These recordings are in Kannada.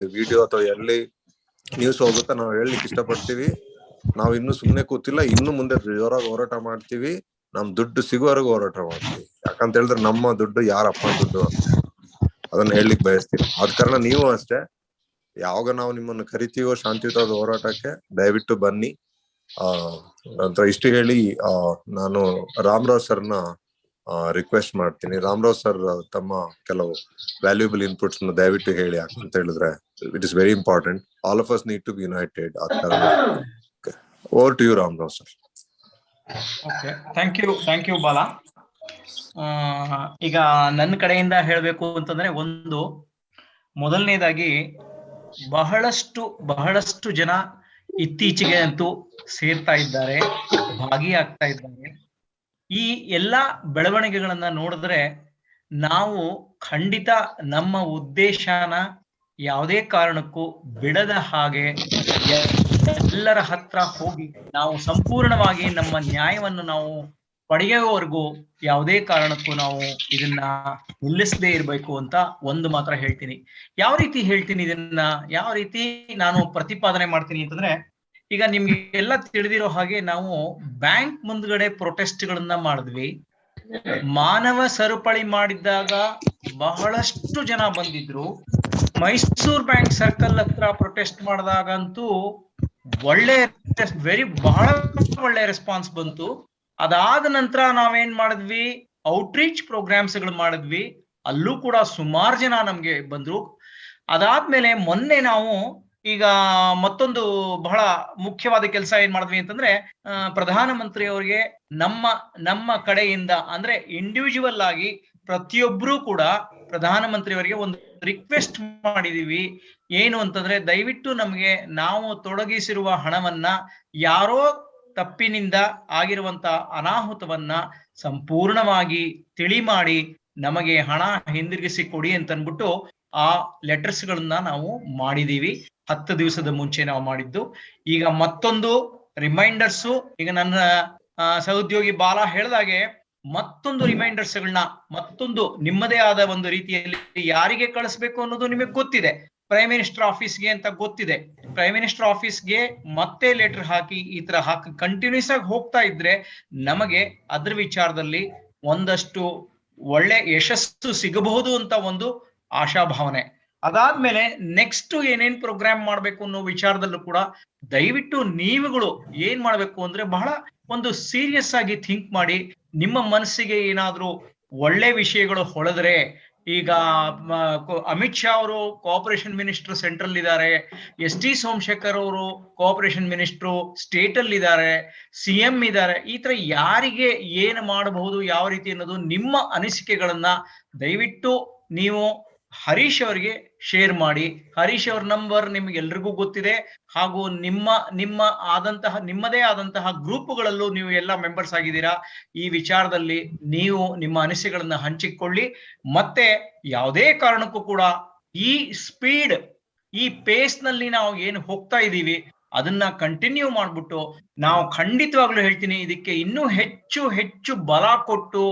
ವಿಡಿಯೋ ಅಥವಾ ಎಲ್ಲಿ ನ್ಯೂಸ್ ಹೋಗುತ್ತಾ ನಾವು ಹೇಳಲಿಕ್ಕೆ ಇಷ್ಟಪಡ್ತೀವಿ. ನಾವು ಇನ್ನು ಸುಮ್ನೆ ಕೂತಿಲ್ಲ, ಇನ್ನು ಮುಂದೆ ಜೋರಾಗಿ ಹೋರಾಟ ಮಾಡ್ತೀವಿ. ನಮ್ ದುಡ್ಡು ಸಿಗುವವರೆಗೂ ಹೋರಾಟ ಮಾಡ್ತೀವಿ. ಯಾಕಂತ ಹೇಳಿದ್ರೆ ನಮ್ಮ ದುಡ್ಡು ಯಾರಪ್ಪನ ದುಡ್ಡು ಅದನ್ನ ಹೇಳಲಿಕ್ಕೆ ಬಯಸ್ತೀನಿ. ಆದ ಕಾರಣ ನೀವು ಅಷ್ಟೇ, ಯಾವಾಗ ನಾವು ನಿಮ್ಮನ್ನು ಕರಿತೀವೋ ಶಾಂತಿಯುತವಾದ ಹೋರಾಟಕ್ಕೆ ದಯವಿಟ್ಟು ಬನ್ನಿ. ನಂತರ ಇಷ್ಟು ಹೇಳಿ ನಾನು ರಾಮರಾವ್ ಸರ್ನ ರಿಕ್ವೆಸ್ಟ್ ಮಾಡ್ತೀನಿ. ರಾಮರಾವ್ ಸರ್ ತಮ್ಮ ಕೆಲವು ವ್ಯಾಲ್ಯೂಬಲ್ ಇನ್ಪುಟ್ಸ್ ದಯವಿಟ್ಟು ಹೇಳಿ. ಯಾಕಂತ ಹೇಳಿದ್ರೆ it is very important. All of us need to be united. ಆದ ಕಾರಣ over to you Ramarao sir. Okay, thank you Bala. ಈಗ ನನ್ನ ಕಡೆಯಿಂದ ಹೇಳಬೇಕು ಅಂತಂದ್ರೆ, ಮೊದಲನೇದಾಗಿ ಬಹಳಷ್ಟು ಜನ ಇತ್ತೀಚೆಗೆ ಅಂತೂ ಸೇರ್ತಾ ಇದ್ದಾರೆ, ಭಾಗಿಯಾಗ್ತಾ ಇದ್ದಾರೆ. ಈ ಎಲ್ಲಾ ಬೆಳವಣಿಗೆಗಳನ್ನ ನೋಡಿದ್ರೆ ನಾವು ಖಂಡಿತ ನಮ್ಮ ಉದ್ದೇಶನ ಯಾವುದೇ ಕಾರಣಕ್ಕೂ ಬಿಡದ ಹಾಗೆ ಎಲ್ಲರ ಹತ್ರ ಹೋಗಿ ನಾವು ಸಂಪೂರ್ಣವಾಗಿ ನಮ್ಮ ನ್ಯಾಯವನ್ನು ನಾವು ಪಡೆಯುವವರೆಗೂ ಯಾವುದೇ ಕಾರಣಕ್ಕೂ ನಾವು ಇದನ್ನ ನಿಲ್ಲಿಸದೇ ಇರಬೇಕು ಅಂತ ಒಂದು ಮಾತ್ರ ಹೇಳ್ತೀನಿ. ಯಾವ ರೀತಿ ಹೇಳ್ತೀನಿ ಇದನ್ನ, ಯಾವ ರೀತಿ ನಾನು ಪ್ರತಿಪಾದನೆ ಮಾಡ್ತೀನಿ ಅಂತಂದ್ರೆ, ಈಗ ನಿಮ್ಗೆ ಎಲ್ಲ ತಿಳಿದಿರೋ ಹಾಗೆ ನಾವು ಬ್ಯಾಂಕ್ ಮುಂದ್ಗಡೆ ಪ್ರೊಟೆಸ್ಟ್ ಗಳನ್ನ ಮಾಡಿದ್ವಿ. ಮಾನವ ಸರಪಳಿ ಮಾಡಿದ್ದಾಗ ಬಹಳಷ್ಟು ಜನ ಬಂದಿದ್ರು. ಮೈಸೂರು ಬ್ಯಾಂಕ್ ಸರ್ಕಲ್ ಹತ್ರ ಪ್ರೊಟೆಸ್ಟ್ ಮಾಡಿದಾಗಂತೂ ಬಹಳ ಒಳ್ಳೆ ರೆಸ್ಪಾನ್ಸ್ ಬಂತು. ಅದಾದ ನಂತರ ನಾವೇನ್ ಮಾಡಿದ್ವಿ, ಔಟ್ರೀಚ್ ಪ್ರೋಗ್ರಾಮ್ಸ್ ಗಳು ಮಾಡಿದ್ವಿ. ಅಲ್ಲೂ ಕೂಡ ಸುಮಾರು ಜನ ನಮ್ಗೆ ಬಂದ್ರು. ಅದಾದ್ಮೇಲೆ ಮೊನ್ನೆ ನಾವು ಈಗ ಮತ್ತೊಂದು ಬಹಳ ಮುಖ್ಯವಾದ ಕೆಲಸ ಏನ್ ಮಾಡಿದ್ವಿ ಅಂತಂದ್ರೆ, ಪ್ರಧಾನಮಂತ್ರಿ ಅವರಿಗೆ ನಮ್ಮ ಕಡೆಯಿಂದ ಅಂದ್ರೆ ಇಂಡಿವಿಜುವಲ್ ಆಗಿ ಪ್ರತಿಯೊಬ್ರು ಕೂಡ ಪ್ರಧಾನಮಂತ್ರಿ ಅವರಿಗೆ ಒಂದು ರಿಕ್ವೆಸ್ಟ್ ಮಾಡಿದೀವಿ. ಏನು ಅಂತಂದ್ರೆ, ದಯವಿಟ್ಟು ನಮ್ಗೆ ನಾವು ತೊಡಗಿಸಿರುವ ಹಣವನ್ನ, ಯಾರೋ ತಪ್ಪಿನಿಂದ ಆಗಿರುವಂತ ಅನಾಹುತವನ್ನ ಸಂಪೂರ್ಣವಾಗಿ ತಿಳಿ ಮಾಡಿ ನಮಗೆ ಹಣ ಹಿಂದಿರುಗಿಸಿ ಕೊಡಿ ಅಂತ ಅನ್ಬಿಟ್ಟು ಆ ಲೆಟರ್ಸ್ ಗಳನ್ನ ನಾವು ಮಾಡಿದೀವಿ. 10 ದಿವಸದ ಮುಂಚೆ ನಾವು ಮಾಡಿದ್ದು. ಈಗ ಮತ್ತೊಂದು ರಿಮೈಂಡರ್ಸು, ಈಗ ನನ್ನ ಸಹೋದ್ಯೋಗಿ ಬಾಲಾ ಹೇಳ್ದಾಗೆ ಮತ್ತೊಂದು ರಿಮೈಂಡರ್ಸ್ಗಳನ್ನ ಮತ್ತೊಂದು ನಿಮ್ಮದೇ ಆದ ಒಂದು ರೀತಿಯಲ್ಲಿ ಯಾರಿಗೆ ಕಳಿಸ್ಬೇಕು ಅನ್ನೋದು ನಿಮಗೆ ಗೊತ್ತಿದೆ. ಪ್ರೈಮ್ ಮಿನಿಸ್ಟರ್ ಆಫೀಸ್ಗೆ ಅಂತ ಗೊತ್ತಿದೆ. ಪ್ರೈಮ್ ಮಿನಿಸ್ಟರ್ ಆಫೀಸ್ಗೆ ಮತ್ತೆ ಲೆಟರ್ ಹಾಕಿ ಈ ತರ ಕಂಟಿನ್ಯೂಸ್ ಆಗಿ ಹೋಗ್ತಾ ಇದ್ರೆ ನಮಗೆ ಅದ್ರ ವಿಚಾರದಲ್ಲಿ ಒಂದಷ್ಟು ಒಳ್ಳೆ ಯಶಸ್ಸು ಸಿಗಬಹುದು ಅಂತ ಒಂದು ಆಶಾಭಾವನೆ. ಅದಾದ್ಮೇಲೆ ನೆಕ್ಸ್ಟ್ ಏನೇನ್ ಪ್ರೋಗ್ರಾಮ್ ಮಾಡ್ಬೇಕು ಅನ್ನೋ ವಿಚಾರದಲ್ಲೂ ಕೂಡ ದಯವಿಟ್ಟು ನೀವುಗಳು ಏನ್ ಮಾಡ್ಬೇಕು ಅಂದ್ರೆ, ಬಹಳ ಒಂದು ಸೀರಿಯಸ್ ಆಗಿ ಥಿಂಕ್ ಮಾಡಿ. ನಿಮ್ಮ ಮನಸ್ಸಿಗೆ ಏನಾದ್ರೂ ಒಳ್ಳೆ ವಿಷಯಗಳು ಹೊಳೆದ್ರೆ, ಈಗ ಅಮಿತ್ ಶಾ ಅವರು ಕೋಆಪರೇಷನ್ ಮಿನಿಸ್ಟರ್ ಸೆಂಟ್ರಲ್ ಇದ್ದಾರೆ, ಎಸ್ ಟಿ ಸೋಮಶೇಖರ್ ಅವರು ಕೋಆಪರೇಷನ್ ಮಿನಿಸ್ಟ್ರು ಸ್ಟೇಟ್ ಅಲ್ಲಿ ಇದ್ದಾರೆ, CM ಇದ್ದಾರೆ. ಈ ತರ ಯಾರಿಗೆ ಏನು ಮಾಡಬಹುದು, ಯಾವ ರೀತಿ ಅನ್ನೋದು ನಿಮ್ಮ ಅನಿಸಿಕೆಗಳನ್ನ ದಯವಿಟ್ಟು ನೀವು ಹರೀಶ್ ಅವರಿಗೆ ಶೇರ್ ಮಾಡಿ. ಹರೀಶ್ ಅವ್ರ ನಂಬರ್ ನಿಮ್ಗೆ ಎಲ್ರಿಗೂ ಗೊತ್ತಿದೆ. ಹಾಗೂ ನಿಮ್ಮದೇ ಆದಂತಹ ಗ್ರೂಪ್ಗಳಲ್ಲೂ ನೀವು ಎಲ್ಲ ಮೆಂಬರ್ಸ್ ಆಗಿದ್ದೀರಾ. ಈ ವಿಚಾರದಲ್ಲಿ ನೀವು ನಿಮ್ಮ ಅನಿಸಿಕೆಗಳನ್ನ ಹಂಚಿಕೊಳ್ಳಿ. ಮತ್ತೆ ಯಾವುದೇ ಕಾರಣಕ್ಕೂ ಕೂಡ ಈ ಸ್ಪೀಡ್, ಈ ಪೇಸ್ ನಲ್ಲಿ ನಾವು ಏನು ಹೋಗ್ತಾ ಇದ್ದೀವಿ ಅದನ್ನ ಕಂಟಿನ್ಯೂ ಮಾಡ್ಬಿಟ್ಟು, ನಾವು ಖಂಡಿತವಾಗ್ಲೂ ಹೇಳ್ತೀನಿ, ಇದಕ್ಕೆ ಇನ್ನೂ ಹೆಚ್ಚು ಬಲ ಕೊಟ್ಟು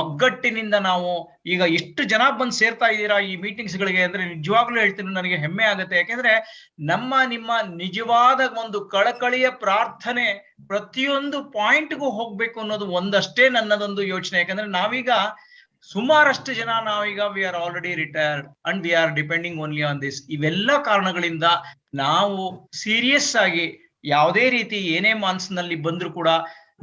ಒಗ್ಗಟ್ಟಿನಿಂದ ನಾವು, ಈಗ ಇಷ್ಟು ಜನ ಬಂದು ಸೇರ್ತಾ ಇದ್ದೀರಾ ಈ ಮೀಟಿಂಗ್ಸ್ ಗಳಿಗೆ ಅಂದ್ರೆ ನಿಜವಾಗ್ಲೂ ಹೇಳ್ತೀನಿ, ನನಗೆ ಹೆಮ್ಮೆ ಆಗುತ್ತೆ. ಯಾಕೆಂದ್ರೆ ನಿಮ್ಮ ನಿಜವಾದ ಒಂದು ಕಳಕಳಿಯ ಪ್ರಾರ್ಥನೆ ಪ್ರತಿಯೊಂದು ಪಾಯಿಂಟ್ಗೂ ಹೋಗ್ಬೇಕು ಅನ್ನೋದು ಒಂದಷ್ಟೇ ನನ್ನದೊಂದು ಯೋಚನೆ. ಯಾಕಂದ್ರೆ ನಾವೀಗ ಸುಮಾರಷ್ಟು ಜನ ನಾವೀಗ we are already retired and we are depending only on this. ಇವೆಲ್ಲ ಕಾರಣಗಳಿಂದ ನಾವು ಸೀರಿಯಸ್ ಆಗಿ ಯಾವುದೇ ರೀತಿ ಏನೇ ಮನಸ್ಸಿನಲ್ಲಿ ಬಂದ್ರು ಕೂಡ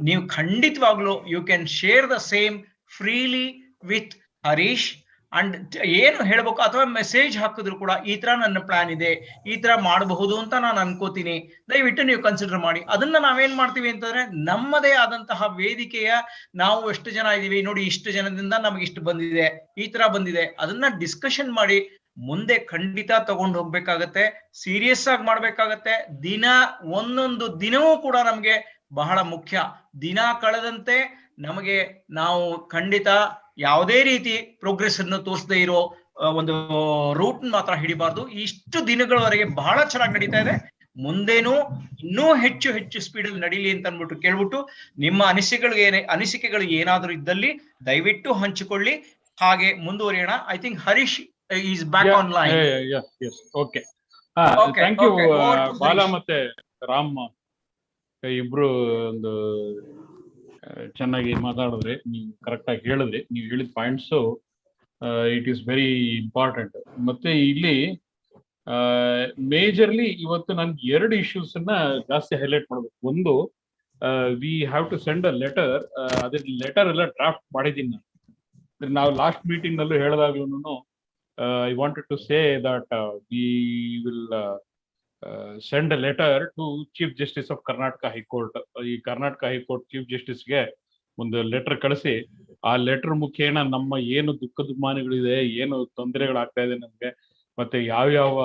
ನೀವು ಖಂಡಿತವಾಗ್ಲೂ you can share the same freely with Harish. And ಏನು ಹೇಳ್ಬೇಕು ಅಥವಾ ಮೆಸೇಜ್ ಹಾಕಿದ್ರು ಕೂಡ ಈ ತರ ನನ್ನ ಪ್ಲಾನ್ ಇದೆ, ಈ ತರ ಮಾಡಬಹುದು ಅಂತ ನಾನು ಅನ್ಕೋತೀನಿ, ದಯವಿಟ್ಟು ನೀವು ಕನ್ಸಿಡರ್ ಮಾಡಿ. ಅದನ್ನ ನಾವೇನ್ ಮಾಡ್ತೀವಿ ಅಂತಂದ್ರೆ, ನಮ್ಮದೇ ಆದಂತಹ ವೇದಿಕೆಯ ನಾವು ಎಷ್ಟು ಜನ ಇದೀವಿ ನೋಡಿ, ಇಷ್ಟು ಜನದಿಂದ ನಮ್ಗೆ ಇಷ್ಟು ಬಂದಿದೆ, ಈ ತರ ಬಂದಿದೆ, ಅದನ್ನ ಡಿಸ್ಕಷನ್ ಮಾಡಿ ಮುಂದೆ ಖಂಡಿತ ತಗೊಂಡು ಹೋಗ್ಬೇಕಾಗತ್ತೆ. ಸೀರಿಯಸ್ ಆಗಿ ಮಾಡ್ಬೇಕಾಗತ್ತೆ. ಒಂದೊಂದು ದಿನವೂ ಕೂಡ ನಮ್ಗೆ ಬಹಳ ಮುಖ್ಯ. ದಿನ ಕಳೆದಂತೆ ನಾವು ಖಂಡಿತ ಯಾವುದೇ ರೀತಿ ಪ್ರೋಗ್ರೆಸ್ ಅನ್ನು ತೋರಿಸದೇ ಇರೋ ಒಂದು ರೂಟ್ ಮಾತ್ರ ಹಿಡಿಬಾರ್ದು. ಇಷ್ಟು ದಿನಗಳವರೆಗೆ ಬಹಳ ಚೆನ್ನಾಗಿ ನಡೀತಾ ಇದೆ. ಮುಂದೇನು ಇನ್ನೂ ಹೆಚ್ಚು ಸ್ಪೀಡ್ ಅಲ್ಲಿ ನಡೀಲಿ ಅಂತ ಅನ್ಬಿಟ್ಟು ಕೇಳ್ಬಿಟ್ಟು, ನಿಮ್ಮ ಅನಿಸಿಕೆಗಳು ಏನಾದ್ರೂ ಇದ್ದಲ್ಲಿ ದಯವಿಟ್ಟು ಹಂಚಿಕೊಳ್ಳಿ. ಹಾಗೆ ಮುಂದುವರಿಯೋಣ. I think Harish is back online. Yes. Okay. Thank you Bala ಮತ್ತೆ ರಾಮ್ ಇಬ್ರು ಒಂದು ಚೆನ್ನಾಗಿ ಮಾತಾಡಿದ್ರಿ. ನೀವು ಕರೆಕ್ಟ್ ಆಗಿ ಹೇಳಿದ್ರಿ. ನೀವು ಹೇಳಿದ points it is very important. ಮತ್ತೆ ಇಲ್ಲಿ ಮೇಜರ್ಲಿ ಇವತ್ತು ನನ್ಗೆ 2 ಇಶ್ಯೂಸ್ ಅನ್ನ ಜಾಸ್ತಿ ಹೈಲೈಟ್ ಮಾಡ್ಬೇಕು. ಒಂದು, we have to send a letter. ಅದ್ರ ಲೆಟರ್ ಎಲ್ಲ ಡ್ರಾಫ್ಟ್ ಮಾಡಿದ್ದೀನಿ ನಾನು. ನಾವು ಲಾಸ್ಟ್ ಮೀಟಿಂಗ್ ನಲ್ಲೂ ಹೇಳಿದಾಗ್ಲೂ I wanted to say that we will send a letter to Chief Justice of Karnataka High Court. ಈ ಕರ್ನಾಟಕ ಹೈಕೋರ್ಟ್ ಚೀಫ್ ಜಸ್ಟಿಸ್ಗೆ ಒಂದು ಲೆಟರ್ ಕಳಿಸಿ, ಆ ಲೆಟರ್ ಮುಖೇನ ನಮ್ಮ ಏನು ದುಃಖ ದುಮ್ಮಾನಗಳಿದೆ, ಏನು ತೊಂದರೆಗಳಾಗ್ತಾ ಇದೆ ನಮ್ಗೆ, ಮತ್ತೆ ಯಾವ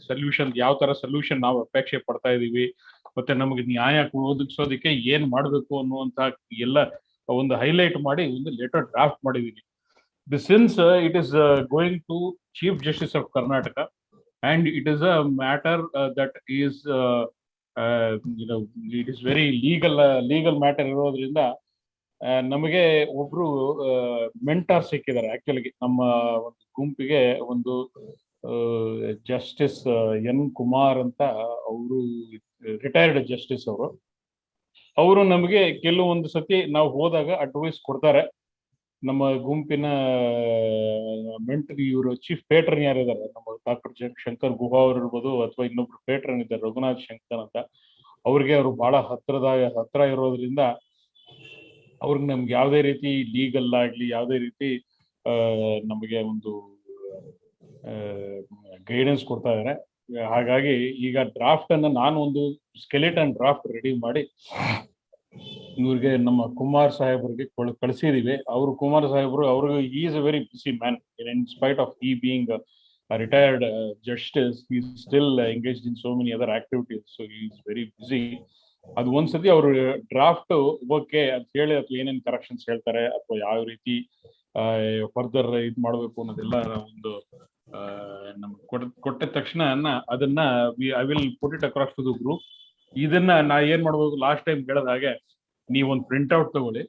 ಸೊಲ್ಯೂಷನ್, ಯಾವ ತರ ಸೊಲ್ಯೂಷನ್ ನಾವು ಅಪೇಕ್ಷೆ ಪಡ್ತಾ ಇದೀವಿ, ಮತ್ತೆ ನಮಗೆ ನ್ಯಾಯ ಒದಗಿಸೋದಕ್ಕೆ ಏನ್ ಮಾಡ್ಬೇಕು ಅನ್ನುವಂತ ಎಲ್ಲ ಒಂದು ಹೈಲೈಟ್ ಮಾಡಿ ಒಂದು ಲೆಟರ್ ಡ್ರಾಫ್ಟ್ ಮಾಡಿದೀನಿ. Since it is going to Chief Justice of Karnataka, and it is a matter that is it is very legal matter ಇರೋದ್ರಿಂದ ನಮಗೆ ಒಬ್ರು ಮೆಂಟಾರ್ ಸಿಕ್ಕಿದ್ದಾರೆ. ಆಕ್ಚುಲಿ ನಮ್ಮ ಒಂದು ಗುಂಪಿಗೆ ಒಂದು ಜಸ್ಟಿಸ್ ಎನ್ ಕುಮಾರ್ ಅಂತ, ಅವರು ರಿಟೈರ್ಡ್ ಜಸ್ಟಿಸ್. ಅವರು ನಮಗೆ ಕೆಲವೊಂದು ಸತಿ ನಾವು ಹೋದಾಗ ಅಡ್ವೈಸ್ ಕೊಡ್ತಾರೆ. ನಮ್ಮ ಗುಂಪಿನ ಇವರು ಚೀಫ್ ಪೇಟ್ರನ್ ಯಾರಿದ್ದಾರೆ, ನಮ್ಮ ಡಾಕ್ಟರ್ ಶಂಕರ್ ಗುಹಾ ಅವರು ಇರ್ಬೋದು, ಅಥವಾ ಇನ್ನೊಬ್ರು ಪೇಟ್ರನ್ ಇದ್ದಾರೆ ರಘುನಾಥ್ ಶಂಕರ್ ಅಂತ. ಅವ್ರಿಗೆ ಅವರು ಬಹಳ ಹತ್ರ ಇರೋದ್ರಿಂದ ಅವ್ರಿಗೆ ನಮ್ಗೆ ಯಾವುದೇ ರೀತಿ ಲೀಗಲ್ ಆಗ್ಲಿ ಯಾವುದೇ ರೀತಿ ನಮಗೆ ಒಂದು ಗೈಡೆನ್ಸ್ ಕೊಡ್ತಾ ಇದ್ದಾರೆ. ಹಾಗಾಗಿ ಈಗ ಡ್ರಾಫ್ಟ್ ಅನ್ನ ನಾನು ಒಂದು ಸ್ಕೆಲಿಟನ್ ಡ್ರಾಫ್ಟ್ ರೆಡಿ ಮಾಡಿ ಇವ್ರಿಗೆ ನಮ್ಮ ಕುಮಾರ್ ಸಾಹೇಬ್ರಿಗೆ ಕಳಿಸಿದೀವಿ. ಅವರು ಕುಮಾರ್ ಸಾಹೇಬ್ರು, ಅವ್ರಿಗೆ he is a very busy man. In spite of he being a retired justice, he is still engaged in so many other activities, so he is very busy. ಅದು ಒಂದ್ಸತಿ ಅವರು ಡ್ರಾಫ್ಟ್ ಓಕೆ ಅಂತ ಹೇಳಿ, ಅಥವಾ ಏನೇನ್ ಕರೆಕ್ಷನ್ಸ್ ಹೇಳ್ತಾರೆ, ಅಥವಾ ಯಾವ ರೀತಿ ಫರ್ದರ್ ಇದ್ ಮಾಡ್ಬೇಕು ಅನ್ನೋದೆಲ್ಲ ಒಂದು ನಮ್ಗೆ ಕೊಟ್ಟ ತಕ್ಷಣ ಅದನ್ನ I will put it across to the group. ಇದನ್ನ ನಾ ಏನ್ ಮಾಡ್ಬೇಕು, ಲಾಸ್ಟ್ ಟೈಮ್ ಹೇಳಿದ ಹಾಗೆ ನೀವೊಂದು ಪ್ರಿಂಟ್ಔಟ್ ತಗೊಳ್ಳಿ.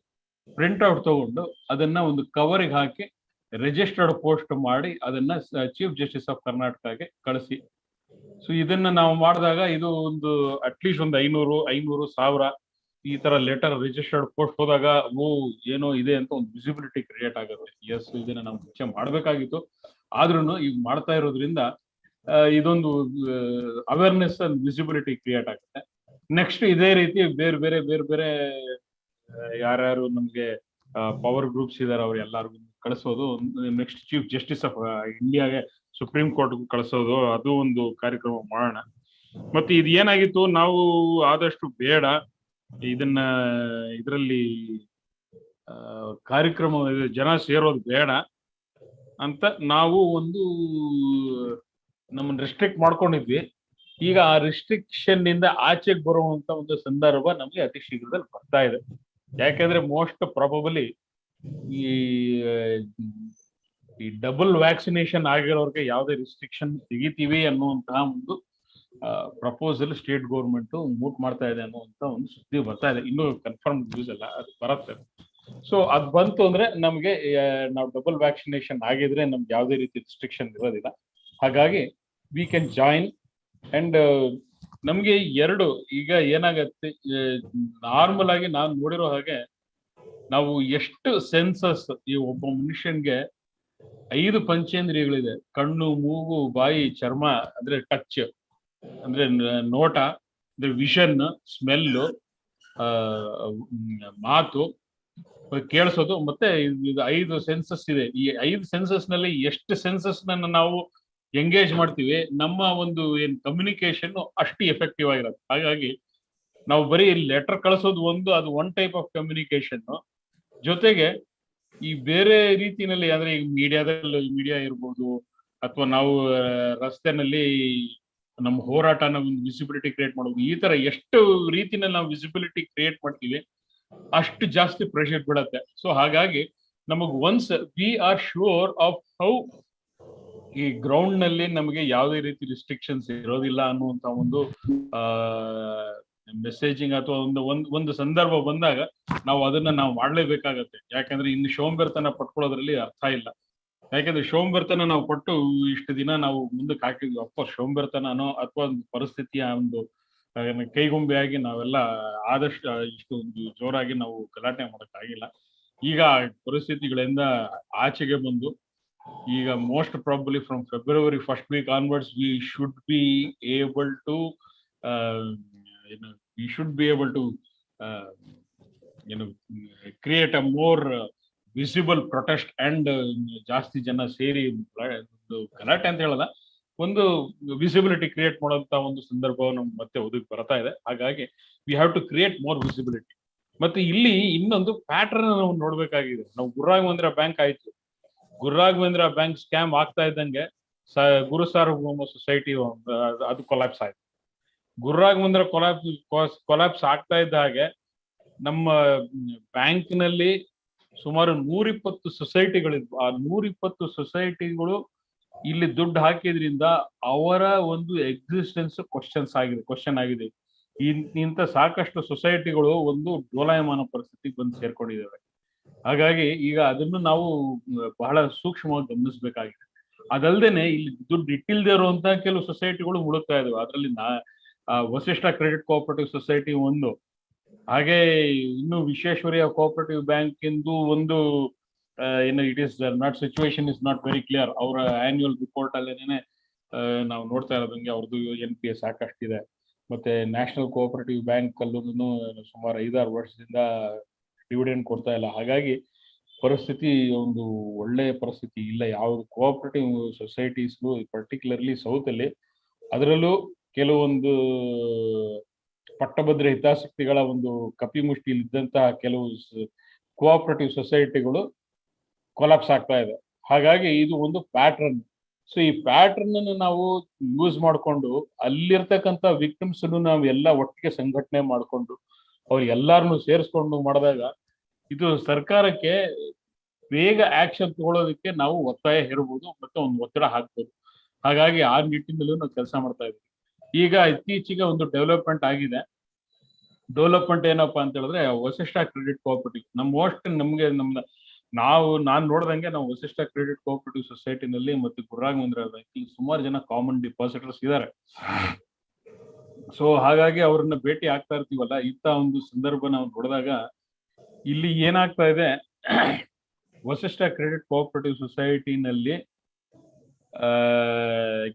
ಪ್ರಿಂಟ್ಔಟ್ ತಗೊಂಡು ಅದನ್ನ ಒಂದು ಕವರಿಗೆ ಹಾಕಿ ರಿಜಿಸ್ಟರ್ಡ್ ಪೋಸ್ಟ್ ಮಾಡಿ ಅದನ್ನ ಚೀಫ್ ಜಸ್ಟಿಸ್ ಆಫ್ ಕರ್ನಾಟಕಗೆ ಕಳಿಸಿ. ಸೊ ಇದನ್ನ ನಾವು ಮಾಡಿದಾಗ ಇದು ಒಂದು ಅಟ್ಲೀಸ್ಟ್ ಒಂದು 500-1000 ಈ ತರ ಲೆಟರ್ ರಿಜಿಸ್ಟರ್ಡ್ ಪೋಸ್ಟ್ ಹೋದಾಗ ಏನೋ ಇದೆ ಅಂತ ಒಂದು ವಿಸಿಬಿಲಿಟಿ ಕ್ರಿಯೇಟ್ ಆಗುತ್ತೆ. ಎಸ್, ಇದನ್ನ ನಾವು ಮುಂಚೆ ಮಾಡ್ಬೇಕಾಗಿತ್ತು, ಆದ್ರೂ ಈಗ ಮಾಡ್ತಾ ಇರೋದ್ರಿಂದ ಇದೊಂದು ಅವೇರ್ನೆಸ್ ಅಂಡ್ ವಿಸಿಬಿಲಿಟಿ ಕ್ರಿಯೇಟ್ ಆಗುತ್ತೆ. ನೆಕ್ಸ್ಟ್ ಇದೇ ರೀತಿ ಬೇರೆ ಬೇರೆ ಯಾರ್ಯಾರು ನಮ್ಗೆ ಪವರ್ ಗ್ರೂಪ್ಸ್ ಇದಾರೆ ಅವ್ರು ಎಲ್ಲಾರ್ಗು ಕಳಿಸೋದು. ನೆಕ್ಸ್ಟ್ ಚೀಫ್ ಜಸ್ಟಿಸ್ ಆಫ್ ಇಂಡಿಯಾಗೆ, ಸುಪ್ರೀಂ ಕೋರ್ಟ್ಗೂ ಕಳಿಸೋದು, ಅದು ಒಂದು ಕಾರ್ಯಕ್ರಮ ಮಾಡೋಣ. ಮತ್ತೆ ಇದು ಏನಾಗಿತ್ತು, ನಾವು ಆದಷ್ಟು ಬೇಡ ಇದರಲ್ಲಿ ಕಾರ್ಯಕ್ರಮ ಜನ ಸೇರೋದು ಬೇಡ ಅಂತ ನಾವು ಒಂದು ನಮ್ಮನ್ನ ರೆಸ್ಟ್ರಿಕ್ಟ್ ಮಾಡ್ಕೊಂಡಿದ್ವಿ. ಈಗ ಆ ರಿಸ್ಟ್ರಿಕ್ಷನ್ ನಿಂದ ಆಚೆಗೆ ಬರುವಂತ ಒಂದು ಸಂದರ್ಭ ನಮ್ಗೆ ಅತಿ ಶೀಘ್ರದಲ್ಲಿ ಬರ್ತಾ ಇದೆ. ಯಾಕಂದ್ರೆ ಮೋಸ್ಟ್ ಪ್ರಾಬಬಲಿ ಈ ಡಬಲ್ ವ್ಯಾಕ್ಸಿನೇಷನ್ ಆಗಿರೋರ್ಗೆ ಯಾವುದೇ ರಿಸ್ಟ್ರಿಕ್ಷನ್ ತೆಗಿತೀವಿ ಅನ್ನುವಂತಹ ಒಂದು ಪ್ರಪೋಸಲ್ ಸ್ಟೇಟ್ ಗೌರ್ಮೆಂಟ್ ಮೂಟ್ ಮಾಡ್ತಾ ಇದೆ ಅನ್ನುವಂತ ಒಂದು ಸುದ್ದಿ ಬರ್ತಾ ಇದೆ. ಇನ್ನೂ ಕನ್ಫರ್ಮ್ ನ್ಯೂಸ್ ಅಲ್ಲ, ಅದು ಬರುತ್ತೆ. ಸೊ ಅದ್ ಬಂತು ಅಂದ್ರೆ ನಮ್ಗೆ ನಾವು ಡಬಲ್ ವ್ಯಾಕ್ಸಿನೇಷನ್ ಆಗಿದ್ರೆ ನಮ್ಗೆ ಯಾವುದೇ ರೀತಿ ರಿಸ್ಟ್ರಿಕ್ಷನ್ ಇರೋದಿಲ್ಲ. ಹಾಗಾಗಿ ವಿ ಕ್ಯಾನ್ ಜಾಯಿನ್. ಅಂಡ್ ನಮ್ಗೆ ಈಗ ಏನಾಗತ್ತೆ, ನಾರ್ಮಲ್ ಆಗಿ ನಾನು ನೋಡಿರೋ ಹಾಗೆ ನಾವು ಎಷ್ಟು ಸೆನ್ಸಸ್, ಈ ಒಬ್ಬ ಮನುಷ್ಯನ್ಗೆ 5 ಪಂಚೇಂದ್ರಿಯಗಳಿದೆ: ಕಣ್ಣು, ಮೂಗು, ಬಾಯಿ, ಚರ್ಮ ಅಂದ್ರೆ ಟಚ್, ಅಂದ್ರೆ ನೋಟ, ಅಂದ್ರೆ ವಿಷನ್, ಸ್ಮೆಲ್ಲು, ಮಾತು, ಕೇಳಿಸೋದು, ಮತ್ತೆ 5 ಸೆನ್ಸಸ್ ಇದೆ. ಈ 5 ಸೆನ್ಸಸ್ ನಲ್ಲಿ ಎಷ್ಟು ಸೆನ್ಸಸ್ ನಾವು ಎಂಗೇಜ್ ಮಾಡ್ತೀವಿ, ನಮ್ಮ ಒಂದು ಏನ್ ಕಮ್ಯುನಿಕೇಶನ್ ಅಷ್ಟು ಎಫೆಕ್ಟಿವ್ ಆಗಿರುತ್ತೆ. ಹಾಗಾಗಿ ನಾವು ಬರೀ ಲೆಟರ್ ಕಳಿಸೋದು ಅದು ಒನ್ ಟೈಪ್ ಆಫ್ ಕಮ್ಯುನಿಕೇಶನ್. ಜೊತೆಗೆ ಈ ಬೇರೆ ರೀತಿನಲ್ಲಿ, ಅಂದ್ರೆ ಈಗ ಮೀಡಿಯಾ ಇರ್ಬೋದು, ಅಥವಾ ನಾವು ರಸ್ತೆನಲ್ಲಿ ನಮ್ಮ ಹೋರಾಟನ ಒಂದು ವಿಸಿಬಿಲಿಟಿ ಕ್ರಿಯೇಟ್ ಮಾಡೋದು, ಈ ತರ ಎಷ್ಟು ರೀತಿನಲ್ಲಿ ನಾವು ವಿಸಿಬಿಲಿಟಿ ಕ್ರಿಯೇಟ್ ಮಾಡ್ತೀವಿ ಅಷ್ಟು ಜಾಸ್ತಿ ಪ್ರೆಷರ್ ಬೀಳತ್ತೆ. ಸೊ ಹಾಗಾಗಿ ನಮಗ್ once we are sure of how ಈ ಗ್ರೌಂಡ್ ನಲ್ಲಿ ನಮಗೆ ಯಾವುದೇ ರೀತಿ ರಿಸ್ಟ್ರಿಕ್ಷನ್ಸ್ ಇರೋದಿಲ್ಲ ಅನ್ನುವಂತ ಒಂದು ಮೆಸೇಜಿಂಗ್ ಅಥವಾ ಒಂದು ಸಂದರ್ಭ ಬಂದಾಗ ನಾವು ಅದನ್ನ ಮಾಡ್ಲೇಬೇಕಾಗತ್ತೆ. ಯಾಕಂದ್ರೆ ಇನ್ನು ಸೋಂಬೇರ್ತನ ಪಟ್ಕೊಳ್ಳೋದ್ರಲ್ಲಿ ಅರ್ಥ ಇಲ್ಲ. ಯಾಕಂದ್ರೆ ಶೋಂಬರ್ತನ ನಾವು ಕೊಟ್ಟು ಇಷ್ಟು ದಿನ ನಾವು ಮುಂದಕ್ಕೆ ಹಾಕಿದ್ವಿ. ಅಪ್ಪ ಶೋಂಬರ್ತನೋ ಅಥವಾ ಒಂದು ಪರಿಸ್ಥಿತಿಯ ಒಂದು ಕೈಗೊಂಬೆಯಾಗಿ ನಾವೆಲ್ಲ ಆದಷ್ಟು ಇಷ್ಟು ಒಂದು ಜೋರಾಗಿ ನಾವು ಗಲಾಟೆ ಮಾಡೋಕ್ಕಾಗಿಲ್ಲ. ಈಗ ಪರಿಸ್ಥಿತಿಗಳಿಂದ ಆಚೆಗೆ ಬಂದು ಈಗ most probably from February first week onwards we should be able to create a more visible protest and ಜಾಸ್ತಿ ಜನ ಸೇರಿ ಒಂದು ಗಲಾಟೆ ಅಂತ ಹೇಳಲ್ಲ, ಒಂದು ವಿಸಿಬಿಲಿಟಿ ಕ್ರಿಯೇಟ್ ಮಾಡುವಂತ ಒಂದು ಸಂದರ್ಭ ನಮ್ಗೆ ಮತ್ತೆ ಒದಗಿ ಬರ್ತಾ ಇದೆ. ಹಾಗಾಗಿ we have to create more visibility. ಮತ್ತೆ ಇಲ್ಲಿ ಇನ್ನೊಂದು ಪ್ಯಾಟರ್ನ್ ನಾವು ನೋಡ್ಬೇಕಾಗಿದೆ. ನಾವು ಗುರುರಾಘವೇಂದ್ರ ಬ್ಯಾಂಕ್ ಆಯ್ತು, ಗುರುರಾಘವೇಂದ್ರ ಬ್ಯಾಂಕ್ ಸ್ಕ್ಯಾಮ್ ಆಗ್ತಾ ಇದ್ದಂಗೆ ಗುರು ಸಾರ್ವಭೌಮ ಸೊಸೈಟಿ ಅದು ಕೊಲಾಪ್ಸ್ ಆಯ್ತು. ಗುರುರಾಘವೇಂದ್ರ ಕೊಲಾಪ್ಸ್ ಆಗ್ತಾ ಇದ್ದ ಹಾಗೆ ನಮ್ಮ ಬ್ಯಾಂಕ್ನಲ್ಲಿ ಸುಮಾರು 120 ಸೊಸೈಟಿಗಳಿದ್ವು. ಆ 120 ಸೊಸೈಟಿಗಳು ಇಲ್ಲಿ ದುಡ್ಡು ಹಾಕಿದ್ರಿಂದ ಅವರ ಒಂದು ಎಕ್ಸಿಸ್ಟೆನ್ಸ್ ಕ್ವಶನ್ ಆಗಿದೆ. ಇಂಥ ಸಾಕಷ್ಟು ಸೊಸೈಟಿಗಳು ಒಂದು ಡೋಲಾಯಮಾನ ಪರಿಸ್ಥಿತಿಗೆ ಬಂದು ಸೇರ್ಕೊಂಡಿದ್ದಾವೆ. ಹಾಗಾಗಿ ಈಗ ಅದನ್ನು ನಾವು ಬಹಳ ಸೂಕ್ಷ್ಮವಾಗಿ ಗಮನಿಸಬೇಕಾಗಿದೆ. ಅದಲ್ದೇನೆ ಇಲ್ಲಿ ದುಡ್ಡು ಇಟ್ಟಿಲ್ದೇ ಇರುವಂತ ಕೆಲವು ಸೊಸೈಟಿಗಳು ಮುಳುಗ್ತಾ ಇದಾವೆ. ಅದರಲ್ಲಿ ವಸಿಷ್ಠ ಕ್ರೆಡಿಟ್ ಕೋಆಪರೇಟಿವ್ ಸೊಸೈಟಿ ಒಂದು, ಹಾಗೆ ಇನ್ನು ವಿಶ್ವೇಶ್ವರಯ್ಯ ಕೋಆಪರೇಟಿವ್ ಬ್ಯಾಂಕ್ ಎಂದು ಒಂದು it is not situation is not very clear. ಅವರ ಆನ್ಯುವಲ್ ರಿಪೋರ್ಟ್ ಅಲ್ಲೇನೆ ನಾವು ನೋಡ್ತಾ ಇರೋದಂಗೆ ಅವ್ರದ್ದು NPA ಸಾಕಷ್ಟಿದೆ. ಮತ್ತೆ ನ್ಯಾಷನಲ್ ಕೋಆಪರೇಟಿವ್ ಬ್ಯಾಂಕ್ ಅಲ್ಲೂ ಸುಮಾರು 5-6 ವರ್ಷದಿಂದ ಡಿವಿಡೆಂಡ್ ಕೊಡ್ತಾ ಇಲ್ಲ. ಹಾಗಾಗಿ ಪರಿಸ್ಥಿತಿ ಒಂದು ಒಳ್ಳೆಯ ಪರಿಸ್ಥಿತಿ ಇಲ್ಲ. ಯಾವ್ದು ಕೋಆಪರೇಟಿವ್ ಸೊಸೈಟೀಸ್ ಪರ್ಟಿಕ್ಯುಲರ್ಲಿ ಸೌತ್ ಅಲ್ಲಿ, ಅದರಲ್ಲೂ ಕೆಲವೊಂದು ಪಟ್ಟಭದ್ರ ಹಿತಾಸಕ್ತಿಗಳ ಒಂದು ಕಪಿಮುಷ್ಟಿಯಲ್ಲಿ ಇದ್ದಂತಹ ಕೆಲವು ಕೋಆಪರೇಟಿವ್ ಸೊಸೈಟಿಗಳು ಕೊಲಾಪ್ಸ್ ಆಗ್ತಾ ಇದೆ. ಹಾಗಾಗಿ ಇದು ಒಂದು ಪ್ಯಾಟ್ರನ್. ಸೊ ಈ ಪ್ಯಾಟ್ರನ್ ಅನ್ನು ನಾವು ಯೂಸ್ ಮಾಡಿಕೊಂಡು ಅಲ್ಲಿರ್ತಕ್ಕಂಥ ವಿಕ್ಟಿಮ್ಸ್ ನಾವು ಎಲ್ಲ ಒಟ್ಟಿಗೆ ಸಂಘಟನೆ ಮಾಡಿಕೊಂಡು ಅವ್ರು ಎಲ್ಲಾರನ್ನು ಸೇರಿಸ್ಕೊಂಡು ಮಾಡಿದಾಗ ಇದು ಸರ್ಕಾರಕ್ಕೆ ಬೇಗ ಆಕ್ಷನ್ ತಗೊಳ್ಳೋದಕ್ಕೆ ನಾವು ಒತ್ತಾಯ ಹೇರಬಹುದು ಮತ್ತೆ ಒಂದು ಒತ್ತಡ ಹಾಕ್ಬೋದು. ಹಾಗಾಗಿ ಆ ನಿಟ್ಟಿನಲ್ಲೂ ನಾವು ಕೆಲಸ ಮಾಡ್ತಾ ಇದ್ದೀವಿ. ಈಗ ಇತ್ತೀಚೆಗೆ ಒಂದು ಡೆವಲಪ್ಮೆಂಟ್ ಆಗಿದೆ. ಡೆವಲಪ್ಮೆಂಟ್ ಏನಪ್ಪಾ ಅಂತ ಹೇಳಿದ್ರೆ ವಸಿಷ್ಠ ಕ್ರೆಡಿಟ್ ಕೋಆಪರೇಟಿವ್ ನಮ್ಗೆ ನಾನ್ ನೋಡ್ದಂಗೆ ನಾವು ವಸಿಷ್ಠ ಕ್ರೆಡಿಟ್ ಕೋಆಪರೇಟಿವ್ ಸೊಸೈಟಿನಲ್ಲಿ ಮತ್ತೆ ಗುರುರಾಘವೇಂದ್ರ ಬ್ಯಾಂಕ್ ಸುಮಾರು ಜನ ಕಾಮನ್ ಡಿಪಾಸಿಟರ್ಸ್ ಇದ್ದಾರೆ. ಸೊ ಹಾಗಾಗಿ ಅವ್ರನ್ನ ಭೇಟಿ ಆಗ್ತಾ ಇರ್ತೀವಲ್ಲ, ಇಂಥ ಒಂದು ಸಂದರ್ಭ ನಾವು ನೋಡಿದಾಗ ಇಲ್ಲಿ ಏನಾಗ್ತಾ ಇದೆ, ವಸಿಷ್ಠ ಕ್ರೆಡಿಟ್ ಕೋಆಪರೇಟಿವ್ ಸೊಸೈಟಿನಲ್ಲಿ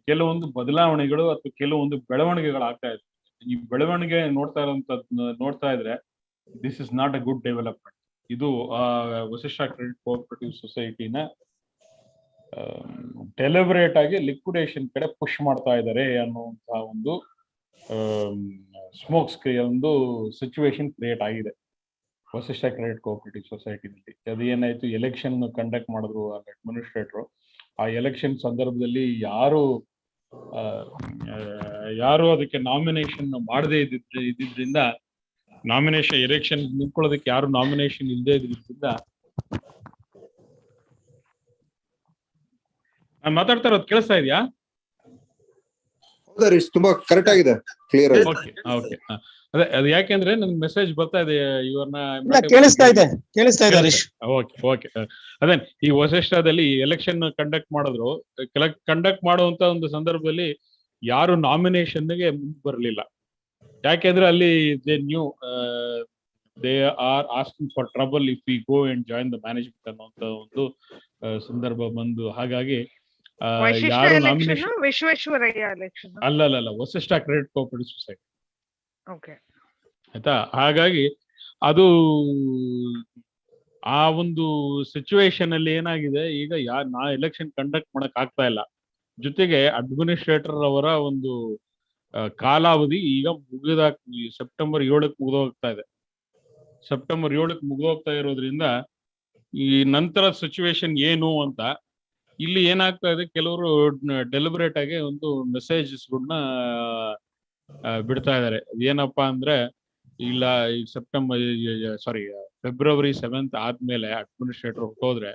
ಕೆಲವೊಂದು ಬದಲಾವಣೆಗಳು ಅಥವಾ ಕೆಲವೊಂದು ಬೆಳವಣಿಗೆಗಳು ಆಗ್ತಾ ಇದೆ. ಈ ಬೆಳವಣಿಗೆ ನೋಡ್ತಾ ಇದ್ರೆ this is not a good development. ಇದು ವಸಿಷ್ಠ ಕ್ರೆಡಿಟ್ ಕೋಆಪರೇಟಿವ್ ಸೊಸೈಟಿನ ಡೆಲಿಬರೇಟ್ ಆಗಿ ಲಿಕ್ವಿಡೇಷನ್ ಕಡೆ ಪುಷ್ ಮಾಡ್ತಾ ಇದ್ದಾರೆ ಅನ್ನುವಂತಹ ಒಂದು ಒಂದು ಸಿಚುವೇಶನ್ ಕ್ರಿಯೇಟ್ ಆಗಿದೆ ವಸಿಷ್ಠ ಕ್ರೆಡಿಟ್ ಕೋಆಪರೇಟಿವ್ ಸೊಸೈಟಿನಲ್ಲಿ. ಅದು ಏನಾಯ್ತು, ಎಲೆಕ್ಷನ್ ಕಂಡಕ್ಟ್ ಮಾಡಿದ್ರು ಅಡ್ಮಿನಿಸ್ಟ್ರೇಟರ್. ಆ ಎಲೆಕ್ಷನ್ ಸಂದರ್ಭದಲ್ಲಿ ಯಾರು ಅದಕ್ಕೆ ನಾಮಿನೇಷನ್ ಮಾಡದೇ ಇದ್ದಿದ್ರಿಂದ, ನಾಮಿನೇಷನ್ ಎಲೆಕ್ಷನ್ ನಿಂತ್ಕೊಳ್ಳೋದಕ್ಕೆ ಯಾರು ನಾಮಿನೇಷನ್ ಇಲ್ಲದೆ ಇದ್ದಿದ್ರಿಂದ, ನಾನು ಮಾತಾಡ್ತಾ ಇರೋದು ಕೇಳಿಸ್ತಾ ಇದೆಯಾ? ತುಂಬಾ ಕರೆಕ್ಟ್ ಆಗಿದೆ, ಕ್ಲಿಯರ್ ಆಗಿದೆ. ಓಕೆ ಅದೇ ಅದು ಯಾಕೆಂದ್ರೆ ನನ್ ಮೆಸೇಜ್ ಬರ್ತಾ ಇದೆ ಕೇಳಿಸ್ತಾ ಇದೆ. ಓಕೆ ಅದೇ ಈ ವಸಿಷ್ಠದಲ್ಲಿ ಎಲೆಕ್ಷನ್ ಕಂಡಕ್ಟ್ ಮಾಡಿದ್ರು. ಕಂಡಕ್ಟ್ ಮಾಡುವಂತ ಒಂದು ಸಂದರ್ಭದಲ್ಲಿ ಯಾರು ನಾಮಿನೇಷನ್ಗೆ ಮುಂದೆ ಬರಲಿಲ್ಲ. ಯಾಕೆಂದ್ರೆ ಅಲ್ಲಿ they are asking for trouble if we go and join the management ಅನ್ನುವಂತ ಒಂದು ಸಂದರ್ಭ ಬಂದು, ಹಾಗಾಗಿ ಯಾರು ನಾಮಿನೇಷನ್ ಅಲ್ಲ ವಸಿಷ್ಠ ಕ್ರೆಡಿಟ್ ಕೋಆಪರೇಟಿವ್ ಸೊಸೈಟಿ ಆಯ್ತಾ. ಹಾಗಾಗಿ ಅದು ಆ ಒಂದು ಸಿಚುವೇಶನ್ ಅಲ್ಲಿ ಏನಾಗಿದೆ, ಈಗ ಎಲೆಕ್ಷನ್ ಕಂಡಕ್ಟ್ ಮಾಡಕ್ ಆಗ್ತಾ ಇಲ್ಲ. ಜೊತೆಗೆ ಅಡ್ಮಿನಿಸ್ಟ್ರೇಟರ್ ಅವರ ಒಂದು ಕಾಲಾವಧಿ ಈಗ ಸೆಪ್ಟೆಂಬರ್ 7ಕ್ಕೆ ಮುಗಿದೋಗ್ತಾ ಇದೆ. ಸೆಪ್ಟೆಂಬರ್ 7ಕ್ಕೆ ಮುಗಿದೋಗ್ತಾ ಇರೋದ್ರಿಂದ ಈ ನಂತರ ಸಿಚುವೇಶನ್ ಏನು ಅಂತ ಇಲ್ಲಿ ಏನಾಗ್ತಾ ಇದೆ, ಕೆಲವರು ಡೆಲಿಬರೇಟ್ ಆಗಿ ಒಂದು ಮೆಸೇಜಸ್ಗಳನ್ನ ಬಿಡ್ತಾ ಇದ್ದಾರೆ. ಏನಪ್ಪಾ ಅಂದ್ರೆ, ಇಲ್ಲ ಈ ಫೆಬ್ರವರಿ 7th ಆದ್ಮೇಲೆ ಅಡ್ಮಿನಿಸ್ಟ್ರೇಟರ್ ಹೋದ್ರೆ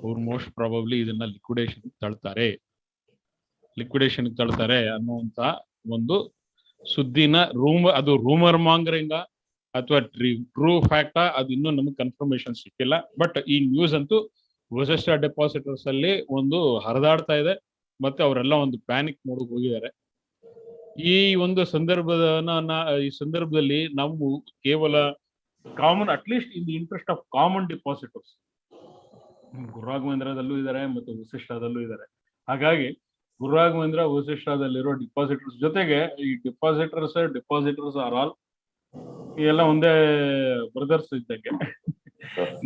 ಅವ್ರು ಮೋಸ್ಟ್ ಪ್ರಾಬಬ್ಲಿ ಇದನ್ನ ಲಿಕ್ವಿಡೇಷನ್ ತಳ್ತಾರೆ ಅನ್ನುವಂತ ಒಂದು ಸುದ್ದಿನ ಅದು ರೂಮರ್ ಮಾಂಗರಿಂಗ ಅಥವಾ ಟ್ರೂ ಫ್ಯಾಕ್ಟಾ ಅದು ಇನ್ನೂ ನಮಗೆ ಕನ್ಫರ್ಮೇಶನ್ ಸಿಕ್ಕಿಲ್ಲ. ಬಟ್ ಈ ನ್ಯೂಸ್ ಅಂತೂ ವಸಿಷ್ಠ ಡೆಪಾಸಿಟರ್ಸ್ ಅಲ್ಲಿ ಒಂದು ಹರಿದಾಡ್ತಾ ಇದೆ, ಮತ್ತೆ ಅವರೆಲ್ಲ ಒಂದು ಪ್ಯಾನಿಕ್ ಮೋಡ್ಗೆ ಹೋಗಿದ್ದಾರೆ. ಈ ಒಂದು ಈ ಸಂದರ್ಭದಲ್ಲಿ ನಾವು ಕೇವಲ common, at least in the interest of common depositors, Guru ರಾಘವೇಂದ್ರದಲ್ಲೂ ಇದ್ದಾರೆ ಮತ್ತು ವಸಿಷ್ಠದಲ್ಲೂ ಇದ್ದಾರೆ. ಹಾಗಾಗಿ ಗುರು ರಾಘವೇಂದ್ರ ವಸಿಷ್ಠದಲ್ಲಿರೋ ಡಿಪಾಸಿಟರ್ಸ್ ಜೊತೆಗೆ ಈ ಡಿಪಾಸಿಟರ್ಸ್ ಆರ್ ಆಲ್ ಎಲ್ಲ ಒಂದೇ ಬ್ರದರ್ಸ್ ಇದ್ದಂಗೆ.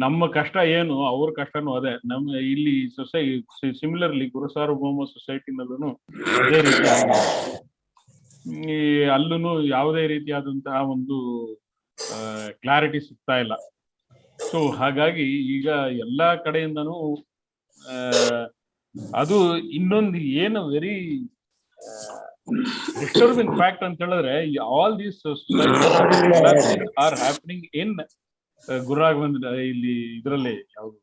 ನಮ್ಮ ಕಷ್ಟ ಏನು, ಅವ್ರ ಕಷ್ಟನೂ ಅದೇ. ನಮ್ಮ ಇಲ್ಲಿ ಸಿಮಿಲರ್ಲಿ ಗುರು ಸಾರ್ವಭೌಮ ಸೊಸೈಟಿನಲ್ಲೂ ಅದೇ ರೀತಿ ಅಲ್ಲೂ ಯಾವುದೇ ರೀತಿಯಾದಂತಹ ಒಂದು ಕ್ಲಾರಿಟಿ ಸಿಗ್ತಾ ಇಲ್ಲ. ಸೊ ಹಾಗಾಗಿ ಈಗ ಎಲ್ಲಾ ಕಡೆಯಿಂದನೂ ಅದು ಇನ್ನೊಂದು ಏನು ವೆರಿ ಡಿಸ್ಟರ್ಬಿಂಗ್ ಫ್ಯಾಕ್ಟ್ ಅಂತ ಹೇಳಿದ್ರೆ, all these are happening in Guru Raghavendra ಇಲ್ಲಿ ಇದರಲ್ಲಿ ಯಾವುದು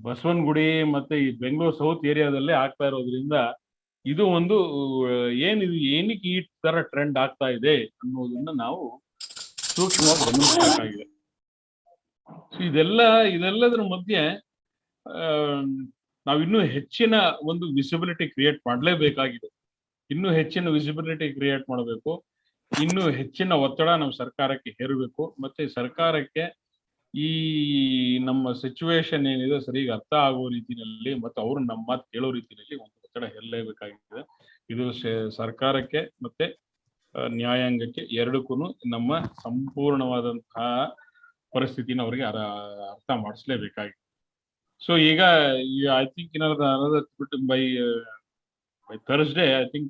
ಬಸವನಗುಡಿ ಮತ್ತೆ ಈ ಬೆಂಗಳೂರು ಸೌತ್ ಏರಿಯಾದಲ್ಲೇ ಆಗ್ತಾ ಇರೋದ್ರಿಂದ ಇದು ಒಂದು ಏನಿದು ಏನಕ್ಕೆ ಈ ತರ ಟ್ರೆಂಡ್ ಆಗ್ತಾ ಇದೆ ಅನ್ನೋದನ್ನ ನಾವು ಸೂಕ್ಷ್ಮವಾಗಿ ಗಮನಿಸಬೇಕಾಗಿದೆ. ಇದೆಲ್ಲದರ ಮಧ್ಯೆ ನಾವು ಇನ್ನೂ ಹೆಚ್ಚಿನ ಒಂದು ವಿಸಿಬಿಲಿಟಿ ಕ್ರಿಯೇಟ್ ಮಾಡಲೇಬೇಕಾಗಿದೆ. ಇನ್ನೂ ಹೆಚ್ಚಿನ ವಿಸಿಬಿಲಿಟಿ ಕ್ರಿಯೇಟ್ ಮಾಡಬೇಕು. ಇನ್ನೂ ಹೆಚ್ಚಿನ ಒತ್ತಡ ನಾವು ಸರ್ಕಾರಕ್ಕೆ ಹೇರಬೇಕು. ಮತ್ತೆ ಸರ್ಕಾರಕ್ಕೆ ಈ ನಮ್ಮ ಸಿಚುವೇಶನ್ ಏನಿದೆ ಸರಿಯಾಗಿ ಅರ್ಥ ಆಗುವ ರೀತಿಯಲ್ಲಿ ಮತ್ತೆ ಅವರು ನಮ್ಮ ಮಾತು ಕೇಳೋ ರೀತಿಯಲ್ಲಿ ಒಂದು ಒತ್ತಡ ಹೇರಲೇಬೇಕಾಗಿದೆ. ಇದು ಸರ್ಕಾರಕ್ಕೆ ಮತ್ತೆ ನ್ಯಾಯಾಂಗಕ್ಕೆ ಎರಡಕ್ಕೂ ನಮ್ಮ ಸಂಪೂರ್ಣವಾದಂತಹ ಪರಿಸ್ಥಿತಿನ ಅವರಿಗೆ ಅರ್ಥ ಮಾಡಿಸ್ಲೇಬೇಕಾಗಿದೆ. ಸೊ ಈಗ I think by Thursday, I think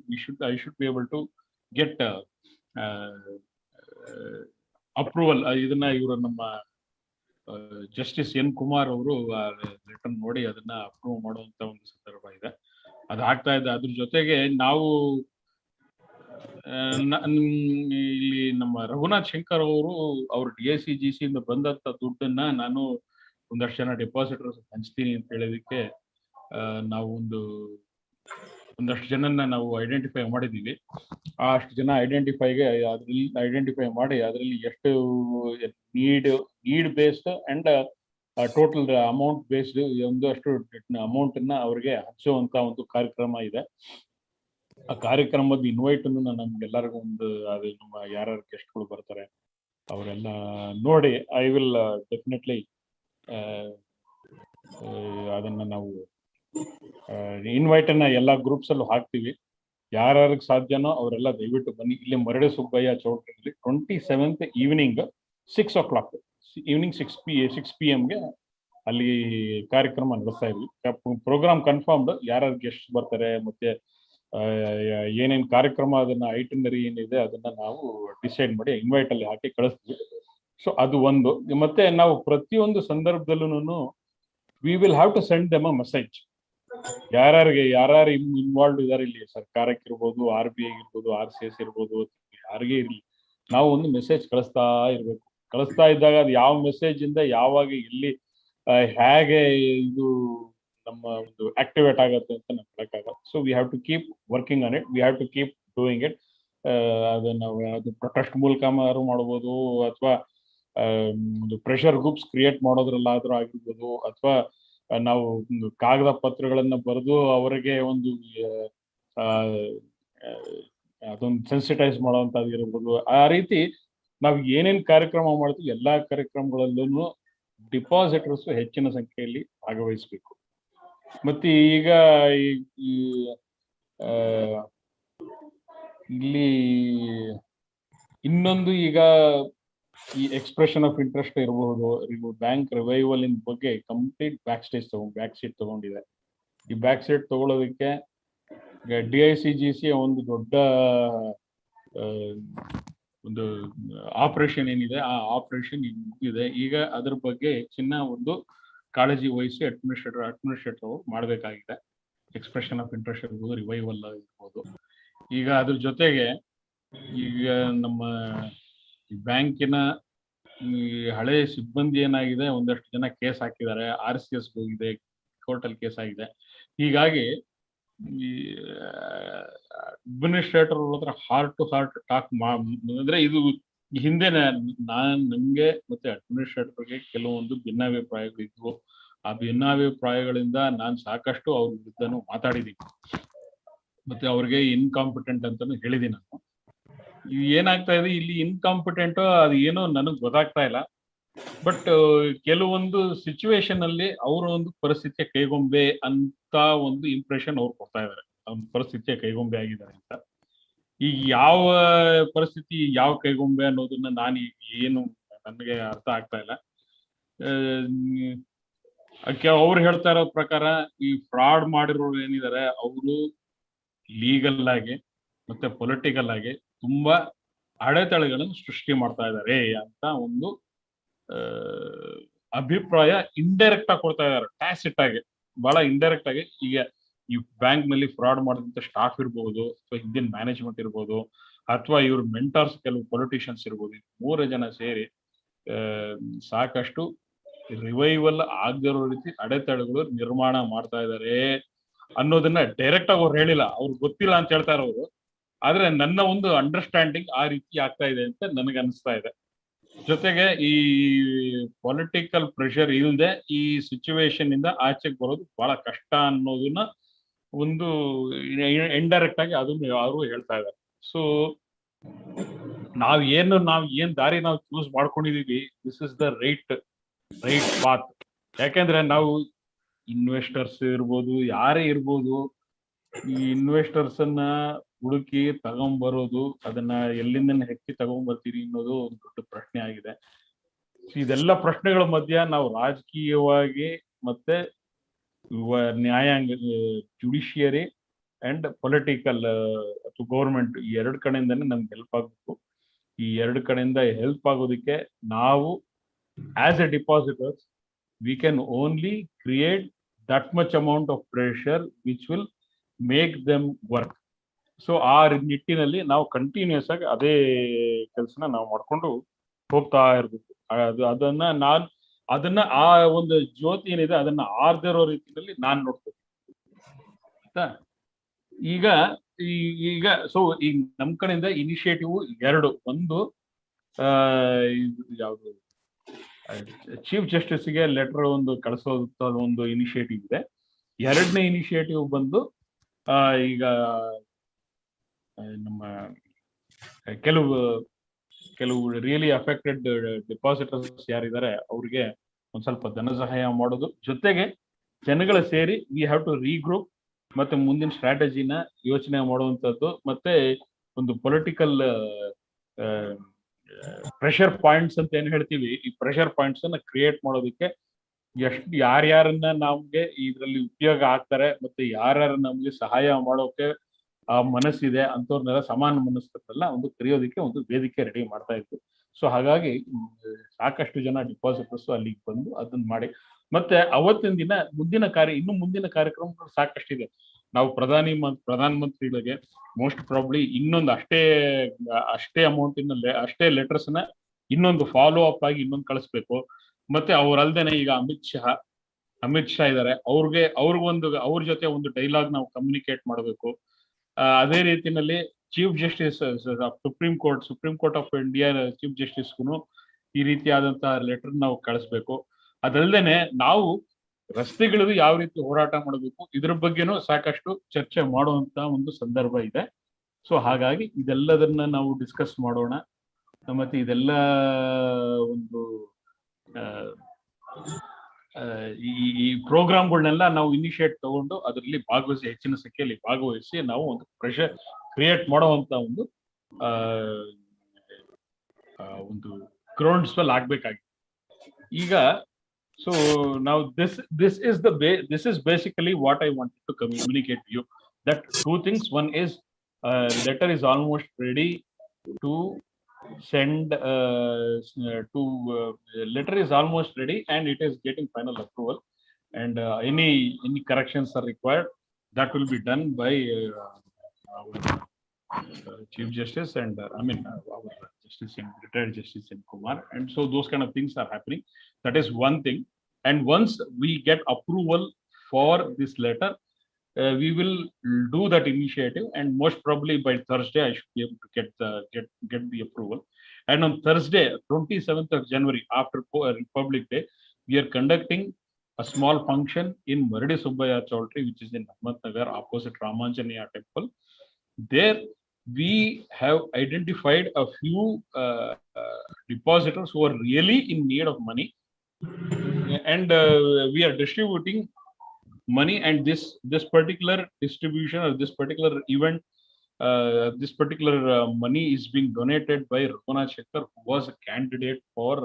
I should be able to get approval. ಇದನ್ನ ಇವರು ನಮ್ಮ ಜಸ್ಟಿಸ್ ಎನ್ ಕುಮಾರ್ ಅವರು ಲೆಟರ್ ನೋಡಿ ಅದನ್ನ ಅಪ್ರೂವ್ ಮಾಡುವಂತ ಒಂದು ಸಂದರ್ಭ ಇದೆ. ಅದು ಆಗ್ತಾ ಇದೆ. ಅದ್ರ ಜೊತೆಗೆ ನಾವು ಇಲ್ಲಿ ನಮ್ಮ ರಘುನಾಥ್ ಶಂಕರ್ ಅವರು ಅವ್ರ DICGC ಇಂದ ಬಂದಂತ ದುಡ್ಡನ್ನ ನಾನು ಒಂದಷ್ಟು ಜನ ಡೆಪಾಸಿಟರ್ಸ್ ಹಂಚ್ತೀನಿ ಅಂತ ಹೇಳೋದಕ್ಕೆ ನಾವು ಒಂದಷ್ಟು ಜನನ್ನ ನಾವು ಐಡೆಂಟಿಫೈ ಮಾಡಿದೀವಿ. ಅಷ್ಟು ಜನ ಐಡೆಂಟಿಫೈ ಮಾಡಿ ಅದರಲ್ಲಿ ಎಷ್ಟು need based and total amount based ಒಂದಷ್ಟು ಅಮೌಂಟ್ ಅನ್ನ ಅವ್ರಿಗೆ ಹಂಚುವಂತ ಒಂದು ಕಾರ್ಯಕ್ರಮ ಇದೆ. ಆ ಕಾರ್ಯಕ್ರಮದ ಇನ್ವೈಟ್ ಅನ್ನು ನಮ್ಗೆಲ್ಲರಿಗೂ ಅದು ನಮ್ಮ ಯಾರ್ಯಾರು ಗೆಸ್ಟ್ಗಳು ಬರ್ತಾರೆ ಅವರೆಲ್ಲ ನೋಡಿ ಐ ವಿಲ್ ಡೆಫಿನೆಟ್ಲಿ ಅದನ್ನ ನಾವು ಇನ್ವೈಟ್ ಅನ್ನ ಎಲ್ಲಾ ಗ್ರೂಪ್ಸ್ ಅಲ್ಲೂ ಹಾಕ್ತಿವಿ. ಯಾರ್ಯಾರಿಗೆ ಸಾಧ್ಯನೋ ಅವರೆಲ್ಲ ದಯವಿಟ್ಟು ಬನ್ನಿ. ಇಲ್ಲಿ ಮರಡೆ ಸುಬ್ಬಯ್ಯ ಚೌಟ್ರಿಯಲ್ಲಿ 27th evening 6 o'clock evening 6 PM ಅಲ್ಲಿ ಕಾರ್ಯಕ್ರಮ ನಡೆಸ್ತಾ ಇದ್ವಿ. ಪ್ರೋಗ್ರಾಮ್ ಕನ್ಫರ್ಮ್ಡ್, ಯಾರ್ಯಾರು ಗೆಸ್ಟ್ ಬರ್ತಾರೆ ಮತ್ತೆ ಏನೇನ್ ಕಾರ್ಯಕ್ರಮ ಅದನ್ನ ಐಟನರಿ ಏನಿದೆ ಅದನ್ನ ನಾವು ಡಿಸೈಡ್ ಮಾಡಿ ಇನ್ವೈಟ್ ಅಲ್ಲಿ ಹಾಕಿ ಕಳಿಸ್ತೀವಿ. ಸೊ ಅದು ಒಂದು. ಮತ್ತೆ ನಾವು ಪ್ರತಿಯೊಂದು ಸಂದರ್ಭದಲ್ಲೂ we will have to send them a message. ಯಾರ್ಯಾರು ಇನ್ವಾಲ್ವ್ ಇದಾರೆ ಇಲ್ಲಿ, ಸರ್ಕಾರಕ್ಕೆ ಇರ್ಬೋದು, RBI ಇರ್ಬೋದು, RCS ಇರ್ಬೋದು, ಯಾರಿಗೇ ಇರ್ಲಿ, ನಾವು ಒಂದು ಮೆಸೇಜ್ ಕಳಿಸ್ತಾ ಇರ್ಬೇಕು. ಕಳಿಸ್ತಾ ಇದ್ದಾಗ ಅದು ಯಾವ ಮೆಸೇಜ್ ಇಂದ ಯಾವಾಗ ಎಲ್ಲಿ ಹೇಗೆ ಇದು ನಮ್ಮ ಒಂದು ಆಕ್ಟಿವೇಟ್ ಆಗುತ್ತೆ ಅಂತ ನಮ್ಗೆ ಹೇಳಕ್ಕಾಗಲ್ಲ. So we have to keep working on it, we have to keep doing it. ಅದನ್ನ ಅದು ಪ್ರೊಟೆಸ್ಟ್ ಮೂಲಕ ಮಾಡ್ಬೋದು, ಅಥವಾ ಒಂದು ಪ್ರೆಷರ್ ಗ್ರೂಪ್ಸ್ ಕ್ರಿಯೇಟ್ ಮಾಡೋದ್ರಲ್ಲಾದ್ರೂ ಆಗಿರ್ಬೋದು, ಅಥವಾ ನಾವು ಕಾಗದ ಪತ್ರಗಳನ್ನ ಬರೆದು ಅವರಿಗೆ ಒಂದು ಅದೊಂದು ಸೆನ್ಸಿಟೈಸ್ ಮಾಡೋವಂಥದ್ದು ಇರ್ಬೋದು. ಆ ರೀತಿ ನಾವು ಏನೇನ್ ಕಾರ್ಯಕ್ರಮ ಮಾಡ್ತೀವಿ ಎಲ್ಲಾ ಕಾರ್ಯಕ್ರಮಗಳಲ್ಲೂ ಡಿಪಾಸಿಟರ್ಸ್ ಹೆಚ್ಚಿನ ಸಂಖ್ಯೆಯಲ್ಲಿ ಭಾಗವಹಿಸ್ಬೇಕು. ಮತ್ತೆ ಈಗ ಇಲ್ಲಿ ಇನ್ನೊಂದು, ಈಗ ಈ ಎಕ್ಸ್ಪ್ರೆಷನ್ ಆಫ್ ಇಂಟ್ರೆಸ್ಟ್ ಇರಬಹುದು, ಬ್ಯಾಂಕ್ ರಿವೈವಲ್ ಇನ್ ಬಗ್ಗೆ ಕಂಪ್ಲೀಟ್ ಬ್ಯಾಕ್ ಸೀಟ್ ತಗೊಂಡಿದೆ. ಈ ಬ್ಯಾಕ್ ಸೀಟ್ ತಗೊಳ್ಳೋದಕ್ಕೆ DICGC ಒಂದು ದೊಡ್ಡ ಒಂದು ಆಪರೇಷನ್ ಏನಿದೆ, ಆ ಆಪರೇಷನ್ ಇದೆ. ಈಗ ಅದ್ರ ಬಗ್ಗೆ ಒಂದು ಕಾಳಜಿ ವಹಿಸಿ ಅಡ್ಮಿನಿಸ್ಟ್ರೇಟರ್ ಅವರು ಮಾಡಬೇಕಾಗಿದೆ. ಎಕ್ಸ್ಪ್ರೆಷನ್ ಆಫ್ ಇಂಟ್ರೆಸ್ಟ್ ಇರ್ಬೋದು, ರಿವೈವಲ್ ಇರ್ಬೋದು. ಈಗ ಅದ್ರ ಜೊತೆಗೆ ಈಗ ನಮ್ಮ ಬ್ಯಾಂಕಿನ ಈ ಹಳೆ ಸಿಬ್ಬಂದಿ ಏನಾಗಿದೆ, ಒಂದಷ್ಟು ಜನ ಕೇಸ್ ಹಾಕಿದ್ದಾರೆ, RCS ಹೋಗಿದೆ, ಕೋರ್ಟಲ್ಲಿ ಕೇಸ್ ಆಗಿದೆ. ಹೀಗಾಗಿ ಈ ಅಡ್ಮಿನಿಸ್ಟ್ರೇಟರ್ ಹತ್ರ ಹಾರ್ಟ್ ಟು ಹಾರ್ಟ್ ಟಾಕ್ ಅಂದ್ರೆ ಇದು ಹಿಂದೆ ನಂಗೆ ಮತ್ತೆ ಅಡ್ಮಿನಿಸ್ಟ್ರೇಟರ್ಗೆ ಕೆಲವೊಂದು ಭಿನ್ನಾಭಿಪ್ರಾಯಗಳಿದ್ವು. ಆ ಭಿನ್ನಾಭಿಪ್ರಾಯಗಳಿಂದ ನಾನು ಸಾಕಷ್ಟು ಅವ್ರ ವಿರುದ್ಧನೂ ಮಾತಾಡಿದ್ದೀನಿ, ಮತ್ತೆ ಅವ್ರಿಗೆ ಇನ್ಕಾಂಪಿಟೆಂಟ್ ಅಂತಾನು ಹೇಳಿದ್ದೀನಿ ನಾನು. ಏನಾಗ್ತಾ ಇದೆ ಇಲ್ಲಿ, ಇನ್ಕಾಂಪಿಟೆಂಟ್ ಅದು ಏನೋ ನನಗ್ ಗೊತ್ತಾಗ್ತಾ ಇಲ್ಲ. ಬಟ್ ಕೆಲವೊಂದು ಸಿಚುವೇಶನ್ ಅಲ್ಲಿ ಅವರ ಒಂದು ಪರಿಸ್ಥಿತಿಯ ಕೈಗೊಂಬೆ ಅಂತ ಒಂದು ಇಂಪ್ರೆಷನ್ ಅವ್ರು ಕೊಡ್ತಾ ಇದಾರೆ, ಅವ್ರ ಪರಿಸ್ಥಿತಿಯ ಕೈಗೊಂಬೆ ಆಗಿದ್ದಾರೆ ಅಂತ. ಈಗ ಯಾವ ಪರಿಸ್ಥಿತಿ ಯಾವ ಕೈಗೊಂಬೆ ಅನ್ನೋದನ್ನ ನಾನು ಏನು ನನಗೆ ಅರ್ಥ ಆಗ್ತಾ ಇಲ್ಲ. ಅವ್ರು ಹೇಳ್ತಾ ಇರೋ ಪ್ರಕಾರ ಈ ಫ್ರಾಡ್ ಮಾಡಿರೋರು ಏನಿದ್ದಾರೆ ಅವರು ಲೀಗಲ್ ಆಗಿ ಮತ್ತೆ ಪೊಲಿಟಿಕಲ್ ಆಗಿ ತುಂಬಾ ಅಡೆತಡೆಗಳನ್ನು ಸೃಷ್ಟಿ ಮಾಡ್ತಾ ಇದ್ದಾರೆ ಅಂತ ಒಂದು ಅಭಿಪ್ರಾಯ ಇಂಡೈರೆಕ್ಟ್ ಆಗಿ ಕೊಡ್ತಾ ಇದ್ದಾರೆ, ಟ್ಯಾಸಿಟ್ ಆಗಿ, ಬಹಳ ಇಂಡೈರೆಕ್ಟ್ ಆಗಿ. ಈಗ ಈ ಬ್ಯಾಂಕ್ ನಲ್ಲಿ ಫ್ರಾಡ್ ಮಾಡಿದಂತ ಸ್ಟಾಫ್ ಇರ್ಬೋದು, ಅಥವಾ ಹಿಂದಿನ ಮ್ಯಾನೇಜ್ಮೆಂಟ್ ಇರ್ಬೋದು, ಅಥವಾ ಇವ್ರ ಮೆಂಟರ್ಸ್ ಕೆಲವು ಪೊಲಿಟಿಷಿಯನ್ಸ್ ಇರ್ಬೋದು, 3 ಜನ ಸೇರಿ ಸಾಕಷ್ಟು ರಿವೈವಲ್ ಆಗದಿರೋ ರೀತಿ ಅಡೆತಡೆಗಳು ನಿರ್ಮಾಣ ಮಾಡ್ತಾ ಇದ್ದಾರೆ ಅನ್ನೋದನ್ನ ಡೈರೆಕ್ಟ್ ಆಗಿ ಅವ್ರು ಹೇಳಿಲ್ಲ, ಅವ್ರಿಗೆ ಗೊತ್ತಿಲ್ಲ ಅಂತ ಹೇಳ್ತಾ ಇರೋರು. ಆದ್ರೆ ನನ್ನ ಒಂದು ಅಂಡರ್ಸ್ಟ್ಯಾಂಡಿಂಗ್ ಆ ರೀತಿ ಆಗ್ತಾ ಇದೆ ಅಂತ ನನಗೆ ಅನಿಸ್ತಾ ಇದೆ. ಜೊತೆಗೆ ಈ ಪೊಲಿಟಿಕಲ್ ಪ್ರೆಷರ್ ಇಲ್ಲದೆ ಈ ಸಿಚುವೇಶನ್ ಇಂದ ಆಚೆಗೆ ಬರೋದು ಬಹಳ ಕಷ್ಟ ಅನ್ನೋದನ್ನ ಒಂದು ಇಂಡೈರೆಕ್ಟ್ ಆಗಿ ಅದನ್ನ ಅವರು ಹೇಳ್ತಾ ಇದ್ದಾರೆ. ಸೊ ನಾವ್ ಏನ್ ದಾರಿ ನಾವು ಚೂಸ್ ಮಾಡ್ಕೊಂಡಿದೀವಿ, this is the right path. ಯಾಕೆಂದ್ರೆ ನಾವು ಇನ್ವೆಸ್ಟರ್ಸ್ ಇರ್ಬೋದು, ಯಾರೇ ಇರ್ಬೋದು, ಈ ಇನ್ವೆಸ್ಟರ್ಸ್ ಅನ್ನ ಹುಡುಕಿ ತಗೊಂಡ್ಬರೋದು, ಅದನ್ನ ಎಲ್ಲಿಂದ ಹೆಕ್ಕಿ ತಗೊಂಡ್ಬರ್ತೀರಿ ಅನ್ನೋದು ಒಂದು ದೊಡ್ಡ ಪ್ರಶ್ನೆ ಆಗಿದೆ. ಇದೆಲ್ಲ ಪ್ರಶ್ನೆಗಳ ಮಧ್ಯ ನಾವು ರಾಜಕೀಯವಾಗಿ ಮತ್ತೆ ನ್ಯಾಯಾಂಗ, ಜುಡಿಷಿಯರಿ ಅಂಡ್ ಪೊಲಿಟಿಕಲ್ ಅಥವಾ ಗೌರ್ಮೆಂಟ್, ಈ 2 ಕಡೆಯಿಂದನೇ ನಮ್ಗೆ ಹೆಲ್ಪ್ ಆಗ್ಬೇಕು. ಈ 2 ಕಡೆಯಿಂದ ಹೆಲ್ಪ್ ಆಗೋದಕ್ಕೆ ನಾವು as a depositors we can only create that much amount of pressure which will make them work. So ಆ ನಿಟ್ಟಿನಲ್ಲಿ ನಾವು ಕಂಟಿನ್ಯೂಸ್ ಆಗಿ ಅದೇ ಕೆಲಸನ ನಾವು ಮಾಡ್ಕೊಂಡು ಹೋಗ್ತಾ ಇರ್ಬೇಕು. ಅದನ್ನ ಆ ಒಂದು ಜ್ಯೋತಿ ಏನಿದೆ ಅದನ್ನ ಆರ್ದಿರೋ ರೀತಿಯಲ್ಲಿ ನಾನ್ ನೋಡ್ತೀನಿ ಆಯ್ತಾ. ಈಗ ಸೊ ಈಗ ನಮ್ ಕಡೆಯಿಂದ ಇನಿಷಿಯೇಟಿವ್ 2, ಒಂದು ಯಾವುದು ಚೀಫ್ ಜಸ್ಟಿಸ್ಗೆ ಲೆಟರ್ ಒಂದು ಕಳಿಸೋದ ಒಂದು ಇನಿಷಿಯೇಟಿವ್ ಇದೆ. 2ನೇ ಇನಿಷಿಯೇಟಿವ್ ಬಂದು ಈಗ ನಮ್ಮ ಕೆಲವು ರಿಯಲಿ ಅಫೆಕ್ಟೆಡ್ ಡಿಪಾಸಿಟರ್ಸ್ ಯಾರಿದ್ದಾರೆ ಅವ್ರಿಗೆ ಒಂದ್ ಸ್ವಲ್ಪ ಧನ ಸಹಾಯ ಮಾಡೋದು, ಜೊತೆಗೆ ಜನಗಳ ಸೇರಿ ವಿ ಹ್ಯಾವ್ ಟು ರೀಗ್ರೂಪ್ ಮತ್ತೆ ಮುಂದಿನ ಸ್ಟ್ರಾಟಜಿನ ಯೋಚನೆ ಮಾಡುವಂತದ್ದು, ಮತ್ತೆ ಒಂದು ಪೊಲಿಟಿಕಲ್ ಪ್ರೆಷರ್ ಪಾಯಿಂಟ್ಸ್ ಅಂತ ಏನ್ ಹೇಳ್ತೀವಿ, ಈ ಪ್ರೆಷರ್ ಪಾಯಿಂಟ್ಸ್ ಅನ್ನ ಕ್ರಿಯೇಟ್ ಮಾಡೋದಕ್ಕೆ ಯಾರ್ಯಾರನ್ನ ನಮ್ಗೆ ಇದ್ರಲ್ಲಿ ಉಪಯೋಗ ಆಗ್ತಾರೆ ಮತ್ತೆ ಯಾರ್ಯಾರ ನಮ್ಗೆ ಸಹಾಯ ಮಾಡೋಕೆ ಆ ಮನಸ್ಸಿದೆ ಅಂತವ್ರನ್ನೆಲ್ಲ ಸಮಾನ ಮನಸ್ಸಲ್ಲ ಒಂದು ಕರೆಯೋದಕ್ಕೆ ಒಂದು ವೇದಿಕೆ ರೆಡಿ ಮಾಡ್ತಾ ಇತ್ತು. ಸೊ ಹಾಗಾಗಿ ಸಾಕಷ್ಟು ಜನ ಡಿಪಾಸಿಟರ್ಸ್ ಅಲ್ಲಿಗೆ ಬಂದು ಅದನ್ನ ಮಾಡಿ, ಮತ್ತೆ ಅವತ್ತಿನ ದಿನ ಮುಂದಿನ ಕಾರ್ಯಕ್ರಮಗಳು ಸಾಕಷ್ಟಿದೆ. ನಾವು ಪ್ರಧಾನಮಂತ್ರಿಗಳಿಗೆ ಮೋಸ್ಟ್ ಪ್ರಾಬ್ಲಿ ಇನ್ನೊಂದು ಅಷ್ಟೇ ಅಮೌಂಟ್ ಅಷ್ಟೇ ಲೆಟರ್ಸ್ ನ ಇನ್ನೊಂದು ಫಾಲೋ ಅಪ್ ಆಗಿ ಇನ್ನೊಂದು ಕಳಿಸ್ಬೇಕು. ಮತ್ತೆ ಅವ್ರಲ್ದೇನೆ ಈಗ ಅಮಿತ್ ಶಾ ಇದ್ದಾರೆ, ಅವ್ರ ಜೊತೆ ಒಂದು ಡೈಲಾಗ್ ನಾವು ಕಮ್ಯುನಿಕೇಟ್ ಮಾಡಬೇಕು. ಅದೇ ರೀತಿನಲ್ಲಿ chief justice supreme court of India chief ಜಸ್ಟಿಸ್ಗೂ ಈ ರೀತಿಯಾದಂತಹ ಲೆಟರ್ ನಾವು ಕಳಿಸ್ಬೇಕು. ಅದಲ್ದೇನೆ ನಾವು ರಸ್ತೆಗಳಿಗೂ ಯಾವ ರೀತಿ ಹೋರಾಟ ಮಾಡಬೇಕು ಇದ್ರ ಬಗ್ಗೆನೂ ಸಾಕಷ್ಟು ಚರ್ಚೆ ಮಾಡುವಂತ ಒಂದು ಸಂದರ್ಭ ಇದೆ. ಸೊ ಹಾಗಾಗಿ ಇದೆಲ್ಲದನ್ನ ನಾವು ಡಿಸ್ಕಸ್ ಮಾಡೋಣ. ಮತ್ತೆ ಇದೆಲ್ಲ ಒಂದು ಈ ಪ್ರೋಗ್ರಾಮ್ಗಳನ್ನೆಲ್ಲ ನಾವು ಇನಿಷಿಯೇಟ್ ತಗೊಂಡು ಅದರಲ್ಲಿ ಭಾಗವಹಿಸಿ, ಹೆಚ್ಚಿನ ಸಂಖ್ಯೆಯಲ್ಲಿ ಭಾಗವಹಿಸಿ ನಾವು ಒಂದು ಪ್ರೆಷರ್ ಕ್ರಿಯೇಟ್ ಮಾಡುವಂತ ಒಂದು ಗ್ರೌಂಡ್ ಸ್ವೆಲ್ ಆಗ್ಬೇಕಾಗಿದೆ ಈಗ. So now this is basically what I wanted to communicate to you, that 2 things. One is letter is almost ready to send letter is almost ready and it is getting final approval, and any corrections are required, that will be done by our Chief Justice and our retired Justice N. Kumar, and so those kind of things are happening. That is one thing. And once we get approval for this letter, we will do that initiative, and most probably by Thursday I should be able to get the approval. And on Thursday, 27th of January, after Republic Day, we are conducting a small function in Maradi Subbaya Chowdhury, which is in Ahmednagar, opposite Ramanjaniya Temple. There, we have identified a few depositors who are really in need of money, and we are distributing money. And this particular distribution or this particular event, this particular money is being donated by Raghunath Shekhar, who was a candidate for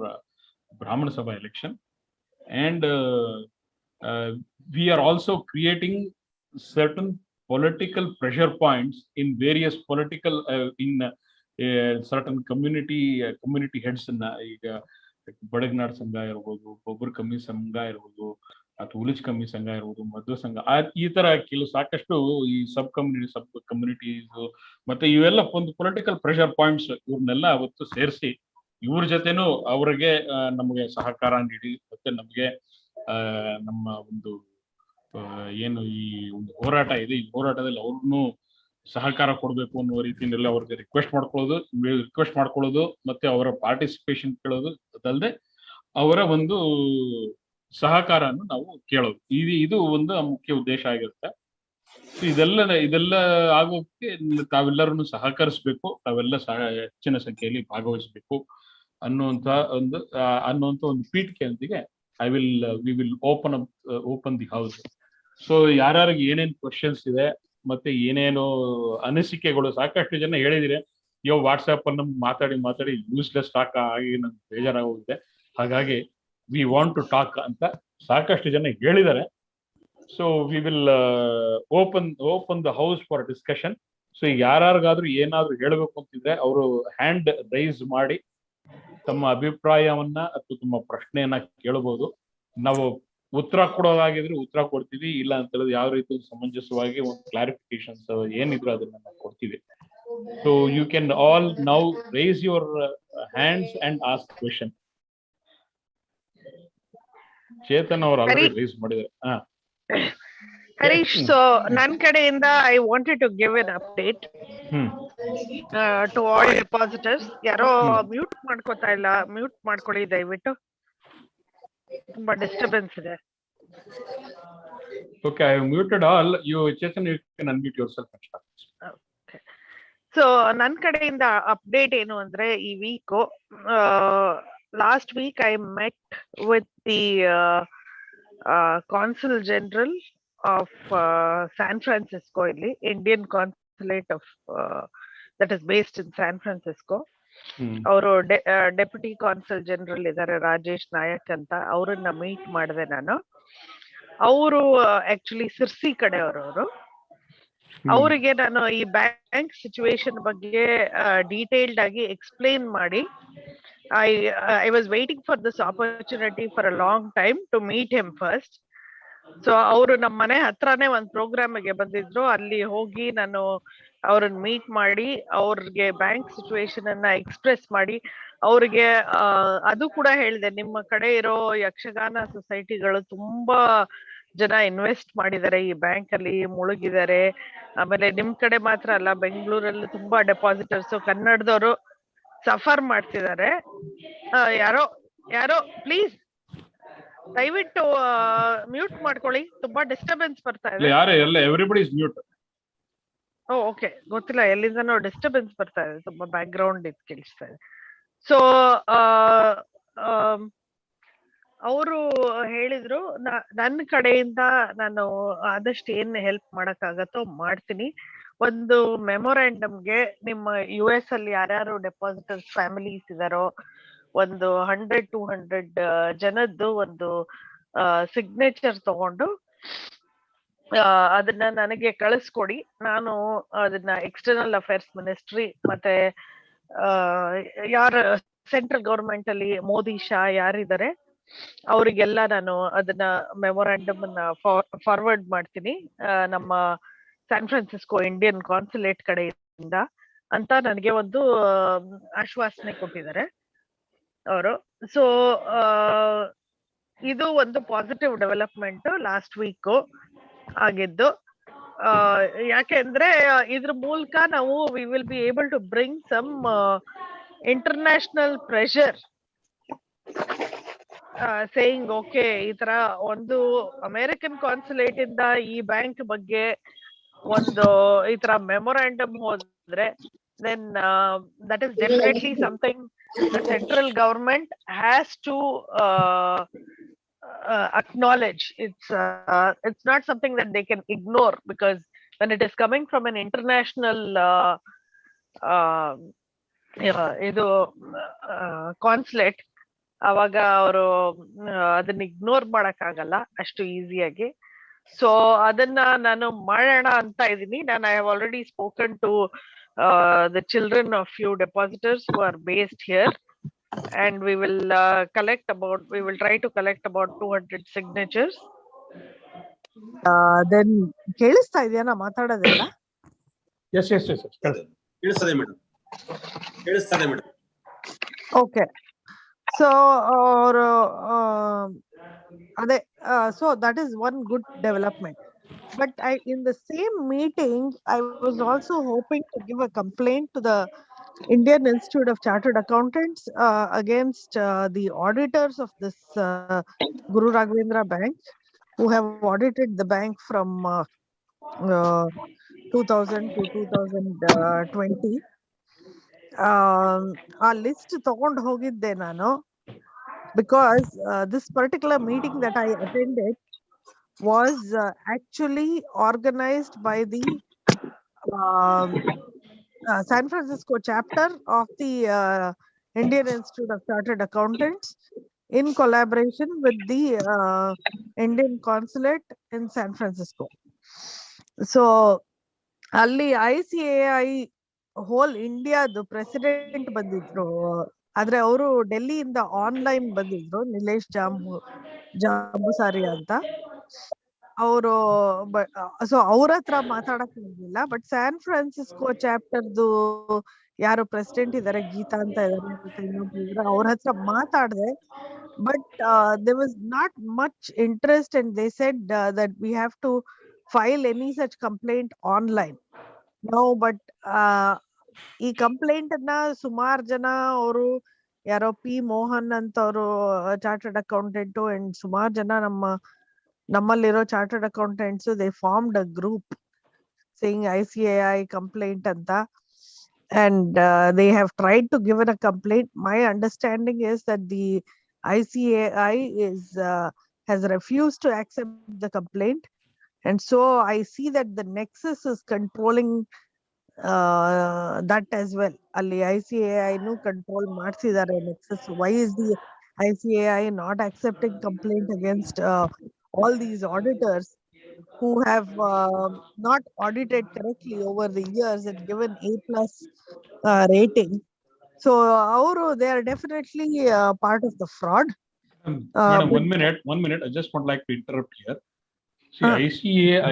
Brahmana Sabha election. And we are also creating certain political pressure points in various political certain community heads ಈಗ ಬಡಗನಾಡ್ ಸಂಘ ಇರ್ಬೋದು, ಒಬ್ಬರು ಕಮ್ಮಿ ಸಂಘ ಇರ್ಬೋದು, ಅಥವಾ ಹುಲಿಚ್ ಕಮ್ಮಿ ಸಂಘ ಇರ್ಬೋದು, ಮಧ್ವ ಸಂಘ, ಈ ತರ ಕೆಲವು ಸಾಕಷ್ಟು ಈ ಸಬ್ ಕಮ್ಯುನಿಟೀಸ್ ಮತ್ತೆ ಇವೆಲ್ಲ ಒಂದು ಪೊಲಿಟಿಕಲ್ ಪ್ರೆಷರ್ ಪಾಯಿಂಟ್ಸ್, ಇವ್ರನ್ನೆಲ್ಲ ಅವತ್ತು ಸೇರಿಸಿ ಇವ್ರ ಜೊತೆನೂ ಅವ್ರಿಗೆ ನಮಗೆ ಸಹಕಾರ ನೀಡಿ, ಮತ್ತೆ ನಮ್ಗೆ ನಮ್ಮ ಒಂದು ಏನು ಈ ಒಂದು ಹೋರಾಟ ಇದೆ, ಈ ಹೋರಾಟದಲ್ಲಿ ಅವ್ರನ್ನು ಸಹಕಾರ ಕೊಡ್ಬೇಕು ಅನ್ನುವ ರೀತಿಯಲ್ಲಿ ಅವ್ರಿಗೆ ರಿಕ್ವೆಸ್ಟ್ ಮಾಡ್ಕೊಳ್ಳೋದು ಮತ್ತೆ ಅವರ ಪಾರ್ಟಿಸಿಪೇಷನ್ ಕೇಳೋದು, ಅದಲ್ಲದೆ ಅವರ ಒಂದು ಸಹಕಾರವನ್ನು ನಾವು ಕೇಳೋದು, ಇದು ಒಂದು ಮುಖ್ಯ ಉದ್ದೇಶ ಆಗಿರುತ್ತೆ. ಇದೆಲ್ಲ ಆಗೋಕ್ಕೆ ತಾವೆಲ್ಲರನ್ನು ಸಹಕರಿಸಬೇಕು, ತಾವೆಲ್ಲ ಹೆಚ್ಚಿನ ಸಂಖ್ಯೆಯಲ್ಲಿ ಭಾಗವಹಿಸಬೇಕು ಅನ್ನುವಂತ ಒಂದು ಪೀಠಿಕೆಯೊಂದಿಗೆ we will open the house. So ಯಾರ್ಯಾರಿಗೆ ಏನೇನ್ ಕ್ವಶನ್ಸ್ ಇದೆ ಮತ್ತೆ ಏನೇನು ಅನಿಸಿಕೆಗಳು, ಸಾಕಷ್ಟು ಜನ ಹೇಳಿದಿರಿ, ವಾಟ್ಸ್ಆಪ್ ಅಲ್ಲಿ ನಮ್ಗೆ ಮಾತಾಡಿ ಯೂಸ್ಲೆಸ್ ಟಾಕ್ ಆಗಿ ನಮ್ಗೆ ಬೇಜಾರಾಗೋಗಿದೆ, ಹಾಗಾಗಿ ವಿ ವಾಂಟ್ ಟು ಟಾಕ್ ಅಂತ ಸಾಕಷ್ಟು ಜನ ಹೇಳಿದ್ದಾರೆ. So we will open the house for discussion. So ಈಗ ಯಾರಿಗಾದ್ರೂ ಏನಾದ್ರು ಹೇಳ್ಬೇಕು ಅಂತಿದ್ರೆ ಅವರು ಹ್ಯಾಂಡ್ ರೈಸ್ ಮಾಡಿ ತಮ್ಮ ಅಭಿಪ್ರಾಯವನ್ನ ಅಥವಾ ತಮ್ಮ ಪ್ರಶ್ನೆಯನ್ನ ಕೇಳಬಹುದು. ನಾವು ಉತ್ತರ ಕೊಡೋದಾಗಿದ್ರೆ ಉತ್ತರ ಕೊಡ್ತೀವಿ, ಇಲ್ಲ ಅಂತ ಹೇಳಿದ್ರೆ ಯಾವ ರೀತಿ ಸಮಂಜಸವಾಗಿ ಒಂದು ಕ್ಲಾರಿಫಿಕೇಶನ್ಸ್ ಏನಿದ್ರು ಅದನ್ನ ನಾವು ಕೊಡ್ತೀವಿ. So you can all now raise your hands and ask question. Chetan ಅವರು ಆಲ್ರೆಡಿ ರೈಸ್ ಮಾಡಿದ್ದಾರೆ. ಹರೀಶ್, ಸೊ ನನ್ನ ಕಡೆಯಿಂದ I wanted to give an update to all depositors. ಯಾರೋ ಮ್ಯೂಟ್ ಮಾಡ್ಕೋತಾ ಇಲ್ಲ, ಮ್ಯೂಟ್ ಮಾಡ್ಕೊಳ್ಳಿ ದಯವಿಟ್ಟು, ತುಂಬಾ ಡಿಸ್ಟರ್ಬೆನ್ಸ್ ಇದೆ. Okay, I have muted all. Chetan, you can unmute yourself and start. Okay. So ನನ್ನ ಕಡೆಯಿಂದ ಅಪ್ಡೇಟ್ ಏನು ಅಂದ್ರೆ, ಈ week last week I met with the consul general of San Francisco, ಇಲ್ಲಿ Indian consulate of that is based in San Francisco. ಅವರು ಡೆಪ್ಯೂಟಿ ಕಾನ್ಸುಲ್ ಜನರಲ್ ಇದ್ದಾರೆ, ರಾಜೇಶ್ ನಾಯಕ್ ಅಂತ. ಅವರನ್ನ ಮೀಟ್ ಮಾಡಿದೆ ನಾನು. ಅವರು ಆಕ್ಚುಲಿ ಸಿರ್ಸಿ ಕಡೆಯವರು. ಅವರಿಗೆ ನಾನು ಈ ಬ್ಯಾಂಕ್ ಸಿಚುವೇಶನ್ ಬಗ್ಗೆ ಡೀಟೇಲ್ಡ್ ಆಗಿ ಎಕ್ಸ್ಪ್ಲೇನ್ ಮಾಡಿ, I was waiting for this opportunity for a long time to meet him first. So ಅವರು ನಮ್ಮ ಮನೆ ಹತ್ರನೇ ಒಂದು ಪ್ರೋಗ್ರಾಮ್ಗೆ ಬಂದಿದ್ರು. ಅಲ್ಲಿ ಹೋಗಿ ನಾನು ಅವ್ರನ್ನ ಮೀಟ್ ಮಾಡಿ ಅವ್ರಿಗೆ ಬ್ಯಾಂಕ್ ಸಿಚುವೇಶನ್ ಅನ್ನ ಎಕ್ಸ್ಪ್ರೆಸ್ ಮಾಡಿ, ಅವ್ರಿಗೆ ಅದು ಕೂಡ ಹೇಳಿದೆ, ನಿಮ್ಮ ಕಡೆ ಇರೋ ಯಕ್ಷಗಾನ ಸೊಸೈಟಿಗಳು ತುಂಬಾ ಜನ ಇನ್ವೆಸ್ಟ್ ಮಾಡಿದ್ದಾರೆ ಈ ಬ್ಯಾಂಕ್ ಅಲ್ಲಿ, ಮುಳುಗಿದ್ದಾರೆ. ಆಮೇಲೆ ನಿಮ್ ಕಡೆ ಮಾತ್ರ ಅಲ್ಲ, ಬೆಂಗಳೂರಲ್ಲಿ ತುಂಬಾ ಡೆಪಾಸಿಟರ್ಸ್ ಕನ್ನಡದವರು ಸಫರ್ ಮಾಡ್ತಿದ್ದಾರೆ. ಯಾರೋ ಪ್ಲೀಸ್ ದಯವಿಟ್ಟು ಮ್ಯೂಟ್ ಮಾಡ್ಕೊಳ್ಳಿ, ತುಂಬಾ ಡಿಸ್ಟರ್ಬೆನ್ಸ್ ಬರ್ತಾ ಇದೆ. Everybody is mute. ಓಕೆ, ಗೊತ್ತಿಲ್ಲ ಎಲ್ಲಿಂದನೋ ಡಿಸ್ಟರ್ಬೆನ್ಸ್ ಬರ್ತಾ ಇದೆ, ತುಂಬಾ ಬ್ಯಾಕ್ ಗ್ರೌಂಡ್ ಇದು ಕೇಳಿಸ್ತಾ ಇದೆ. ಸೊ ಅವರು ಹೇಳಿದ್ರು, ನನ್ನ ಕಡೆಯಿಂದ ನಾನು ಆದಷ್ಟು ಏನ್ ಹೆಲ್ಪ್ ಮಾಡಕ್ಕಾಗತ್ತೋ ಮಾಡ್ತೀನಿ. ಒಂದು ಮೆಮೊರಾಂಡಮ್ಗೆ ನಿಮ್ಮ US ಅಲ್ಲಿ ಯಾರ್ಯಾರು ಡೆಪಾಸಿಟರ್ಸ್ ಫ್ಯಾಮಿಲೀಸ್ ಇದಾರೋ ಒಂದು 100-200 ಜನದ್ದು ಒಂದು ಸಿಗ್ನೇಚರ್ ತಗೊಂಡು ಅದನ್ನ ನನಗೆ ಕಳಿಸ್ಕೊಡಿ. ನಾನು ಅದನ್ನ ಎಕ್ಸ್ಟರ್ನಲ್ ಅಫೇರ್ಸ್ ಮಿನಿಸ್ಟ್ರಿ ಮತ್ತೆ ಯಾರ ಸೆಂಟ್ರಲ್ ಗವರ್ಮೆಂಟ್ ಅಲ್ಲಿ ಮೋದಿ ಶಾ ಯಾರಿದ್ದಾರೆ ಅವರಿಗೆಲ್ಲ ನಾನು ಅದನ್ನ ಮೆಮೊರಾಂಡಮ್ ಅನ್ನ ಫಾರ್ವರ್ಡ್ ಮಾಡ್ತೀನಿ ನಮ್ಮ ಸ್ಯಾನ್ ಫ್ರಾನ್ಸಿಸ್ಕೋ ಇಂಡಿಯನ್ ಕಾನ್ಸುಲೇಟ್ ಕಡೆಯಿಂದ ಅಂತ ನನಗೆ ಒಂದು ಆಶ್ವಾಸನೆ ಕೊಟ್ಟಿದ್ದಾರೆ ಅವರು. ಸೊ ಇದು ಒಂದು ಪಾಸಿಟಿವ್ ಡೆವಲಪ್ಮೆಂಟ್ ಲಾಸ್ಟ್ ವೀಕ್ ಆಗಿದ್ದು. ಯಾಕೆಂದ್ರೆ ಇದ್ರ ಮೂಲಕ ನಾವು we will be able to bring some international pressure saying okay ಈ ತರ ಒಂದು ಅಮೆರಿಕನ್ ಕಾನ್ಸುಲೇಟ್ ಇಂದ ಈ ಬ್ಯಾಂಕ್ ಬಗ್ಗೆ ಒಂದು ಈ ತರ ಮೆಮೊರಾಂಡಮ್ ಹೋದ್ರೆ then that is definitely something the central government has to acknowledge. It's not something that they can ignore, because when it is coming from an international ಇದು ಕಾನ್ಸುಲೇಟ್, ಅವಾಗ ಅವರು ಅದನ್ನ ಇಗ್ನೋರ್ ಮಾಡಕ್ ಆಗಲ್ಲ ಅಷ್ಟು ಈಸಿಯಾಗಿ. ಸೊ ಅದನ್ನ ನಾನು ಮಾಡೋಣ ಅಂತ ಇದ್ದೀನಿ. ನಾನು I have already spoken to the children of few depositors who are based here, and we will try to collect about 200 signatures. Then ಕೇಳಿಸ್ತಾ ಇದೆಯಾ ನಾ ಮಾತಾಡೋದೆಲ್ಲ? Yes. ಕೇಳಿಸ್ತದೆ madam. Okay. So so that is one good development. But in the same meeting, I was also hoping to give a complaint to the Indian Institute of Chartered Accountants against the auditors of this Guru Raghavendra Bank, who have audited the bank from 2000 to 2020. ಆ ಲಿಸ್ಟ್ ತಗೊಂಡು ಹೋಗಿದ್ದೆ ನಾನು, because this particular meeting that I attended was actually organized by the San Francisco chapter of the Indian Institute of Chartered Accountants in collaboration with the Indian Consulate in San Francisco. So ಅಲ್ಲಿ ICAI ಹೋಲ್ ಇಂಡಿಯಾದು ಪ್ರೆಸಿಡೆಂಟ್ ಬಂದಿದ್ರು, ಆದ್ರೆ ಅವರು ಡೆಲ್ಲಿಯಿಂದ ಆನ್ಲೈನ್ ಬಂದಿದ್ರು, ನಿಲೇಶ್ ಜಾಂಬುಸಾರಿ ಅಂತ. ಅವರು ಸೊ ಅವ್ರ ಹತ್ರ ಮಾತಾಡಕ್ ಆಗಿಲ್ಲ. ಬಟ್ ಸ್ಯಾನ್ ಫ್ರಾನ್ಸಿಸ್ಕೋ ಚಾಪ್ಟರ್ದು ಯಾರು ಪ್ರೆಸಿಡೆಂಟ್ ಇದಾರೆ, ಗೀತಾ ಅಂತ ಇದಾರೆ, ಅವ್ರ ಹತ್ರ ಮಾತಾಡ್ದೆ. But there was not much interest, and they said that we have to file any such complaint online. No, but ಈ ಕಂಪ್ಲೇಂಟ್ ಅನ್ನ ಸುಮಾರು ಜನ, ಅವರು ಯಾರೋ ಪಿ ಮೋಹನ್ ಅಂತ ಅವರು ಚಾರ್ಟರ್ಡ್ ಅಕೌಂಟೆಂಟ್, ಅಂಡ್ ಸುಮಾರು ಜನ ನಮ್ಮಲ್ಲಿರೋ chartered accountants, they formed a group saying ICAI complaint ಅಂತ, and they have tried to give it a complaint. My understanding is that the ICAI has refused to accept the complaint, and so I see that the Nexus is controlling that as well. ಅಲ್ಲಿ ICAI nu control ಮಾಡ್ತಿದ್ದಾರೆ Nexus. Why is the ICAI not accepting complaint against all these auditors who have not audited correctly over the years and given A+ rating? So they are definitely part of the fraud. Madam, one minute. I just would like to interrupt here. See,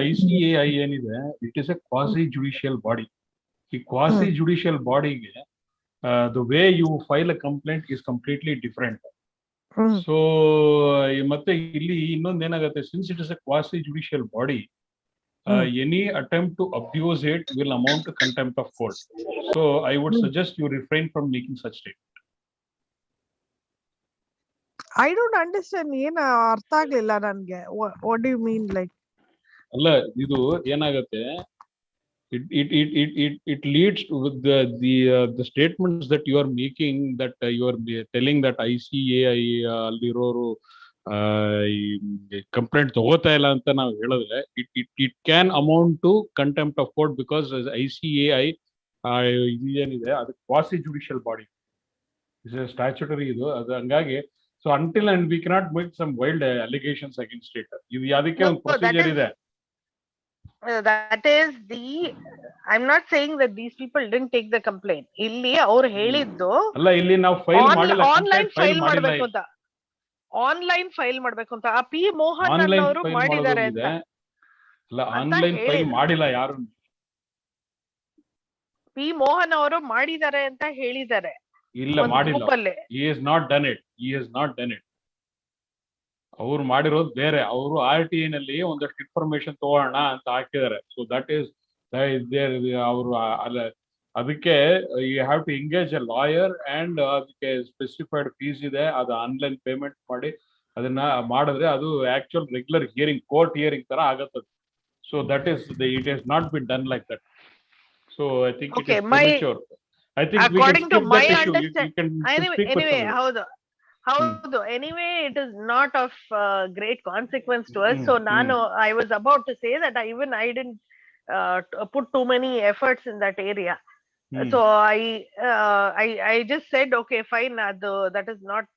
ICAI ಏನಿದೆ, it is a quasi-judicial body. The quasi-judicial body, the way you file a complaint is completely different. So, ಮತ್ತೆ ಇಲ್ಲಿ ಇನ್ನೊಂದೇನಾಗುತ್ತೆ, since it is a quasi-judicial body, any attempt to abuse it will amount to contempt of court. So, I would suggest you refrain from making such statement. I don't understand. ಏನು ಅರ್ಥ ಆಗ್ಲಿಲ್ಲ ನನ್ಗೆ. What do you mean, like? ಅಲ್ಲ, ಇದು ಏನಾಗುತ್ತೆ, it leads to the statements that you are making, that you are telling that ICAI ಅಲ್ಲಿರೋರು ಕಂಪ್ಲೇಂಟ್ ತಗೋತಾ ಇಲ್ಲ ಅಂತ ನಾವು ಹೇಳಿದ್ರೆ, it can amount to contempt of court, because ICAI ಏನಿದೆ ಅದು ಕ್ವಾಸಿ ಜುಡಿಷಿಯಲ್ ಬಾಡಿ, ಸ್ಟ್ಯಾಚ್ಯುಟರಿ ಇದು. ಅದು ಹಂಗಾಗಿ, so until and we cannot make some wild allegations against it. ಇದು ಅದಕ್ಕೆ ಒಂದು ಪ್ರೊಸೀಜರ್ ಇದೆ. That is I'm not saying that these people didn't take the complaint. ಇಲ್ಲಿ ಅವ್ರು ಹೇಳಿದ್ದು ಅಲ್ಲ, ಇಲ್ಲಿ ನಾವು ಫೈಲ್ ಮಾಡಿಲ್ಲ, ಆನ್ಲೈನ್ ಫೈಲ್ ಮಾಡ್ಬೇಕು ಅಂತ, ಆನ್ಲೈನ್ ಫೈಲ್ ಮಾಡ್ಬೇಕು ಅಂತ. ಆ ಪಿ ಮೋಹನ್ ಅವರು ಮಾಡಿದ್ದಾರೆ ಅಂತ. ಅಲ್ಲ, ಆನ್ಲೈನ್ ಫೈಲ್ ಮಾಡಿಲ್ಲ ಯಾರು. ಪಿ ಮೋಹನ್ ಅವರು ಮಾಡಿದ್ದಾರೆ ಅಂತ ಹೇಳಿದ್ದಾರೆ. ಇಲ್ಲ, ಮಾಡಿಲ್ಲ. He has not done it. ಅವ್ರು ಮಾಡಿರೋದು ಬೇರೆ. ಅವರು RTI ನಲ್ಲಿ ಒಂದಷ್ಟು ಇನ್ಫಾರ್ಮೇಶನ್ ತಗೋಣ ಅಂತ ಹಾಕಿದ್ದಾರೆ. ಸೊ ದಟ್ ಈಸ್ ಅವರು ಅದಕ್ಕೆ you have to engage a lawyer and ಅದಕ್ಕೆ ಸ್ಪೆಸಿಫೈಡ್ ಫೀಸ್ ಇದೆ, ಅದು ಆನ್ಲೈನ್ ಪೇಮೆಂಟ್ ಮಾಡಿ ಅದನ್ನ ಮಾಡಿದ್ರೆ ಅದು actual regular hearing, court hearing ತರ ಆಗತ್ತೆ. So that is it has not been done like that. So I think it Okay, is premature. I think we can according to skip my that issue. You understanding, can speak with anyway, somebody. howdo, anyway, it is not of great consequence to us. Hmm, So Nano, I was about to say that I didn't put too many efforts in that area. Hmm. So I just said, okay, fine, that is not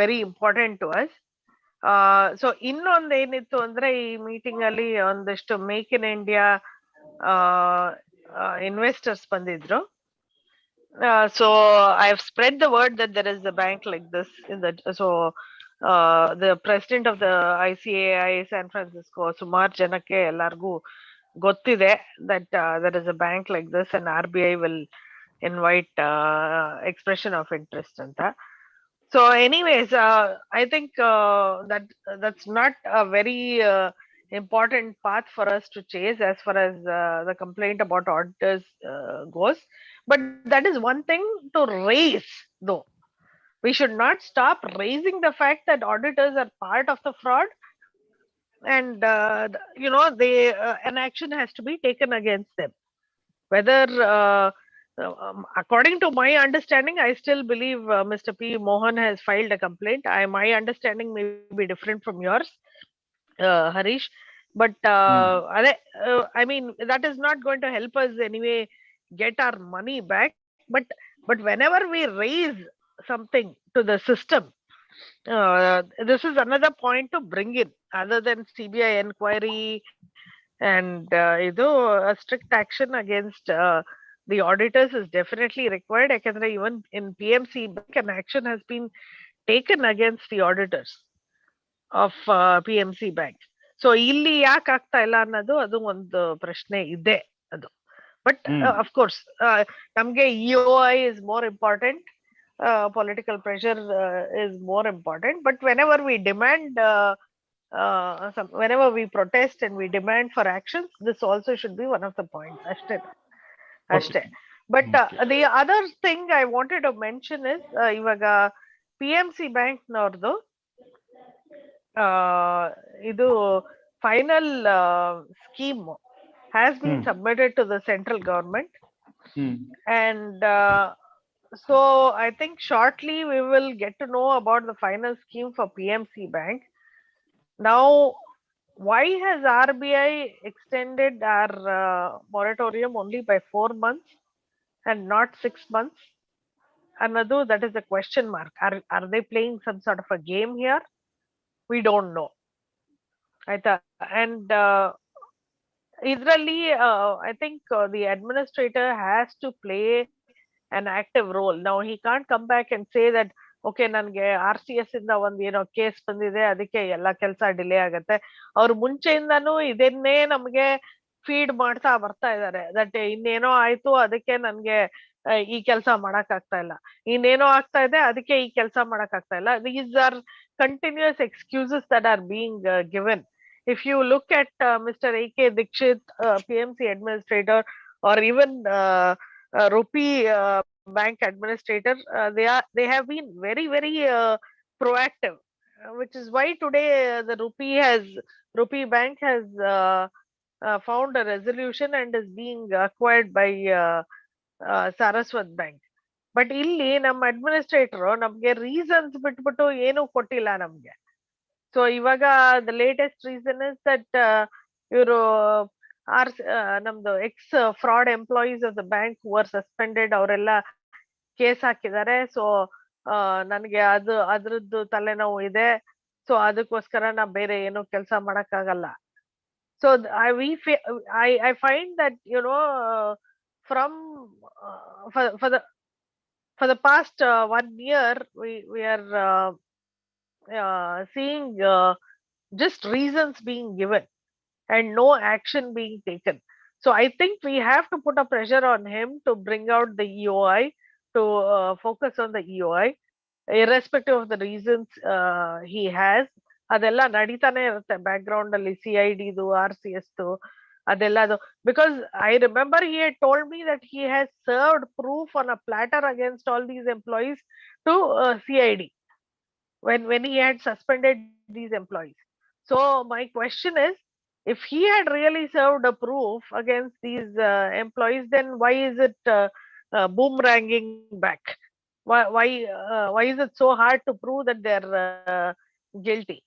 very important to us. So ಇನ್ನೊಂದು ಏನಿತ್ತು ಅಂದ್ರೆ ಈ ಮೀಟಿಂಗ್ ಅಲ್ಲಿ ಒಂದಷ್ಟು ಮೇಕ್ ಇನ್ ಇಂಡಿಯಾ ಇನ್ವೆಸ್ಟರ್ಸ್ ಬಂದಿದ್ರು. So I've spread the word that there is a bank like this in the, so the president of the ICAI San Francisco, Sumar Janake ellargu gottide that there is a bank like this and RBI will invite expression of interest anta. So anyways, I think that's not a very important path for us to chase as far as the complaint about auditors goes. But that is one thing to raise, though. We should not stop raising the fact that auditors are part of the fraud, and they an action has to be taken against them. Whether according to my understanding, I still believe Mr. P. Mohan has filed a complaint. My understanding may be different from yours, Harish. But I mean, that is not going to help us anyway get our money back. But whenever we raise something to the system, this is another point to bring in, other than CBI inquiry and a strict action against the auditors is definitely required. Yakandre even in PMC Bank an action has been taken against the auditors of PMC Bank. So ಇಲ್ಲಿ ಯಾಕೆ ಆಗ್ತಾ ಇಲ್ಲ ಅನ್ನೋದು ಅದು ಒಂದು ಪ್ರಶ್ನೆ ಇದೆ ಅದು. But of course, ನಮ್ಗೆ EOI is more important, political pressure is more important. But whenever we demand, whenever we protest and we demand for actions, this also should be one of the points. Ashte. But the other thing I wanted to mention is ivaga PMC Bank nordu idu final scheme has been submitted to the central government. And so I think shortly we will get to know about the final scheme for PMC Bank. Now, why has RBI extended our moratorium only by 4 months and not 6 months? Another, that is a question mark. Are they playing some sort of a game here? We don't know. And idralli, I think the administrator has to play an active role. Now he can't come back and say that, okay, ನನಗೆ RCS ಇಂದ ಒಂದು ಏನೋ ಕೇಸ್ ಬಂದಿದೆ ಅದಕ್ಕೆ ಎಲ್ಲ ಕೆಲಸ ಡಿಲೇ ಆಗತ್ತೆ. ಅವ್ರು ಮುಂಚೆಯಿಂದಾನು ಇದನ್ನೇ ನಮ್ಗೆ ಫೀಡ್ ಮಾಡ್ತಾ ಬರ್ತಾ ಇದ್ದಾರೆ, ದಟ್ ಇನ್ನೇನೋ ಆಯ್ತು ಅದಕ್ಕೆ ನನ್ಗೆ ಈ ಕೆಲಸ ಮಾಡಕ್ ಆಗ್ತಾ ಇಲ್ಲ, ಇನ್ನೇನೋ ಆಗ್ತಾ ಇದೆ ಅದಕ್ಕೆ ಈ ಕೆಲಸ ಮಾಡಕ್ ಆಗ್ತಾ ಇಲ್ಲ. These are continuous excuses that are being given. If you look at Mr. A.K. Dixit, PMC administrator, or even Rupee Bank administrator, they have been very, very proactive, which is why today the Rupee Bank has found a resolution and is being acquired by Saraswat Bank. But ಇಲ್ಲಿ ನಮ್ಮ ಅಡ್ಮಿನಿಸ್ಟ್ರೇಟರ್ ನಮ್ಗೆ ರೀಸನ್ಸ್ ಬಿಟ್ಬಿಟ್ಟು ಏನು ಕೊಟ್ಟಿಲ್ಲ ನಮ್ಗೆ. ಸೊ ಇವಾಗ the latest reason is that ಇವರು ನಮ್ದು X fraud employees of the bank who are suspended ಅವರೆಲ್ಲ ಕೇಸ್ ಹಾಕಿದ್ದಾರೆ. ಸೊ ನನ್ಗೆ ಅದ್ರದ್ದು ತಲೆನೋವು ಇದೆ, ಸೊ ಅದಕ್ಕೋಸ್ಕರ ನಾ ಬೇರೆ ಏನು ಕೆಲಸ ಮಾಡಕ್ ಆಗಲ್ಲ. So I find that from for the past 1 year we are seeing just reasons being given and no action being taken. So I think we have to put a pressure on him to bring out the EOI, to focus on the EOI, irrespective of the reasons he has. ಅದೆಲ್ಲ ನಡೀತಾನೆ ಇರುತ್ತೆ ಬ್ಯಾಕ್ ಗ್ರೌಂಡ್ ಅಲ್ಲಿ, CID ದು, RCS ದು, Adellado, because I remember he had told me that he has served proof on a platter against all these employees to CID when he had suspended these employees. So my question is, if he had really served a proof against these employees, then why is it boomeranging back? Why is it so hard to prove that they're guilty?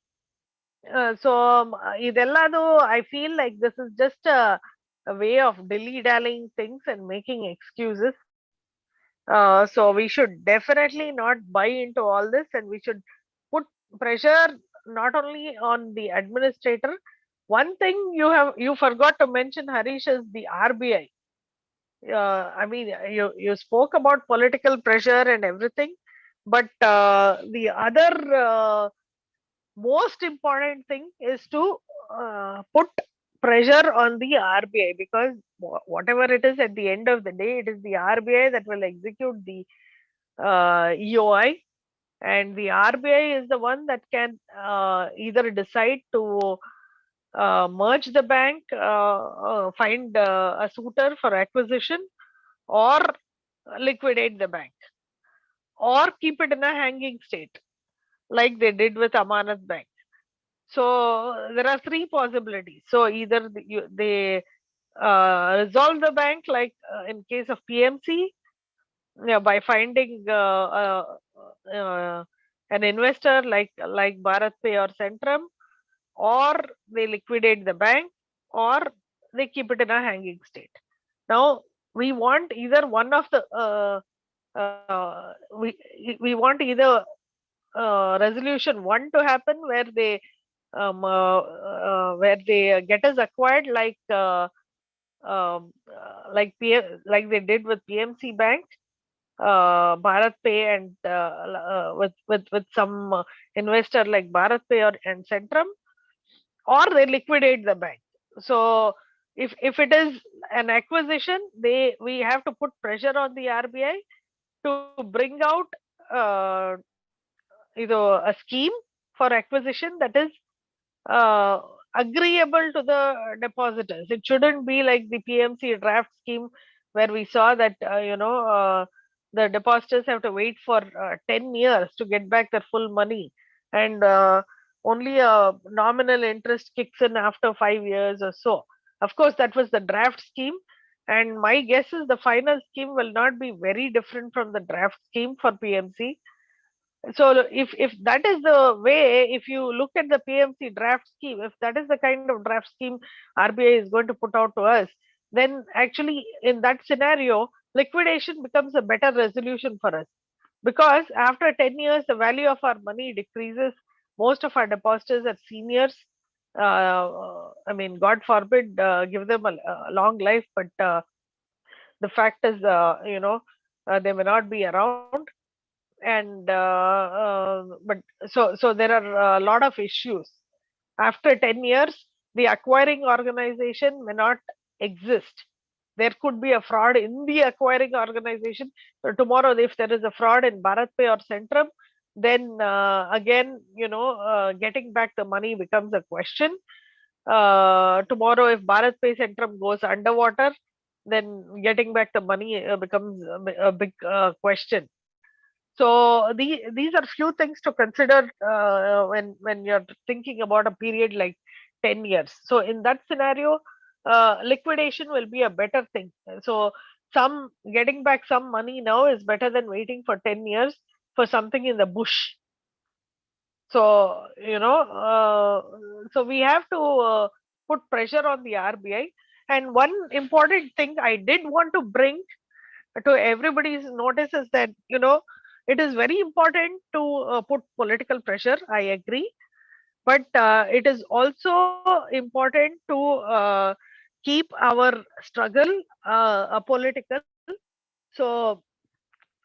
Idelladu, I feel like this is just a way of dilly-dallying things and making excuses. So we should definitely not buy into all this, and we should put pressure not only on the administrator. One thing you forgot to mention, Harish, is the RBI. I mean, you spoke about political pressure and everything, but the other most important thing is to put pressure on the RBI, because whatever it is, at the end of the day, it is the RBI that will execute the EOI, and the RBI is the one that can either decide to merge the bank, find a suitor for acquisition, or liquidate the bank, or keep it in a hanging state like they did with Amanat Bank. So there are three possibilities. So either they resolve the bank, like in case of PMC, by finding an investor like BharatPe or Centrum, or they liquidate the bank, or they keep it in a hanging state. Now we want either one of the we want either resolution 1 to happen, where they get us acquired like like they did with PMC Bank, BharatPe, and with some investor like BharatPe and Centrum, or they liquidate the bank. So if it is an acquisition, we have to put pressure on the RBI to bring out a scheme for acquisition that is agreeable to the depositors. It shouldn't be like the PMC draft scheme, where we saw that the depositors have to wait for 10 years to get back their full money, and only a nominal interest kicks in after 5 years or so. Of course, that was the draft scheme, and my guess is the final scheme will not be very different from the draft scheme for PMC. So if that is the way, if you look at the PMC draft scheme, if that is the kind of draft scheme RBI is going to put out to us, then actually in that scenario, liquidation becomes a better resolution for us, because after 10 years, the value of our money decreases. Most of our depositors are seniors. I mean, God forbid, give them a long life, but the fact is, they may not be around. And but so there are a lot of issues. After 10 years, the acquiring organization may not exist. There could be a fraud in the acquiring organization. So tomorrow, if there is a fraud in BharatPe or Centrum, then again, getting back the money becomes a question. Tomorrow, if BharatPe Centrum goes underwater, then getting back the money becomes a big question. So these are few things to consider when you're thinking about a period like 10 years. So in that scenario, liquidation will be a better thing. So getting back some money now is better than waiting for 10 years for something in the bush. So so we have to put pressure on the RBI. And one important thing I did want to bring to everybody's notice is that it is very important to put political pressure. I agree, but it is also important to keep our struggle apolitical. So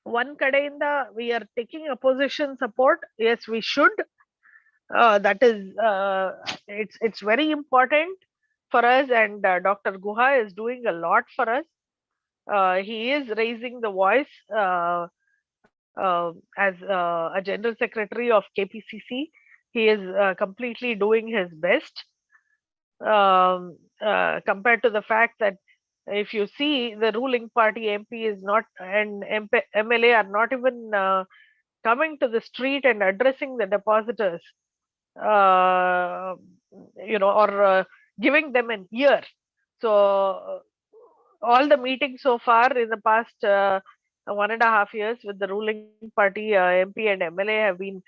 one kadeinda we are taking opposition support. Yes, we should. That is, it's very important for us, and Dr. Guha is doing a lot for us. He is raising the voice as a general secretary of KPCC. He is completely doing his best. compared to the fact that if you see the ruling party MP is not, and MLA are not even coming to the street and addressing the depositors, or giving them an ear. So all the meetings so far in the past 1.5 years with the ruling party MP and MLA have been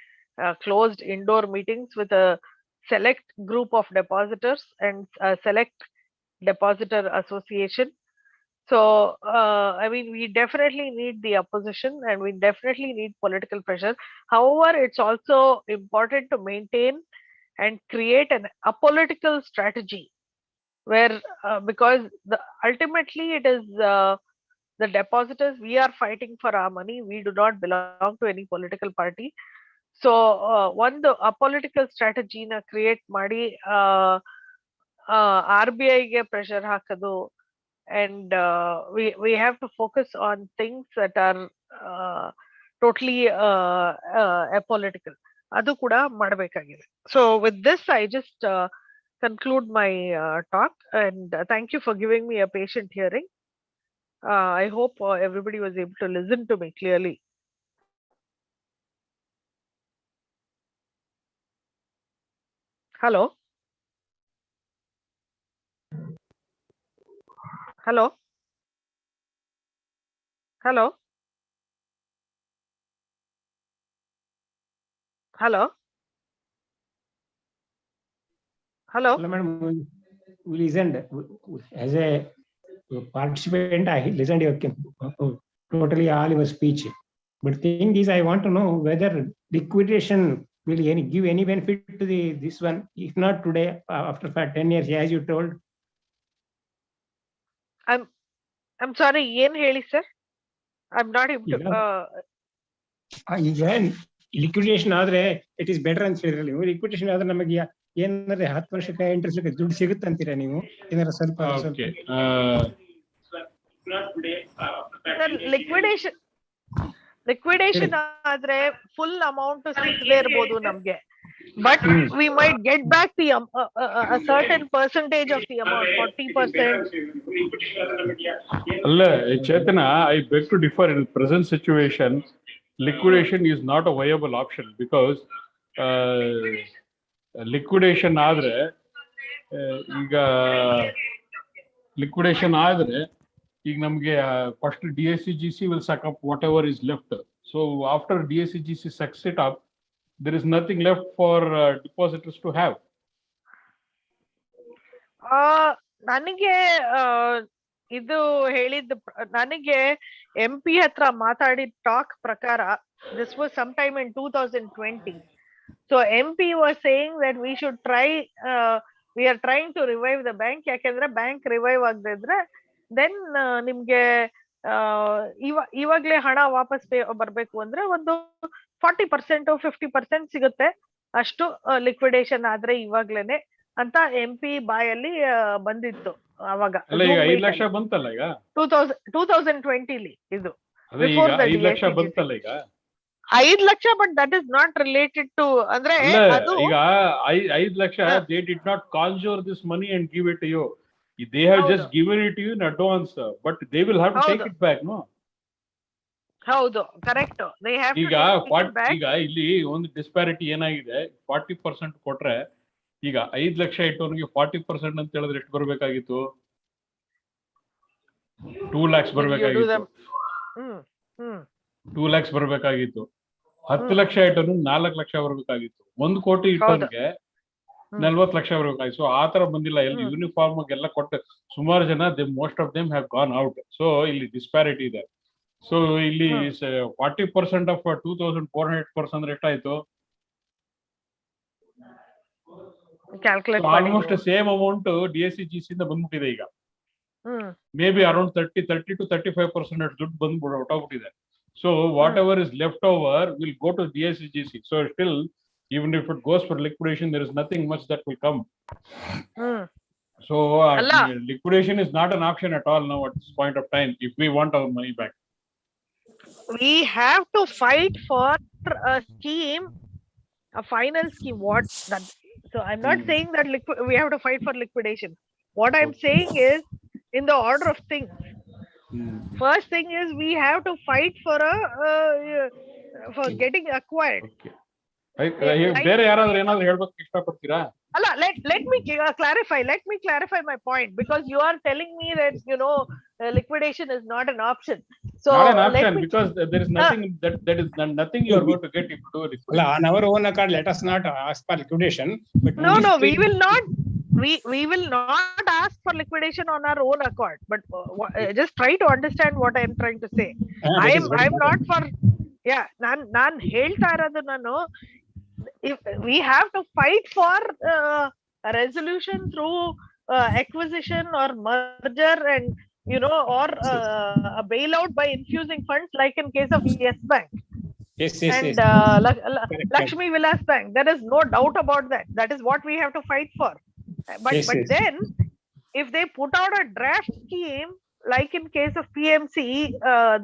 closed indoor meetings with a select group of depositors and a select depositor association. So I mean, we definitely need the opposition and we definitely need political pressure. However, it's also important to maintain and create an apolitical strategy where because ultimately it is the depositors, we are fighting for our money. We do not belong to any political party. So the apolitical strategy na create ಮಾಡಿ RBI ಗೆ pressure ಹಾಕೋದು, and we have to focus on things that are totally apolitical. ಅದು ಕೂಡ ಮಾಡಬೇಕಾಗಿದೆ. So with this I just conclude my talk, and thank you for giving me a patient hearing. I hope everybody was able to listen to me clearly. Hello. Hello. Hello. Hello. Hello. Hello, madam. We listened as a participant. I listened totally all your speech. But thing is, I want to know whether liquidation will give any benefit to this one. If not today, after 10 years, as you told. I'm sorry. Yen heli sir. I'm not able to. Liquidation ಆದ್ರೆ ಇಟ್ ಇಸ್ ಬೆಟರ್ ಅಂತ ಹೇಳಿದ್ರಲ್ಲ ನೀವು. ಲಿಕ್ವಿಡೇಷನ್ ಆದ್ರೆ ನಮಗೆ ಏನಾದ್ರೆ 10 ವರ್ಷಕ್ಕೆ ಇಂಟ್ರೆಸ್ಟ್ ದುಡ್ಡು ಸಿಗುತ್ತೆ ಅಂತೀರಾ ನೀವು? ಏನಾರ ಸ್ವಲ್ಪ ಲಿಕ್ವಿಡೇಷನ್ ಆದ್ರೆ ಫುಲ್ ಅಮೌಂಟ್ ಸಿಗದೇ ಇರಬಹುದು ನಮ್ಗೆ, but we might get back the a certain percentage of the amount, 40%. ಅಲ್ಲ ಚೇತನ, I beg to differ. In present situation, liquidation is not a viable option because liquidation ಆದ್ರೆ ಈಗ ಈಗ ನಮ್ಗೆ first DSCGC will suck up whatever is left. So after DSCGC sucks it up, there is nothing left for depositors to have. ನನಗೆ ಇದು ಹೇಳಿದ ನನಗೆ MP ಹತ್ರ ಮಾತಾಡಿದ ಟಾಕ್ ಪ್ರಕಾರ this was sometime in 2020. So MP was saying that we should try, we are trying to revive the bank. ಯಾಕೆಂದ್ರೆ ಬ್ಯಾಂಕ್ ರಿವೈವ್ ಆಗದಿದ್ರೆ ದೆನ್ ನಿಮ್ಗೆ ಇವಾಗ್ಲೇ ಹಣ ವಾಪಸ್ ಬರ್ಬೇಕು ಅಂದ್ರೆ ಒಂದು 40% 50% ಸಿಗುತ್ತೆ ಅಷ್ಟು ಲಿಕ್ವಿಡೇಷನ್ ಆದ್ರೆ ಇವಾಗ್ಲೇನೆ ಅಂತ MP ಬಾಯಲ್ಲಿ ಬಂದಿತ್ತು ಅವಾಗ. 5 ಲಕ್ಷ ಬಂತಲ್ಲ ಈಗ 2020 ಇದು 5 ಲಕ್ಷ ಬಂತಲ್ಲ ಈಗ 5 lakh, but that is not related to ಅಂದ್ರೆ ಈಗ 5 lakh they did not conjure this money and give it to you. They have just given it to you in advance, but they will have to take it back, no? ಹೌದು, ಕರೆಕ್ಟ್. ಈಗ ಇಲ್ಲಿ ಒಂದು ಡಿಸ್ಪ್ಯಾರಿಟಿ ಏನಾಗಿದೆ, 40% ಕೊಟ್ರೆ ಈಗ 5 ಲಕ್ಷ ಇಟ್ಟವನಿಗೆ 40% ಅಂತ ಹೇಳಿದ್ರೆ ಎಷ್ಟು ಬರ್ಬೇಕಾಗಿತ್ತು? 2 lakhs ಬರ್ಬೇಕಾಗಿತ್ತು. 2 lakhs ಬರ್ಬೇಕಾಗಿತ್ತು. 10 ಲಕ್ಷ ಇಟ್ಟವನು 4 ಲಕ್ಷ ಬರ್ಬೇಕಾಗಿತ್ತು. 1 ಕೋಟಿ ಇಟ್ಟವನಿಗೆ 40 ಲಕ್ಷ ಬರ್ಬೇಕಾಗಿತ್ತು. ಸೊ ಆತರ ಬಂದಿಲ್ಲ. ಎಲ್ಲಿ ಯೂನಿಫಾರ್ಮ್ ಎಲ್ಲ ಕೊಟ್ಟು ಸುಮಾರು ಜನ most of them have gone out. So ಇಲ್ಲಿ ಡಿಸ್ಪ್ಯಾರಿಟಿ ಇದೆ. ಸೊ ಇಲ್ಲಿ 40% ಆಫ್ 2400 crores ಅಂದ್ರೆ ಎಷ್ಟಾಯ್ತು? ಆಲ್ಮೋಸ್ಟ್ ಸೇಮ್ ಅಮೌಂಟ್ DSCGC ಇಂದ ಬಂದ್ಬಿಟ್ಟಿದೆ ಈಗ. ಮೇ ಬಿ ಅರೌಂಡ್ 30 to 35% ದುಡ್ಡು ಬಂದ್ಬಿಟ್ಟು ಹೊಟ್ಟೋಗ್ಬಿಟ್ಟಿದೆ. So whatever is left over will go to DSCGC. So still even if it goes for liquidation, there is nothing much that will come. So liquidation is not an option at all now at this point of time if we want our money back. We have to fight for a scheme, a final scheme. What that? So I'm not saying that we have to fight for liquidation. What I'm saying is, in the order of things, first thing is we have to fight for getting acquired. ಬೇರೆ ಯಾರಾದ್ರೂ ಏನಾದ್ರು ಹೇಳ್ಬೇಕು ಇಷ್ಟಪಡ್ತೀರಾ? Allah, let me clarify. Let me clarify my point, because you are telling me that liquidation is not an option. So Not an option, because there is nothing that is nothing you are going to get if you do liquidation. On our own account, let us not ask for liquidation. But No, we will not. We will not ask for liquidation on our own accord. But just try to understand what I am trying to say. I'm not for. Yeah, nan ಹೇಳ್ತಾ ಇರೋದು ನಾನು. If we have to fight for a resolution through acquisition or merger, and or a bailout by infusing funds, like in case of Yes Bank. Yes. Lakshmi Vilas Bank. There is no doubt about that. That is what we have to fight for. But then, if they put out a draft scheme, like in case of PMC,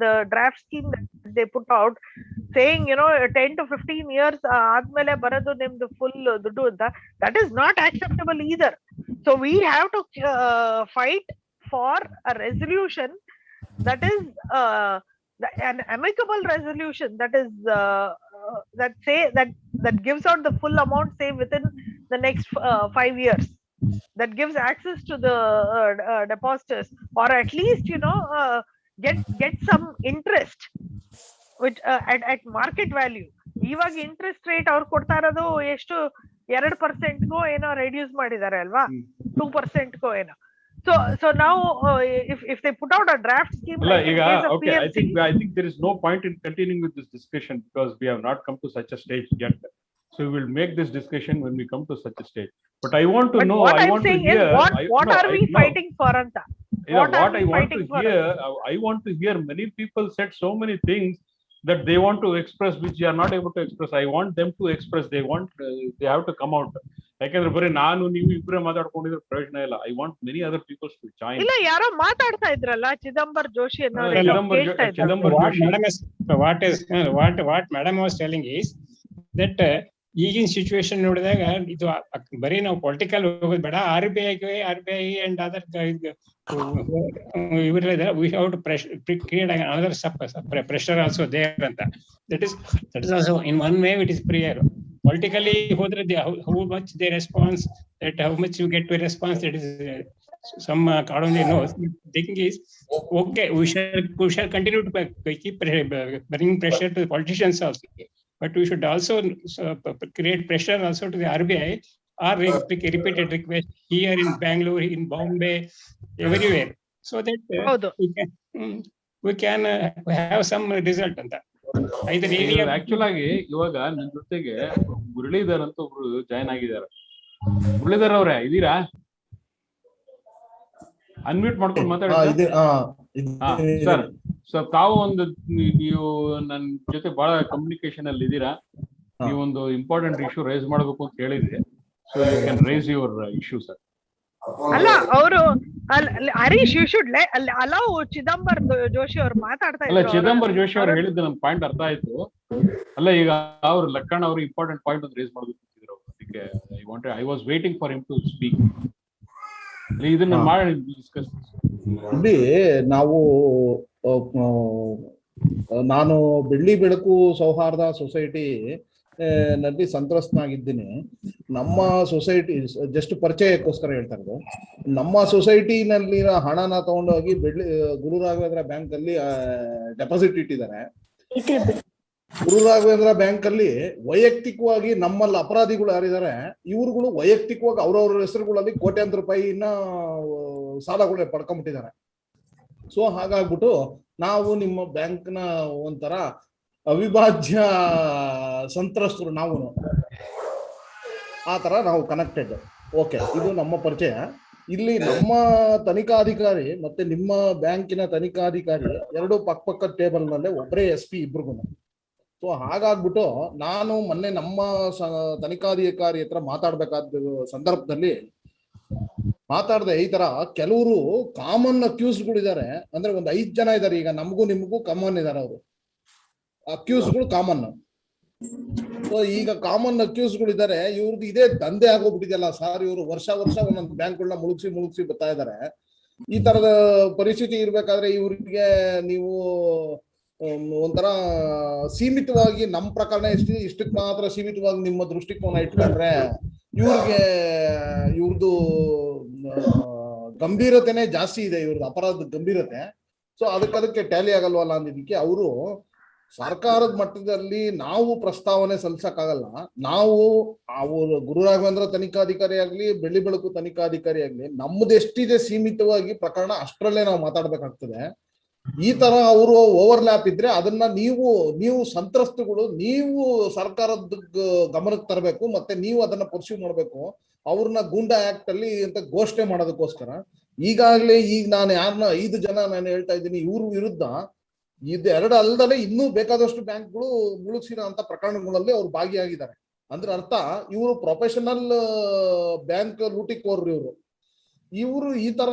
the draft scheme that they put out, saying 10 to 15 years ಆದ್ಮೇಲೆ ಬರೋದು ನಿಮ್ದು full ದುಡ್ಡು ಅಂತ, that is not acceptable either. So we have to fight for a resolution that is an amicable resolution, that is that gives out the full amount, say within the next 5 years, that gives access to the depositors, or at least get some interest, which at market value. ಇವಾಗ ಇಂಟ್ರೆಸ್ಟ್ ರೇಟ್ ಅವ್ರು ಕೊಡ್ತಾ ಇರೋದು ಎಷ್ಟು 2% ಏನೋ ರೆಡ್ಯೂಸ್ ಮಾಡಿದ್ದಾರೆ ಅಲ್ವಾ, 2% ಏನೋ. So now if they put out a draft scheme, like in case of okay, PMC, I think there is no point in continuing with this discussion, because we have not come to such a stage yet. So we will make this discussion when we come to such a stage. But I want to know, what I I'm want to saying hear, is, what are we fighting for anta? What I want to hear, I want to hear, many people said so many things that they want to express, which they are not able to express. I want them to express. They have to come out. ಯಾಕಂದ್ರೆ ಬರೀ ನಾನು ನೀವು ಇಬ್ಬರೇ ಮಾತಾಡ್ಕೊಂಡಿದ್ರೆ ಪ್ರಯೋಜನ ಇಲ್ಲ. I want many other people to join. ಇಲ್ಲ, ಯಾರೋ ಮಾತಾಡ್ತಾ ಇದ್ರಲ್ಲ, ಚಿದಂಬರ್ ಜೋಶಿ ಅನ್ನೋರು. What madam was telling is that ಈಗಿನ ಸಿಚುವೇಶನ್ ನೋಡಿದಾಗ ಇದು ಬರೀ ನಾವು ಪೊಲಿಟಿಕಲ್ ಹೋಗೋದು ಬೇಡ, RBI and other we have to create another pressure also there ಅಂತ. That is also in one way it is prayer. Politically ಹೋದ್ರೆ how much they response, that how much you get to a response, that is some God only knows. The thing is, okay, we shall continue to keep bringing pressure to the politicians also, but we should also create pressure also to the RBI, or repeated request here in Bangalore, in Bombay, everywhere, so that we can have some result on that. Actual ಆಗಿ ಇವಾಗ ನಿಮ್ ಜೊತೆಗೆ ಮುರಳೀಧರ್ ಅಂತ ಒಬ್ರು ಜಾಯ್ನ್ ಆಗಿದ್ದಾರೆ. ಮುರಳೀಧರ್ ಅವರೇ ಇದ್ದೀರಾ? ಅನ್ಮ್ಯೂಟ್ ಮಾಡ್ಕೊಂಡು ಮಾತಾಡಿ ಸರ್. ಸೊ ತಾವು ನೀವು ನನ್ನ ಜೊತೆ ಬಹಳ ಕಮ್ಯುನಿಕೇಶನ್ ಅಲ್ಲಿ ಇದ್ದೀರಾ. ನೀವೊಂದು ಇಂಪಾರ್ಟೆಂಟ್ ಇಶ್ಯೂ ರೈಸ್ ಮಾಡಬೇಕು ಅಂತ ಹೇಳಿದ್ರಿ. So you can raise your issue sir. ಅಲ್ಲ, ಅವರು Harish, you should allow Chidambar Joshi ಅವ್ರು ಮಾತಾಡ್ತಾ ಇದ್ರು. ಅಲ್ಲ, ಚಿದಂಬರ್ ಜೋಶಿ ಅವ್ರು ಹೇಳಿದ್ದು ನನ್ ಪಾಯಿಂಟ್ ಅರ್ಥ ಆಯ್ತು. ಅಲ್ಲ, ಈಗ ಅವ್ರು ಲಕ್ಕಣ್ಣ ಅವರು ಇಂಪಾರ್ಟೆಂಟ್ ಪಾಯಿಂಟ್ ಒಂದು ರೇಸ್ ಮಾಡಬೇಕು ಅಂತಿದ್ರು. ಅದಕ್ಕೆ I was waiting for him to speak. ಇದನ್ನ ಮಾಡಿ ಡಿಸ್ಕಸ್. ಇಲ್ಲಿ ನಾನು ಬೆಳ್ಳಿ ಬೆಳಕು ಸೌಹಾರ್ದ ಸೊಸೈಟಿ ನಲ್ಲಿ ಸಂತ್ರಸ್ತನಾಗಿದ್ದೀನಿ. ನಮ್ಮ ಸೊಸೈಟಿ ಜಸ್ಟ್ ಪರಿಚಯಕ್ಕೋಸ್ಕರ ಹೇಳ್ತಾ ಇರೋದು. ನಮ್ಮ ಸೊಸೈಟಿನಲ್ಲಿನ ಹಣನ ತಗೊಂಡೋಗಿ ಗುರು ರಾಘವೇಂದ್ರ ಬ್ಯಾಂಕ್ ಅಲ್ಲಿ ಡೆಪಾಸಿಟ್ ಇಟ್ಟಿದ್ದಾರೆ. ಗುರು ರಾಘವೇಂದ್ರ ಬ್ಯಾಂಕ್ ಅಲ್ಲಿ ವೈಯಕ್ತಿಕವಾಗಿ ನಮ್ಮಲ್ಲಿ ಅಪರಾಧಿಗಳು ಯಾರಿದ್ದಾರೆ, ಇವ್ರುಗಳು ವೈಯಕ್ತಿಕವಾಗಿ ಅವ್ರವ್ರ ಹೆಸರುಗಳಲ್ಲಿ ಕೋಟ್ಯಾಂತರ ರೂಪಾಯಿನ ಸಾಲಗಳು ಪಡ್ಕೊಂಡ್ಬಿಟ್ಟಿದ್ದಾರೆ. ಸೊ ಹಾಗಾಗ್ಬಿಟ್ಟು ನಾವು ನಿಮ್ಮ ಬ್ಯಾಂಕ್ನ ಒಂಥರ ಅವಿಭಾಜ್ಯ ಸಂತ್ರಸ್ತರು, ನಾವು ಆ ತರ ನಾವು ಕನೆಕ್ಟೆಡ್. ಓಕೆ, ಇದು ನಮ್ಮ ಪರಿಚಯ. ಇಲ್ಲಿ ನಮ್ಮ ತನಿಖಾಧಿಕಾರಿ ಮತ್ತೆ ನಿಮ್ಮ ಬ್ಯಾಂಕಿನ ತನಿಖಾಧಿಕಾರಿ ಎರಡು ಪಕ್ಕದ ಟೇಬಲ್ ನಲ್ಲೇ ಒಬ್ಬರೇ SP ಇಬ್ರಿಗೂ. ಸೊ ಹಾಗಾಗ್ಬಿಟ್ಟು ನಾನು ಮೊನ್ನೆ ನಮ್ಮ ತನಿಖಾಧಿಕಾರಿ ಹತ್ರ ಮಾತಾಡ್ಬೇಕಾದ ಸಂದರ್ಭದಲ್ಲಿ ಮಾತಾಡ್ದೆ. ಈ ತರ ಕೆಲವರು ಕಾಮನ್ ಅಕ್ಯೂಸ್ಗಳಿದ್ದಾರೆ, ಅಂದ್ರೆ ಒಂದು 5 ಜನ ಇದ್ದಾರೆ. ಈಗ ನಮಗೂ ನಿಮಗೂ ಕಾಮನ್ ಇದ್ದಾರೆ. ಅವರು ಅಕ್ಯೂಸ್ಗಳು ಕಾಮನ್. ಸೊ ಈಗ ಕಾಮನ್ ಅಕ್ಯೂಸ್ಗಳು ಇದಾರೆ, ಇವ್ರದ್ದು ಇದೇ ದಂಧೆ ಆಗೋಗ್ಬಿಟ್ಟಿದೆಯಲ್ಲ ಸರ್. ಇವರು ವರ್ಷ ಒಂದೊಂದು ಬ್ಯಾಂಕ್ಗಳನ್ನ ಮುಳುಗಿಸಿ ಬರ್ತಾ ಇದಾರೆ. ಈ ತರದ ಪರಿಸ್ಥಿತಿ ಇರ್ಬೇಕಾದ್ರೆ ಇವ್ರಿಗೆ ನೀವು ಒಂಥರ ಸೀಮಿತವಾಗಿ ನಮ್ಮ ಪ್ರಕರಣ ಇಷ್ಟಕ್ಕೆ ಮಾತ್ರ ಸೀಮಿತವಾಗಿ ನಿಮ್ಮ ದೃಷ್ಟಿಕೋನ ಇಟ್ಕೊಂಡ್ರೆ ಇವ್ರದ್ದು ಗಂಭೀರತೆನೆ ಜಾಸ್ತಿ ಇದೆ, ಇವ್ರದ್ದು ಅಪರಾಧದ ಗಂಭೀರತೆ. ಸೊ ಅದಕ್ಕೆ ಟ್ಯಾಲಿ ಆಗಲ್ವಲ್ಲ ಅಂದಿದ್ದಕ್ಕೆ ಅವರು ಸರ್ಕಾರದ ಮಟ್ಟದಲ್ಲಿ ನಾವು ಪ್ರಸ್ತಾವನೆ ಸಲ್ಲಿಸಕ್ಕಾಗಲ್ಲ. ನಾವು ಅವರು ಗುರು ರಾಘವೇಂದ್ರ ತನಿಖಾಧಿಕಾರಿ ಆಗ್ಲಿ, ಬೆಳ್ಳಿ ಬೆಳಕು ತನಿಖಾಧಿಕಾರಿ ಆಗ್ಲಿ, ನಮ್ದು ಎಷ್ಟಿದೆ ಸೀಮಿತವಾಗಿ ಪ್ರಕರಣ ಅಷ್ಟರಲ್ಲೇ ನಾವು ಮಾತಾಡ್ಬೇಕಾಗ್ತದೆ. ಈ ತರ ಅವರು ಓವರ್ಲ್ಯಾಪ್ ಇದ್ರೆ ಅದನ್ನ ನೀವು ಸಂತ್ರಸ್ತಗಳು ನೀವು ಸರ್ಕಾರದ ಗಮನಕ್ಕೆ ತರಬೇಕು, ಮತ್ತೆ ನೀವು ಅದನ್ನ ಪರ್ಸ್ಯೂ ಮಾಡ್ಬೇಕು. ಅವ್ರನ್ನ ಗೂಂಡಾ ಆಕ್ಟ್ ಅಲ್ಲಿ ಅಂತ ಘೋಷಣೆ ಮಾಡೋದಕ್ಕೋಸ್ಕರ ಈಗಾಗಲೇ ನಾನು ಯಾರನ್ನ 5 ಜನ ನಾನು ಹೇಳ್ತಾ ಇದ್ದೀನಿ ಇವ್ರ ವಿರುದ್ಧ ಇದೆರಡು ಅಲ್ಲದಲ್ಲೇ ಇನ್ನೂ ಬೇಕಾದಷ್ಟು ಬ್ಯಾಂಕ್ಗಳು ಮುಳುಗಿಸಿರೋ ಅಂತ ಪ್ರಕರಣಗಳಲ್ಲಿ ಅವ್ರು ಭಾಗಿಯಾಗಿದ್ದಾರೆ. ಅಂದ್ರೆ ಅರ್ಥ ಇವರು ಪ್ರೊಫೆಷನಲ್ ಬ್ಯಾಂಕ್ ಲೂಟಿಕೋರ್ರು. ಇವರು ಈ ತರ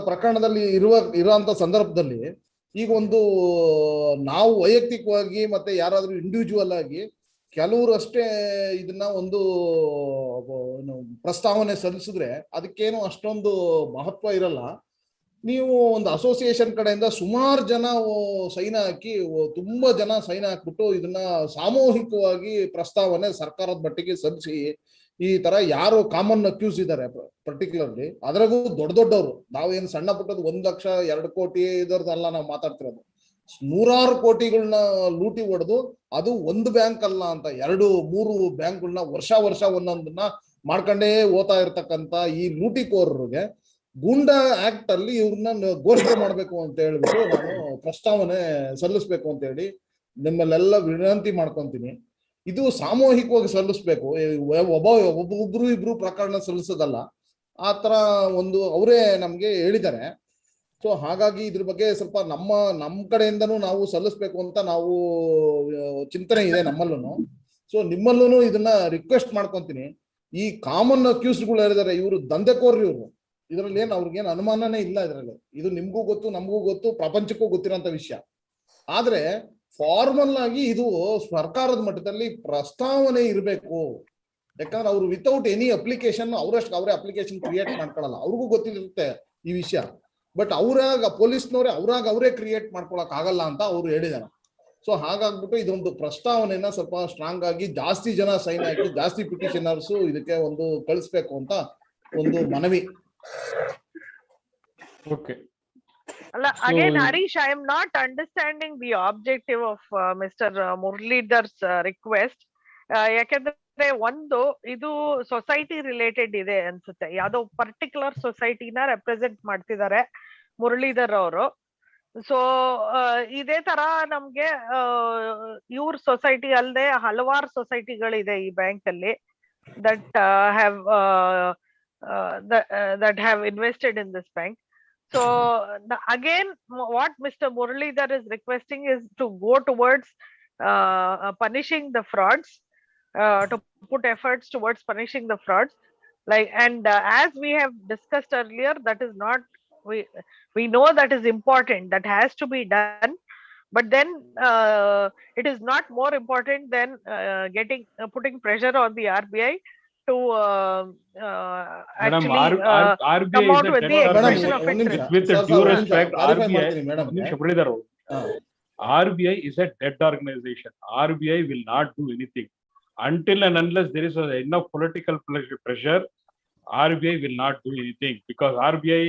ಪ್ರಕರಣದಲ್ಲಿ ಇರುವಂತ ಸಂದರ್ಭದಲ್ಲಿ ಈಗ ಒಂದು ನಾವು ವೈಯಕ್ತಿಕವಾಗಿ ಮತ್ತೆ ಯಾರಾದ್ರೂ ಇಂಡಿವಿಜುವಲ್ ಆಗಿ ಕೆಲವರು ಅಷ್ಟೇ ಇದನ್ನ ಒಂದು ಪ್ರಸ್ತಾವನೆ ಸಲ್ಲಿಸಿದ್ರೆ ಅದಕ್ಕೇನು ಅಷ್ಟೊಂದು ಮಹತ್ವ ಇರಲ್ಲ. ನೀವು ಒಂದು ಅಸೋಸಿಯೇಷನ್ ಕಡೆಯಿಂದ ಸುಮಾರು ಜನ ಸೈನ್ ಹಾಕಿ ತುಂಬಾ ಜನ ಸೈನ್ ಹಾಕ್ಬಿಟ್ಟು ಇದನ್ನ ಸಾಮೂಹಿಕವಾಗಿ ಪ್ರಸ್ತಾವನೆ ಸರ್ಕಾರದ ಮಟ್ಟಿಗೆ ಸಲ್ಲಿಸಿ ಈ ತರ ಯಾರು ಕಾಮನ್ ಅಕ್ಯೂಸ್ ಇದ್ದಾರೆ ಪರ್ಟಿಕ್ಯುಲರ್ಲಿ ಅದರಾಗೂ ದೊಡ್ಡವರು, ನಾವೇನು ಸಣ್ಣ ಪುಟ್ಟದ್ದು 1 ಲಕ್ಷ 2 ಕೋಟಿ ಇದರದಲ್ಲ ನಾವು ಮಾತಾಡ್ತಿರೋದು, 100 ಕೋಟಿಗಳನ್ನ ಲೂಟಿ ಹೊಡೆದು ಅದು ಒಂದು ಬ್ಯಾಂಕ್ ಅಲ್ಲ ಅಂತ 2-3 ಬ್ಯಾಂಕ್ಗಳನ್ನ ವರ್ಷ ಒಂದೊಂದನ್ನ ಮಾಡ್ಕೊಂಡೇ ಓದ್ತಾ ಇರ್ತಕ್ಕಂಥ ಈ ಲೂಟಿಕೋರರಿಗೆ ಗೂಂಡಾ ಆಕ್ಟ್ ಅಲ್ಲಿ ಇವ್ರನ್ನ ಘೋಷಣೆ ಮಾಡ್ಬೇಕು ಅಂತ ಹೇಳ್ಬಿಟ್ಟು ನಾನು ಪ್ರಸ್ತಾವನೆ ಸಲ್ಲಿಸ್ಬೇಕು ಅಂತ ಹೇಳಿ ನಿಮ್ಮಲ್ಲೆಲ್ಲ ವಿನಂತಿ ಮಾಡ್ಕೊಂತೀನಿ. ಇದು ಸಾಮೂಹಿಕವಾಗಿ ಸಲ್ಲಿಸ್ಬೇಕು, ಒಬ್ಬೊಬ್ರು ಇಬ್ರು ಪ್ರಕರಣ ಸಲ್ಲಿಸೋದಲ್ಲ. ಆ ತರ ಒಂದು ಅವರೇ ನಮ್ಗೆ ಹೇಳಿದ್ದಾರೆ. ಸೊ ಹಾಗಾಗಿ ಇದ್ರ ಬಗ್ಗೆ ಸ್ವಲ್ಪ ನಮ್ಮ ಕಡೆಯಿಂದನೂ ನಾವು ಸಲ್ಲಿಸ್ಬೇಕು ಅಂತ ನಾವು ಚಿಂತನೆ ಇದೆ ನಮ್ಮಲ್ಲೂ. ಸೊ ನಿಮ್ಮಲ್ಲೂ ಇದನ್ನ ರಿಕ್ವೆಸ್ಟ್ ಮಾಡ್ಕೊಂತೀನಿ. ಈ ಕಾಮನ್ ಅಕ್ಯೂಸ್ಗಳು ಹೇಳಿದಾರೆ ಇವರು ದಂಧೆಕೋರ್ರಿ, ಇವರು ಇದರಲ್ಲಿ ಅವ್ರಿಗೇನು ಅನುಮಾನನೇ ಇಲ್ಲ. ಇದರಲ್ಲಿ ಇದು ನಿಮ್ಗೂ ಗೊತ್ತು, ನಮಗೂ ಗೊತ್ತು, ಪ್ರಪಂಚಕ್ಕೂ ಗೊತ್ತಿರೋಂಥ ವಿಷಯ. ಆದ್ರೆ ಫಾರ್ಮಲ್ ಆಗಿ ಇದು ಸರ್ಕಾರದ ಮಟ್ಟದಲ್ಲಿ ಪ್ರಸ್ತಾವನೆ ಇರಬೇಕು. ಯಾಕಂದ್ರೆ ಅವರು ವಿತೌಟ್ ಎನಿ ಅಪ್ಲಿಕೇಶನ್ ಅವರೇ ಅಪ್ಲಿಕೇಶನ್ ಕ್ರಿಯೇಟ್ ಮಾಡ್ಕೊಳ್ಳಲ್ಲ, ಅವ್ರಿಗೂ ಗೊತ್ತಿರುತ್ತೆ ಈ ವಿಷಯ. ಬಟ್ ಪೊಲೀಸ್ನವ್ರೆ ಅವರೇ ಕ್ರಿಯೇಟ್ ಮಾಡ್ಕೊಳಕ್ ಆಗಲ್ಲ ಅಂತ ಅವ್ರು ಹೇಳಿದಾರೆ. ಸೊ ಹಾಗಾಗ್ಬಿಟ್ಟು ಇದೊಂದು ಪ್ರಸ್ತಾವನೆನ ಸ್ವಲ್ಪ ಸ್ಟ್ರಾಂಗ್ ಆಗಿ ಜಾಸ್ತಿ ಜನ ಸೈನ್ ಹಾಕಿ ಜಾಸ್ತಿ ಪಿಟಿಷನರ್ಸ್ ಇದಕ್ಕೆ ಒಂದು ಕಳಿಸ್ಬೇಕು ಅಂತ ಒಂದು ಮನವಿ. Okay. Again, Harish, I am not understanding the objective of Mr. Muralidhar's request. ಯಾಕಂದ್ರೆ ಒಂದು ಇದು ಸೊಸೈಟಿ ರಿಲೇಟೆಡ್ ಇದೆ ಅನ್ಸುತ್ತೆ, ಯಾವ್ದೋ ಪರ್ಟಿಕ್ಯುಲರ್ ಸೊಸೈಟಿನ ರೆಪ್ರೆಸೆಂಟ್ ಮಾಡ್ತಿದ್ದಾರೆ ಮುರಳೀಧರ್ ಅವರು. ಸೊ ಇದೇ ತರ ನಮ್ಗೆ ಇವ್ರ ಸೊಸೈಟಿ ಅಲ್ಲದೆ ಹಲವಾರು ಸೊಸೈಟಿಗಳಿದೆ ಈ ಬ್ಯಾಂಕ್ ಅಲ್ಲಿ that have invested in this bank. So again, what Mr. Muralidhar is requesting is to go towards punishing the frauds, to put efforts towards punishing the frauds. As we have discussed earlier, that is not, we know that is important, that has to be done. But then it is not more important than putting pressure on the RBI to actually come out with the expression of interest. With due respect, RBI is a dead organization. RBI will not do anything until and unless there is enough political pressure. RBI will not do anything because RBI,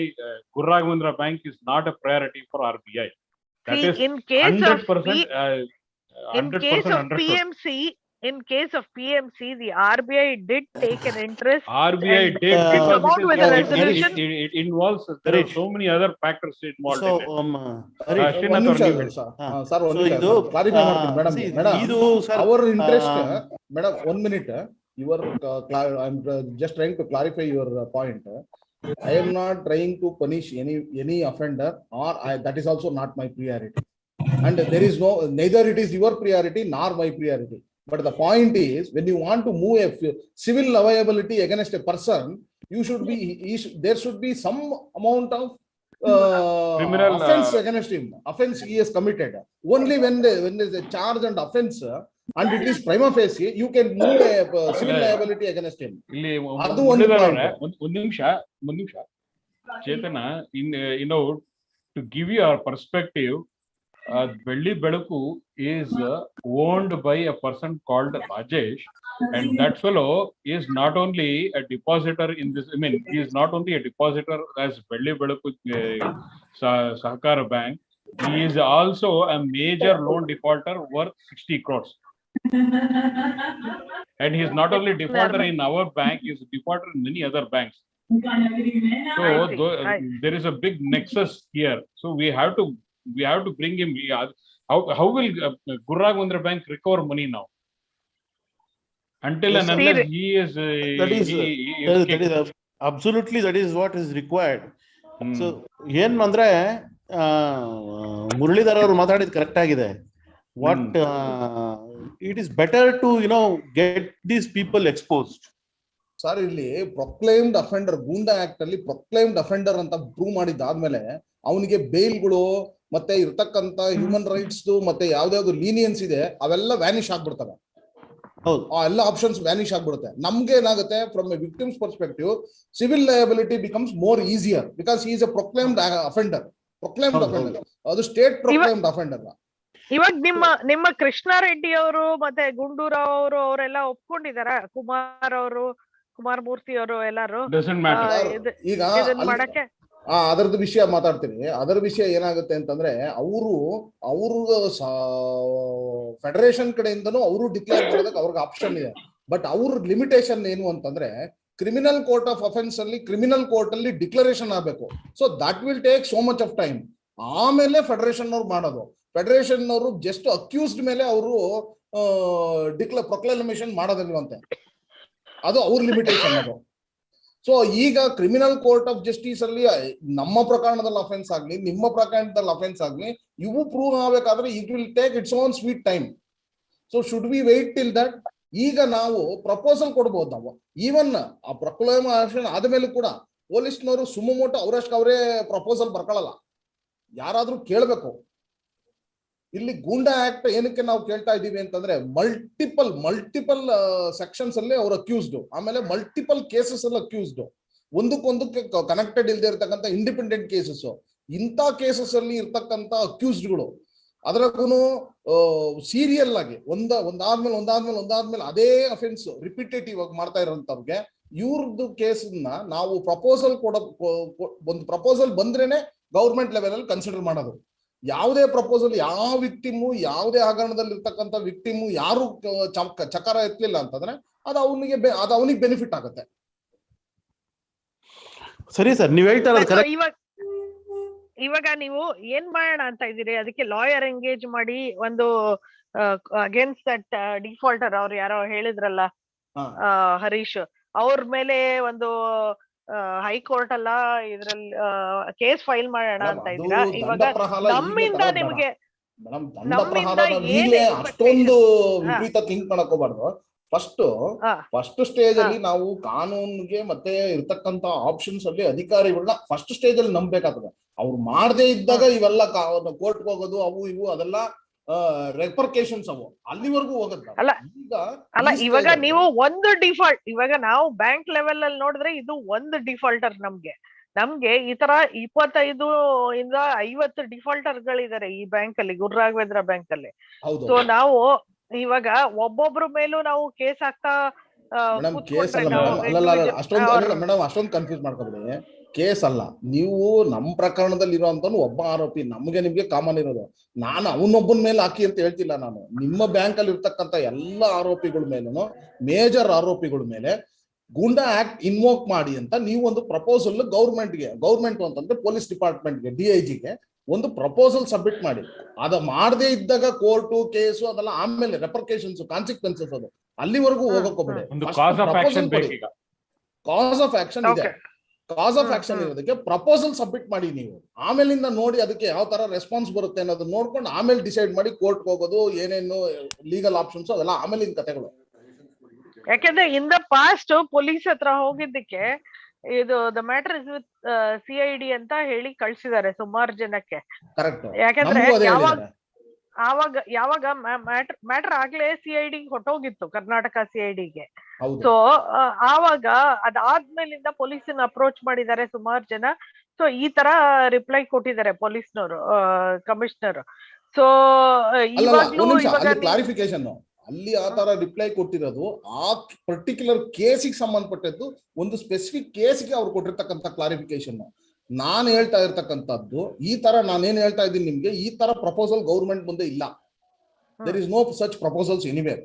Guru Raghavendra Bank is not a priority for RBI. That is in case 100%. In case of PMC, the RBI did take an interest. RBI did come out with a resolution. It involves, there are so many other factors involved. Sir, our interest, madam, 1 minute. I'm just trying to clarify your point. I am not trying to punish any offender, or that is also not my priority. And there is neither it is your priority nor my priority. But the point is, when you want to move a civil liability against a person, there should be some amount of criminal offense against him. Offense he has committed. Only when there is a charge and offense, and it is prima facie, you can move a civil liability against him. ಇಲ್ಲಿ ಅದು ಒಂದು ಒಂದ್ ನಿಮಿಷ ಚೇತನ, to give you a perspective, Belli Beluku is owned by a person called Rajesh, and that fellow is not only a depositor in this, I mean, he is not only a depositor as Belli Beluku Sahakara Bank, he is also a major loan defaulter worth 60 crores. And he is not only defaulter in our bank, he is a defaulter in many other banks. So there is a big nexus here. So we have to bring him. How will Guru Raghavendra Bank recover money now? Until and unless he is. That is absolutely, that is what is required. So ಏನ್ ಅಂದ್ರೆ ಮುರಳೀಧರ್ ಅವರು ಮಾತಾಡಿದ್ ಕರೆಕ್ಟ್ ಆಗಿದೆ. What it is better to get these people exposed. Sir, ಇಲ್ಲಿ ಪ್ರೊಕ್ಲೈಮ್ಡ್ ಅಫೆಂಡರ್, ಗೂಂಡಾ ಆಕ್ಟ್ ಅಲ್ಲಿ ಪ್ರೊಕ್ಲೈಮ್ಡ್ ಅಫೆಂಡರ್ ಅಂತ ಪ್ರೂವ್ ಮಾಡಿದ್ದಾದ್ಮೇಲೆ ಅವನಿಗೆ ಬೇಲ್ಗಳು ಮತ್ತೆ ಇರ್ತಕ್ಕಂತ ಹ್ಯೂಮನ್ ರೈಟ್ಸ್ ಮತ್ತೆ ಯಾವ್ದಾವ್ದು ಲೀನಿಯನ್ಸ್ ಇದೆ ಅವೆಲ್ಲ ವ್ಯಾನಿಶ್ ಆಗ್ಬಿಡ್ತವೆ. ಆ ಎಲ್ಲ ಆಪ್ಷನ್ಸ್ ವ್ಯಾನಿಶ್ ಆಗ್ಬಿಡುತ್ತೆ. ನಮ್ಗೆ ಏನಾಗುತ್ತೆ, from a victim's perspective, civil liability becomes more easier because he is a proclaimed offender. Proclaimed offender ಅದು ಸ್ಟೇಟ್ ಪ್ರೊಕ್ಲೈಮ್ಡ್ ಅಫೆಂಡರ್. ಇವಾಗ ನಿಮ್ಮ ಕೃಷ್ಣಾರೆಡ್ಡಿ ಅವರು ಮತ್ತೆ ಗುಂಡೂರಾವ್ ಅವರು ಅವರೆಲ್ಲ ಒಪ್ಕೊಂಡಿದಾರ? ಕುಮಾರ್ ಮೂರ್ತಿ ಅವರು ಎಲ್ಲಾರು ಈಗ ಅದರದ್ದು ವಿಷಯ ಮಾತಾಡ್ತೀನಿ. ಅದರ ವಿಷಯ ಏನಾಗುತ್ತೆ ಅಂತಂದ್ರೆ, ಅವರು ಫೆಡರೇಷನ್ ಕಡೆಯಿಂದನೂ ಅವರು ಡಿಕ್ಲೇರ್ ಮಾಡೋದಕ್ಕೆ ಅವ್ರಿಗೆ ಆಪ್ಷನ್ ಇದೆ. ಬಟ್ ಅವ್ರ ಲಿಮಿಟೇಷನ್ ಏನು ಅಂತಂದ್ರೆ, ಕ್ರಿಮಿನಲ್ ಕೋರ್ಟ್ ಆಫ್ ಅಫೆನ್ಸ್ ಅಲ್ಲಿ ಕ್ರಿಮಿನಲ್ ಕೋರ್ಟ್ ಅಲ್ಲಿ ಡಿಕ್ಲರೇಷನ್ ಆಗ್ಬೇಕು. So that will take so much of time. ಆಮೇಲೆ ಫೆಡರೇಷನ್ ಅವ್ರು ಮಾಡೋದು. ಫೆಡರೇಷನ್ ಅವರು ಜಸ್ಟ್ ಅಕ್ಯೂಸ್ಡ್ ಮೇಲೆ ಅವರು ಪ್ರೊಕ್ಲಮೇಷನ್ ಮಾಡೋದಿಲ್ವಂತೆ. ಅದು ಅವ್ರ ಲಿಮಿಟೇಷನ್ ಅದು. ಸೊ ಈಗ ಕ್ರಿಮಿನಲ್ ಕೋರ್ಟ್ ಆಫ್ ಜಸ್ಟಿಸ್ ಅಲ್ಲಿ ನಮ್ಮ ಪ್ರಕರಣದಲ್ಲಿ ಅಫೆನ್ಸ್ ಆಗ್ಲಿ, ನಿಮ್ಮ ಪ್ರಕರಣದಲ್ಲಿ ಅಫೆನ್ಸ್ ಆಗ್ಲಿ, ಇವು ಪ್ರೂವ್ ಆಗ್ಬೇಕಾದ್ರೆ it will take its own sweet time. So should we wait till that? ಈಗ ನಾವು ಪ್ರಪೋಸಲ್ ಕೊಡ್ಬೋದು. ನಾವು ಈವನ್ ಆ ಪ್ರೊಕ್ಲಮೇಷನ್ ಆದ್ಮೇಲೆ ಕೂಡ ಪೊಲೀಸ್ನವರು ಸುಮ್ಮಮೋಟೋ ಅವರಷ್ಟು ಅವರೇ ಪ್ರಪೋಸಲ್ ಬರ್ಕೊಳ್ಳಲ್ಲ, ಯಾರಾದ್ರೂ ಕೇಳ್ಬೇಕು. ಇಲ್ಲಿ ಗೂಂಡಾ ಆಕ್ಟ್ ಏನಕ್ಕೆ ನಾವು ಕೇಳ್ತಾ ಇದ್ದೀವಿ ಅಂತಂದ್ರೆ, ಮಲ್ಟಿಪಲ್ ಸೆಕ್ಷನ್ಸ್ ಅಲ್ಲಿ ಅವ್ರು ಅಕ್ಯೂಸ್ಡ್, ಆಮೇಲೆ ಮಲ್ಟಿಪಲ್ ಕೇಸಸ್ ಅಲ್ಲಿ ಅಕ್ಯೂಸ್ಡ್, ಒಂದಕ್ಕೊಂದಕ್ಕೆ ಕನೆಕ್ಟೆಡ್ ಇಲ್ದೇ ಇರ್ತಕ್ಕಂಥ ಇಂಡಿಪೆಂಡೆಂಟ್ ಕೇಸಸ್. ಇಂಥ ಕೇಸಸ್ ಅಲ್ಲಿ ಇರ್ತಕ್ಕಂಥ ಅಕ್ಯೂಸ್ಡ್ಗಳು ಅದ್ರಾಗೂ ಸೀರಿಯಲ್ ಆಗಿ ಒಂದಾದ್ಮೇಲೆ ಅದೇ ಅಫೆನ್ಸ್ ರಿಪಿಟೇಟಿವ್ ಆಗಿ ಮಾಡ್ತಾ ಇರೋಂಥವ್ರಿಗೆ ಇವ್ರದ್ದು ಕೇಸನ್ನ ನಾವು ಒಂದು ಪ್ರಪೋಸಲ್ ಬಂದ್ರೇನೆ ಗೌರ್ಮೆಂಟ್ ಲೆವೆಲ್ ಅಲ್ಲಿ ಕನ್ಸಿಡರ್ ಮಾಡೋದು. ಯಾವುದೇ ಪ್ರಪೋಸಲ್, ಯಾವ ವಿಕ್ಟಿಮು, ಯಾವುದೇ ಹಗರಣದಲ್ಲಿ ಇರ್ತಕ್ಕಂಥ ವಿಕ್ಟಿಮು ಯಾರು ಚಕಾರ ಎತ್ತಲಿಲ್ಲ ಅಂತಂದ್ರೆ ಅದು ಅವನಿಗೆ ಬೆನಿಫಿಟ್ ಆಗುತ್ತೆ. ಸರಿ ಸರ್, ನೀವ್ ಹೇಳ್ತಾರ ಇವಾಗ ನೀವು ಏನ್ ಮಾಡೋಣ ಅಂತ ಇದ್ದೀರಿ? ಅದಕ್ಕೆ ಲಾಯರ್ ಎಂಗೇಜ್ ಮಾಡಿ ಒಂದು ಅಗೇನ್ಸ್ಟ್ ದಟ್ ಡಿಫಾಲ್ಟರ್ ಅವ್ರು ಯಾರೋ ಹೇಳಿದ್ರಲ್ಲ, ಹರೀಶ್ ಅವ್ರ ಮೇಲೆ ಒಂದು ಹೈಕೋರ್ಟ್ ಅಲ್ಲ ಇದ್ರಲ್ಲಿ ಕೇಸ್ ಫೈಲ್ ಮಾಡೋಣ ಅಂತ ಇದ್ದೀರಾ? ಇವಾಗ ನಮ್ಮಿಂದ ನಿಮ್ಗೆ ಅಷ್ಟೊಂದು ವಿಪರೀತ ಥಿಂಕ್ ಮಾಡಕ್ ಹೋಗ್ಬಾರ್ದು. ಫಸ್ಟ್ ಸ್ಟೇಜ್ ಅಲ್ಲಿ ನಾವು ಕಾನೂನ್ಗೆ ಮತ್ತೆ ಇರ್ತಕ್ಕಂತ ಆಪ್ಷನ್ಸ್ ಅಲ್ಲಿ ಅಧಿಕಾರಿಗಳನ್ನ ಫಸ್ಟ್ ಸ್ಟೇಜ್ ಅಲ್ಲಿ ನಂಬೇಕಾಗ್ತದೆ. ಅವ್ರು ಮಾಡದೇ ಇದ್ದಾಗ ಇವೆಲ್ಲ ಕೋರ್ಟ್ ಹೋಗೋದು ಅವು ಇವು ಅದೆಲ್ಲ ರೆಪರ್ಕೇಶನ್ಸ್ ಅವು ಅಲ್ಲಿವರೆಗೂ ಹೋಗುತ್ತೆ. ಅಲ್ಲ ಇವಾಗ ನೀವು ಒಂದು ಡಿಫಾಲ್ಟ್, ಇವಾಗ ನಾವು ಬ್ಯಾಂಕ್ ಲೆವೆಲ್ ಅಲ್ಲಿ ನೋಡಿದ್ರೆ ಇದು ಒಂದು ಡಿಫಾಲ್ಟರ್. ನಮ್ಗೆ ಈ ತರ 25 ಇಂದ 50 ಡಿಫಾಲ್ಟರ್ ಗಳಿದ್ದಾರೆ ಈ ಬ್ಯಾಂಕ್ ಅಲ್ಲಿ, ಗುರು ರಾಘವೇಂದ್ರ ಬ್ಯಾಂಕ್ ಅಲ್ಲಿ. ಸೊ ನಾವು ಇವಾಗ ಒಬ್ಬೊಬ್ರ ಮೇಲೂ ನಾವು ಕೇಸ್ ಹಾಕ್ತಾ ಅಷ್ಟೊಂದು ಕನ್ಫ್ಯೂಸ್ ಮಾಡ್ಕೊಬೇಡಿ. ಕೇಸ್ ಅಲ್ಲ, ನೀವು ನಮ್ಮ ಪ್ರಕರಣದಲ್ಲಿ ಇರೋಂತ ಒಬ್ಬ ಆರೋಪಿ, ನಿಮ್ಗೆ ಕಾಮನ್ ಇರೋದು. ನಾನು ಅವನೊಬ್ಬನ ಮೇಲೆ ಹಾಕಿ ಅಂತ ಹೇಳ್ತಿಲ್ಲ. ನಾನು ನಿಮ್ಮ ಬ್ಯಾಂಕ್ ಅಲ್ಲಿ ಇರ್ತಕ್ಕಂಥ ಎಲ್ಲ ಆರೋಪಿಗಳ ಮೇಲೂ, ಮೇಜರ್ ಆರೋಪಿಗಳ ಮೇಲೆ ಗೂಂಡಾ ಆಕ್ಟ್ ಇನ್ವೋಕ್ ಮಾಡಿ ಅಂತ ನೀವು ಒಂದು ಪ್ರಪೋಸಲ್ ಗೌರ್ಮೆಂಟ್ ಅಂತಂದ್ರೆ ಪೊಲೀಸ್ ಡಿಪಾರ್ಟ್ಮೆಂಟ್ಗೆ, DIGಗೆ ಒಂದು ಪ್ರಪೋಸಲ್ ಸಬ್ಮಿಟ್ ಮಾಡಿ. ಅದ ಮಾಡದೇ ಇದ್ದಾಗ ಕೋರ್ಟು ಕೇಸು ಅದೆಲ್ಲ ಆಮೇಲೆ ರೆಪರ್ಕೇಶನ್ಸ್ ಕಾನ್ಸಿಕ್ವೆನ್ಸಸ್ ಅದು ಅಲ್ಲಿವರೆಗೂ ಹೋಗಕ್ ಹೋಗ್ಬೇಡಿ. ಕಾಸ್ ಆಫ್ ಆಕ್ಷನ್ ಇದೆ. ಕಾಸ್ ಆಫ್ ಆಕ್ಷನ್ ಇರೋದಕ್ಕೆ ಪ್ರಪೋಸಲ್ ಸಬ್ಮಿಟ್ ಮಾಡಿ ನೀವು. ಆಮೇಲಿಂದ ನೋಡಿ ಅದಕ್ಕೆ ಯಾವ ತರ ರೆಸ್ಪಾನ್ಸ್ ಬರುತ್ತೆ ಅನ್ನೋದನ್ನ ನೋಡ್ಕೊಂಡು ಆಮೇಲೆ ಡಿಸೈಡ್ ಮಾಡಿ ಕೋರ್ಟ್ ಹೋಗೋದು, ಏನೇನು ಲೀಗಲ್ ಆಪ್ಷನ್ಸ್ ಅದೆಲ್ಲ ಆಮೇಲಿನ ಕಥೆಗಳು. ಯಾಕಂದ್ರೆ ಇನ್ ದ ಪಾಸ್ಟ್ ಪೊಲೀಸ್ ಹತ್ರ ಹೋಗಿದ್ದಕ್ಕೆ ಇದು the matter is with CID ಅಂತ ಹೇಳಿ ಕಳ್ಸಿದ್ದಾರೆ ಸುಮಾರು ಜನಕ್ಕೆ. ಕರೆಕ್ಟ್. ಯಾಕಂದ್ರೆ ಯಾವಾಗ ಮ್ಯಾಟರ್ ಆಗ್ಲೇ CID ಹೊಟ್ಟೋಗಿತ್ತು, ಕರ್ನಾಟಕ CIDಗೆ. ಹೌದು. ಸೊ ಆವಾಗ ಅದಾದ್ಮೇಲಿಂದ ಪೊಲೀಸನ್ನ ಅಪ್ರೋಚ್ ಮಾಡಿದ್ದಾರೆ ಸುಮಾರು ಜನ. ಸೊ ಈ ತರ ರಿಪ್ಲೈ ಕೊಟ್ಟಿದ್ದಾರೆ ಪೊಲೀಸ್ನವರು, ಕಮಿಷನರ್. ಸೊ ಇವಾಗ್ಲೂ ಕ್ಲಾರಿಫಿಕೇಶನ್ ಅಲ್ಲಿ ಆ ತರ ರಿಪ್ಲೈ ಕೊಟ್ಟಿರೋದು ಆ ಪರ್ಟಿಕ್ಯುಲರ್ ಕೇಸಿಗೆ ಸಂಬಂಧಪಟ್ಟದ್ದು, ಒಂದು ಸ್ಪೆಸಿಫಿಕ್ ಕೇಸ್ಗೆ ಅವ್ರು ಕೊಟ್ಟಿರ್ತಕ್ಕಂಥ ಕ್ಲಾರಿಫಿಕೇಶನ್. ನಾನು ಹೇಳ್ತಾ ಇರ್ತಕ್ಕಂಥದ್ದು ಈ ತರ, ನಾನೇನ್ ಹೇಳ್ತಾ ಇದ್ದೀನಿ ನಿಮ್ಗೆ, ಈ ತರ ಪ್ರಪೋಸಲ್ ಗೌರ್ಮೆಂಟ್ ಮುಂದೆ ಇಲ್ಲ. There is no such proposals anywhere.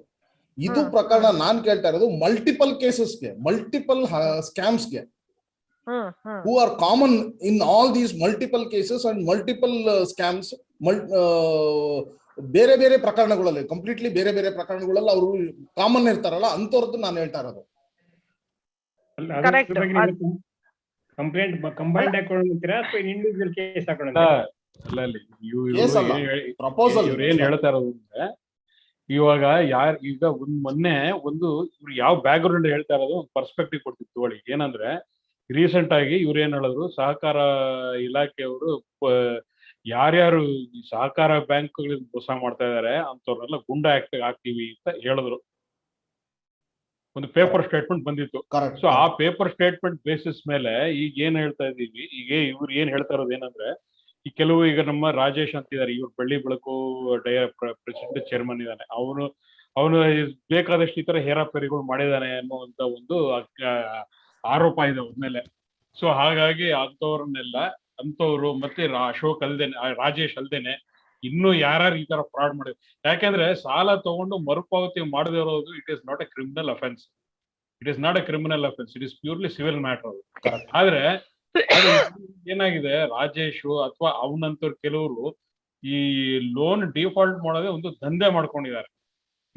ಇದು ಪ್ರಕರಣ ನಾನ್ ಕೇಳ್ತಾ ಇರೋದು ಮಲ್ಟಿಪಲ್ ಕೇಸಸ್ಗೆ, ಮಲ್ಟಿಪಲ್ ಸ್ಕ್ಯಾಮ್ಸ್ಗೆ, who are common in all these multiple cases and multiple scams. ಬೇರೆ ಬೇರೆ ಪ್ರಕರಣಗಳಲ್ಲಿ, ಕಂಪ್ಲೀಟ್ಲಿ ಬೇರೆ ಬೇರೆ ಪ್ರಕರಣಗಳಲ್ಲಿ ಅವರು ಕಾಮನ್ ಇರ್ತಾರಲ್ಲ, ಅಂತವ್ರದ್ದು ನಾನು ಹೇಳ್ತಾ ಇರೋದು. ಕಂಪ್ಲೇಂಟ್ ಕಂಬೈನ್ಡ್ ಹಾಕೊಂಡ್ತೀರಾ ಅಥವಾ ಇಂಡಿವಿಜುವಲ್ ಕೇಸ್ ಹಾಕೊಂಡ್ತೀರಾ? ಪ್ರಪೋಸಲ್ ಏನ್ ಹೇಳ್ತಾ ಇರೋದು ಅಂದ್ರೆ, ಇವಾಗ ಈಗ ಮೊನ್ನೆ ಇವ್ರು ಯಾವ ಬ್ಯಾಕ್ ಗ್ರೌಂಡ್ ಹೇಳ್ತಾ ಇರೋದು ಒಂದು ಪರ್ಸ್ಪೆಕ್ಟಿವ್ ಕೊಡ್ತಿತ್ತು ತಗೊಳ್ಳಿ. ಏನಂದ್ರೆ ರೀಸೆಂಟ್ ಆಗಿ ಇವ್ರು ಏನ್ ಹೇಳಿದ್ರು, ಸಹಕಾರ ಇಲಾಖೆಯವರು ಯಾರ್ಯಾರು ಸಹಕಾರ ಬ್ಯಾಂಕ್ಗಳಿಗೆ ಮೋಸ ಮಾಡ್ತಾ ಇದಾರೆ ಅಂತವ್ರನ್ನೆಲ್ಲ ಗುಂಡ ಹಾಕ್ತೀವಿ ಅಂತ ಹೇಳಿದ್ರು. ಒಂದು ಪೇಪರ್ ಸ್ಟೇಟ್ಮೆಂಟ್ ಬಂದಿತ್ತು. ಸೊ ಆ ಪೇಪರ್ ಸ್ಟೇಟ್ಮೆಂಟ್ ಬೇಸಿಸ್ ಮೇಲೆ ಈಗ ಏನ್ ಹೇಳ್ತಾ ಇದೀವಿ, ಈಗ ಇವ್ರು ಏನ್ ಹೇಳ್ತಾ ಇರೋದು ಏನಂದ್ರೆ, ಈ ಕೆಲವು ಈಗ ನಮ್ಮ ರಾಜೇಶ್ ಅಂತಿದ್ದಾರೆ, ಇವ್ರು ಬೆಳ್ಳಿ ಬೆಳಕು ಪ್ರೆಸಿಡೆಂಟ್ ಚೇರ್ಮನ್ ಇದ್ದಾನೆ, ಅವನು ಬೇಕಾದಷ್ಟು ಈ ತರ ಹೇರಾಫೇರಿಗಳು ಮಾಡಿದಾನೆ ಅನ್ನುವಂತ ಒಂದು ಆರೋಪ ಇದೆ ಅವ್ರ ಮೇಲೆ. ಸೊ ಹಾಗಾಗಿ ಅಂತವ್ರು ಮತ್ತೆ ಅಶೋಕ್ ಅಲ್ದೇನೆ, ರಾಜೇಶ್ ಅಲ್ದೇನೆ ಇನ್ನು ಯಾರ್ಯಾರು ಈ ತರ ಫ್ರಾಡ್ ಮಾಡಿದ್ರು. ಯಾಕೆಂದ್ರೆ ಸಾಲ ತಗೊಂಡು ಮರುಪಾವತಿ ಮಾಡದೇ ಇರೋದು it is not A criminal offence. It is not A criminal offence, it is purely civil matter. ಆದ್ರೆ ಏನಾಗಿದೆ, ರಾಜೇಶ್ ಅಥವಾ ಅವನಂತವ್ರು ಕೆಲವರು ಈ ಲೋನ್ ಡಿಫಾಲ್ಟ್ ಮಾಡೋದೇ ಒಂದು ದಂಧೆ ಮಾಡ್ಕೊಂಡಿದ್ದಾರೆ.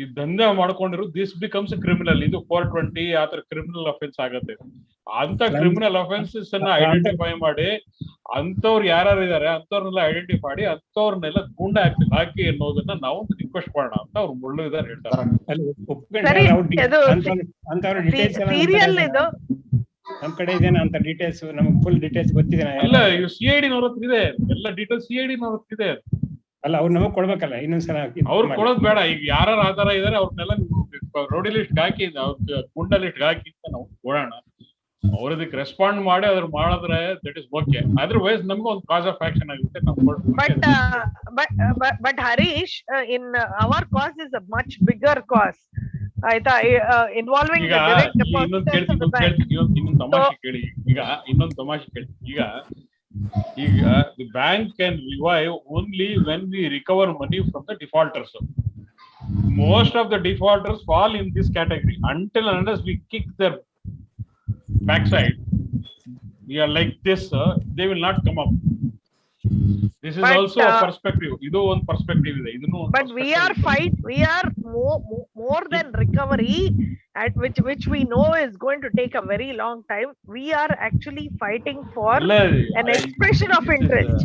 ಈ ದಂಧೆ ಮಾಡ್ಕೊಂಡಿರೋ ದಿಸ್ ಬಿಕಮ್ಸ್ ಕ್ರಿಮಿನಲ್. ಇದು 420 ಆತರ ಕ್ರಿಮಿನಲ್ ಅಫೆನ್ಸ್ ಆಗತ್ತೆ. ಅಂತ ಕ್ರಿಮಿನಲ್ ಅಫೆನ್ಸಸ್ ಅನ್ನ ಐಡೆಂಟಿಫೈ ಮಾಡಿ ಅಂತವ್ರು ಯಾರ್ಯಾರು ಇದಾರೆ ಅಂತವ್ರನ್ನೆಲ್ಲ ಐಡೆಂಟಿಫೈ ಮಾಡಿ ಅಂತವ್ರನ್ನೆಲ್ಲ ಗುಂಡ ಹಾಕಿ ಅನ್ನೋದನ್ನ ನಾವು ರಿಕ್ವೆಸ್ಟ್ ಮಾಡೋಣ ಅಂತ ಅವ್ರು ಮುಳ್ಳಿದಾರೆ ಹೇಳ್ತಾರೆ. ನಮ್ ಕಡೆ ಇದೇನ ಅಂತ ಡೀಟೇಲ್ಸ್, ನಮ್ಗೆ ಫುಲ್ ಡೀಟೇಲ್ಸ್ ಗೊತ್ತಿದೆ. ಅಲ್ಲ, ಇವ್ CID ನವ್ರ ಹತ್ರ ಇದೆ, ಎಲ್ಲ ಡೀಟೇಲ್ಸ್ CID ನವ್ರ ಹತ್ರ ಇದೆ. ಅಲ್ಲ, ಅವ್ರು ನಮಗ್ ಕೊಡ್ಬೇಕಲ್ಲ ಇನ್ನೊಂದ್ಸಲ. ಅವ್ರು ಕೊಡೋದ್ ಬೇಡ. ಈಗ ಯಾರು ಆಧಾರ ಇದಾರೆ ಅವ್ರನ್ನೆಲ್ಲ ರೋಡಿ ಲಿಸ್ಟ್ ಹಾಕಿ, ಗುಂಡ ಲಿಸ್ಟ್ ಹಾಕಿ ಅಂತ ನಾವು ಕೊಡೋಣ. ಅವ್ರ ಇದಕ್ಕೆ ರೆಸ್ಪಾಂಡ್ ಮಾಡಿ ಅದ್ರ ಮಾಡಿದ್ರೆ ದಟ್ ಇಸ್ ಓಕೆ. ಅದರ್ವೈಸ್ ನಮ್ಗೆ ಒಂದು ಕಾಸ್ ಆಫ್ ಆಕ್ಷನ್ ಆಗುತ್ತೆ. But Harish, in our course is a much bigger course. ಆಯ್ತಾ? ಇನ್ವಾಲ್ವಿಂಗ್ ಇನ್ನೊಂದು ತಮಾಷೆ ಕೇಳಿ. ಇನ್ನೊಂದು ತಮಾಷೆ ಕೇಳಿ. ಈಗ the bank can revive only when we recover money from the defaulters. Most of the defaulters fall in this category. Until and unless we kick their backside, we are like this, they will not come up. This is also a perspective. Idu one perspective ide. Idunu but we are more than recovery, at which we know is going to take a very long time. We are actually fighting for an expression of interest,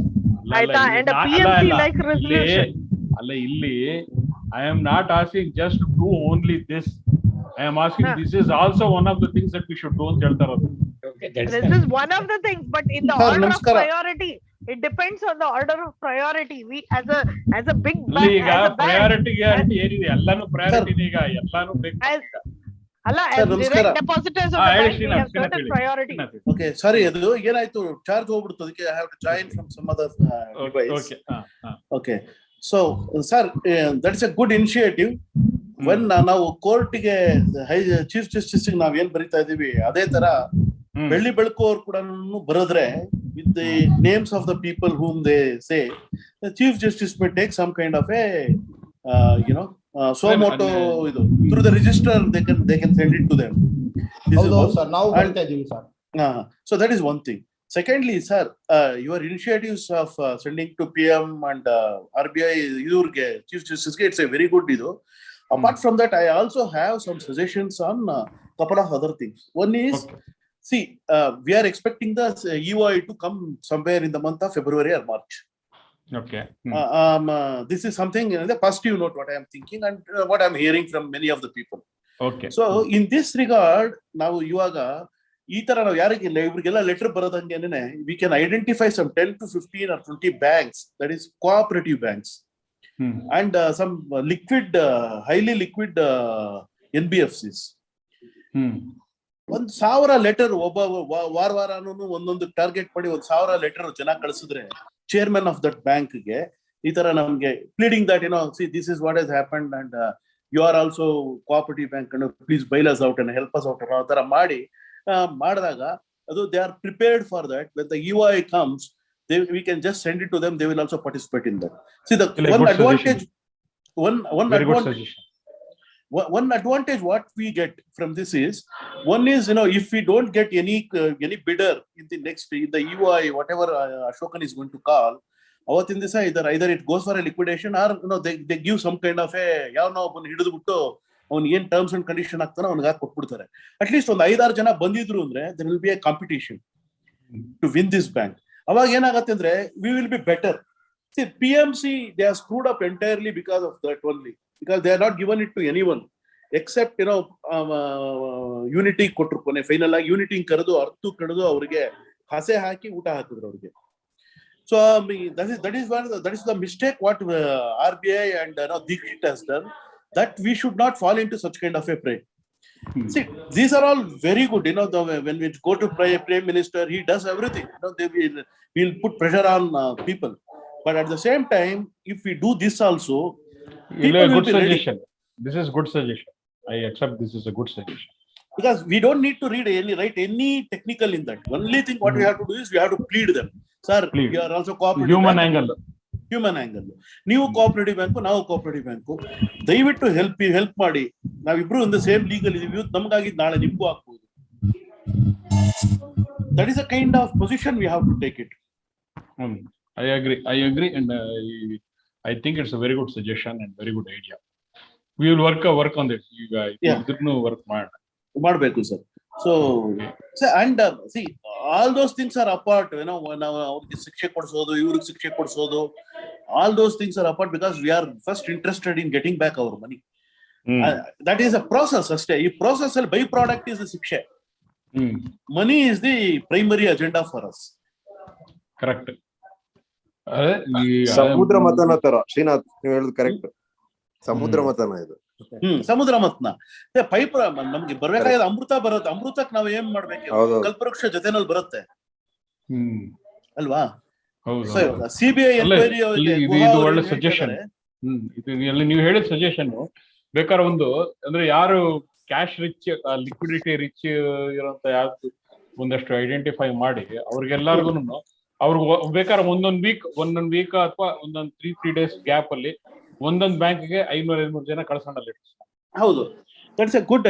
and a PMC like resolution. Alla illi I am not asking just to do only this. I am asking this is also one of the things that we should do ಅಂತ ಹೇಳ್ತಾರೆ. This is one of the things, but in the order of priority, it depends on the order of priority. We as a big bank, as a priority ಏನಿದೆ, ಎಲ್ಲಾನು priority ಈಗ ಎಲ್ಲಾನು ಬೇಕು. ಅಲ್ಲ, as direct depositors of the bank, we have certain priority. Okay, sorry, ಅದು ಏನಾಯ್ತು, ಚಾರ್ಜ್ ಹೋಗ್ಬಿಡ್ತು, ಅದಕ್ಕೆ I have to join from some other device. Okay, so sir, that is a good initiative. When ನಾವು ಕೋರ್ಟ್ಗೆ ಚೀಫ್ ಜಸ್ಟಿಸ್ ನಾವ್ ಏನ್ ಬರೀತಾ ಇದೀವಿ ಅದೇ ತರ ಬೆಳ್ಳಿ ಬೆಳಕು ಅವ್ರು ಕೂಡ ಬರೆದ್ರೆ with the names of the people whom they say, the chief justice may take some kind of a so moto idu through the register they can send it to them. Sir, now barta idivi sir. So that is one thing. Secondly, sir, your initiatives of sending to PM and RBI idurge chief justice ge, it's a very good idu. Apart from that, I also have some suggestions on couple of other things. One is, see, we are expecting the EOI to come somewhere in the month of February or March. Okay. This is something, the positive note what I am thinking and what I am hearing from many of the people. Okay. So in this regard, now ivaga ee tara ನಾವು ಯಾರಿಗಿಲ್ಲ ಇವರಿಗೆಲ್ಲ letter ಬರೋದಂಗೆನೆ we can identify some 10 to 15 or 20 banks, that is cooperative banks. and some liquid, highly liquid NBFCs. 1,000 letter ಒಬ್ಬ ವಾರನೂ ಒಂದೊಂದು ಟಾರ್ಗೆಟ್ ಮಾಡಿ 1,000 ಲೆಟರ್ ಜನ ಕಳಿಸಿದ್ರೆ ಚೇರ್ಮನ್ ಆಫ್ ದಟ್ ಬ್ಯಾಂಕ್ಗೆ ಈ ತರ ನಮ್ಗೆ pleading that see this is what has happened and you are also cooperative bank and please bail us out and help us out ಆ ತರ ಮಾಡಿದಾಗ ಅದು they are prepared for that. When the EY comes we can just send it to them, they will also participate in that. See, the one advantage, one advantage what we get from this is, one is, if we don't get any bidder in the next, in the EY, whatever Ashokan is going to call, in this either it goes for a liquidation or they give some kind of a ಹಿಡಿದುಬಿಟ್ಟು ಅವ್ನು ಏನ್ ಟರ್ಮ್ಸ್ ಅಂಡ್ ಕಂಡೀಷನ್ ಆಗ್ತಾನೋ ಅವ್ನಿಗೆ ಹಾಕಿ ಕೊಟ್ಬಿಡ್ತಾರೆ. ಅಟ್ಲೀಸ್ಟ್ ಒಂದು 5-6 ಜನ ಬಂದಿದ್ರು ಅಂದ್ರೆ there will be a competition to win this bank. ಅವಾಗ ಏನಾಗತ್ತೆ ಅಂದ್ರೆ we will be better. See, PMC, they are screwed up entirely because of that only, because they are not given it to anyone except Unity ಕೊಟ್ರು. ಕೊನೆ ಫೈನಲ್ ಆಗಿ ಯೂನಿಟಿ ಕರೆದು ಕರೆದು ಅವ್ರಿಗೆ ಹಸೆ ಹಾಕಿ ಊಟ ಹಾಕಿದ್ರು ಅವ್ರಿಗೆ. So that is the mistake what RBI and Dixit has done, that we should not fall into such kind of a prey. See, these are all very good. When we go to Prime Minister, he does everything. They will put pressure on people. But at the same time, if we do this also, people will be suggestion. This is good suggestion. I accept this is a good suggestion. Because we don't need to write any technical in that. Only thing what we have to do is we have to plead them. Sir, we are also cooperative. Human angle. ನೀವು ಕೋಆಪರೇಟಿವ್ ಬ್ಯಾಂಕು, ನಾವು ಕೋಆಪರೇಟಿವ್ ಬ್ಯಾಂಕು, ದಯವಿಟ್ಟು ಹೆಲ್ಪ್ ಮಾಡಿ. ನಾವಿಬ್ರು ಒಂದು ಸೇಮ್ ಲೀಗಲ್ ಇದೀವಿ, ನಮಗಾಗಿ ನಾಳೆ ನಿಮ್ಗೂ ಆಗ್ಬೋದು. That is a kind of position we have to take it. I agree, and I think it's a very good suggestion and very good idea. We will work on this. You guys, work ಮಾಡಬೇಕು sir. So and see, all those things are apart. ಅವ್ರಿಗೆ ಶಿಕ್ಷೆ ಕೊಡಿಸೋದು, ಇವ್ರಿಗೆ ಶಿಕ್ಷೆ ಕೊಡಿಸೋದು, all those things are apart because we are first interested in getting back our money. That is a process ಅಷ್ಟೇ. ಈ process ಅಲ್ಲಿ by product is the ಶಿಕ್ಷೆ. Money is the primary agenda for us. Correct. ಸಮುದ್ರ ಮಥನ ತರ ಶ್ರೀನಾಥ್ ನೀವು ಹೇಳುದು ಕರೆಕ್ಟ್. ಸಮುದ್ರ ಮಥನ ಇದು. ಸಮುದ್ರ ಮಥನ ಪೈಪ್ ನಮ್ಗೆ ಬರ್ಬೇಕಾದ ಅಮೃತ ಬರುತ್ತೆ. ಅಮೃತಕ್ಕೆ ನಾವ್ ಏನ್ ಮಾಡ್ಬೇಕು? ಕಲ್ಪವೃಕ್ಷ ಜೊತೆನಲ್ಲಿ ಬರುತ್ತೆ ಅಲ್ವಾ? CBI ಎನ್ಕ್ವೈರಿ ಒಳ್ಳೆ ಸಜೆಷನ್. ನೀವು ಹೇಳಿದ ಸಜೆಷನ್ ಬೇಕಾದ್ರೆ ಒಂದು ಅಂದ್ರೆ ಯಾರು ಕ್ಯಾಶ್ ರಿಚ್, ಲಿಕ್ವಿಡಿಟಿ ರಿಚ್ ಇರೋಂತ ಯಾರು ಒಂದಷ್ಟು ಐಡೆಂಟಿಫೈ ಮಾಡಿ ಅವ್ರಿಗೆಲ್ಲರಿಗೂ ಅವ್ರಿಗೆ ಬೇಕಾದ್ರೆ ಒಂದೊಂದ್ ವೀಕ್ ಅಥವಾ ಒಂದೊಂದ್ 3 days ಗ್ಯಾಪ್ ಅಲ್ಲಿ ಒಂದೊಂದ್ ಬ್ಯಾಂಕ್ಗೆ 500 ಜನ ಕಳ್ಸೋಣಲ್ಲಿ. ಹೌದು, ದಟ್ಸ್ ಎ ಗುಡ್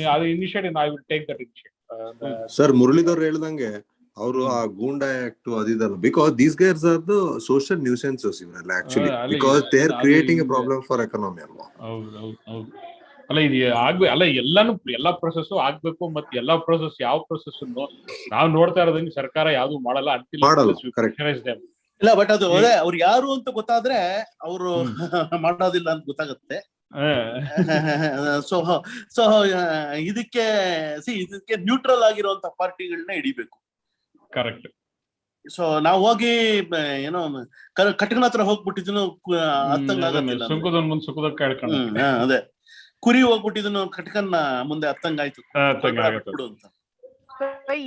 ಅದು initiative. I will take that initiative. Sir Muralidhar ಹೇಳ್ದಂಗೆ ಅವರು ಆ ಗೂಂಡಾ ಆಕ್ಟ್ ಅದಿದಲ್ಲ, because these guys are the social nuisances ಇವರೆಲ್ಲ actually, because they are creating a problem for economy ಅಲ್ವಾ? ಹೌದು. ಅಲ್ಲ ಇದು ಎಲ್ಲಾ ಪ್ರೊಸೆಸ್ ಆಗ್ಬೇಕು. ಮತ್ತೆ ಎಲ್ಲಾ ಪ್ರೊಸೆಸ್ ಯಾವ ಪ್ರೊಸೆಸ್ ನಾವು ನೋಡ್ತಾ ಇರೋದಂಗೆ ಸರ್ಕಾರ ಯಾವ್ದು ಮಾಡಲ್ಲ. ಇಲ್ಲ, ಬಟ್ ಅದು ಅವ್ರು ಯಾರು ಅಂತ ಗೊತ್ತಾದ್ರೆ ಅವರು ಮಾಡೋದಿಲ್ಲ ಅಂತ ಗೊತ್ತಾಗುತ್ತೆ. ಸೊ ಇದಕ್ಕೆ ನ್ಯೂಟ್ರಲ್ ಆಗಿರುವಂತ ಪಾರ್ಟಿಗಳನ್ನ ಹಿಡಿಬೇಕು. ಕರೆಕ್ಟ್. ಸೊ ನಾವು ಹೋಗಿ ಕಟಕನ ಹತ್ರ ಹೋಗ್ಬಿಟ್ಟಿದ್ನು ಅರ್ಥಂಗಾಗತ್ತಿಲ್ಲ. ಅದೇ ಕುರಿ ಹೋಗ್ಬಿಟ್ಟಿದ್ನು ಕಟಕನ್ನ ಮುಂದೆ ಅರ್ಥಂಗಾಯ್ತು ಅಂತ.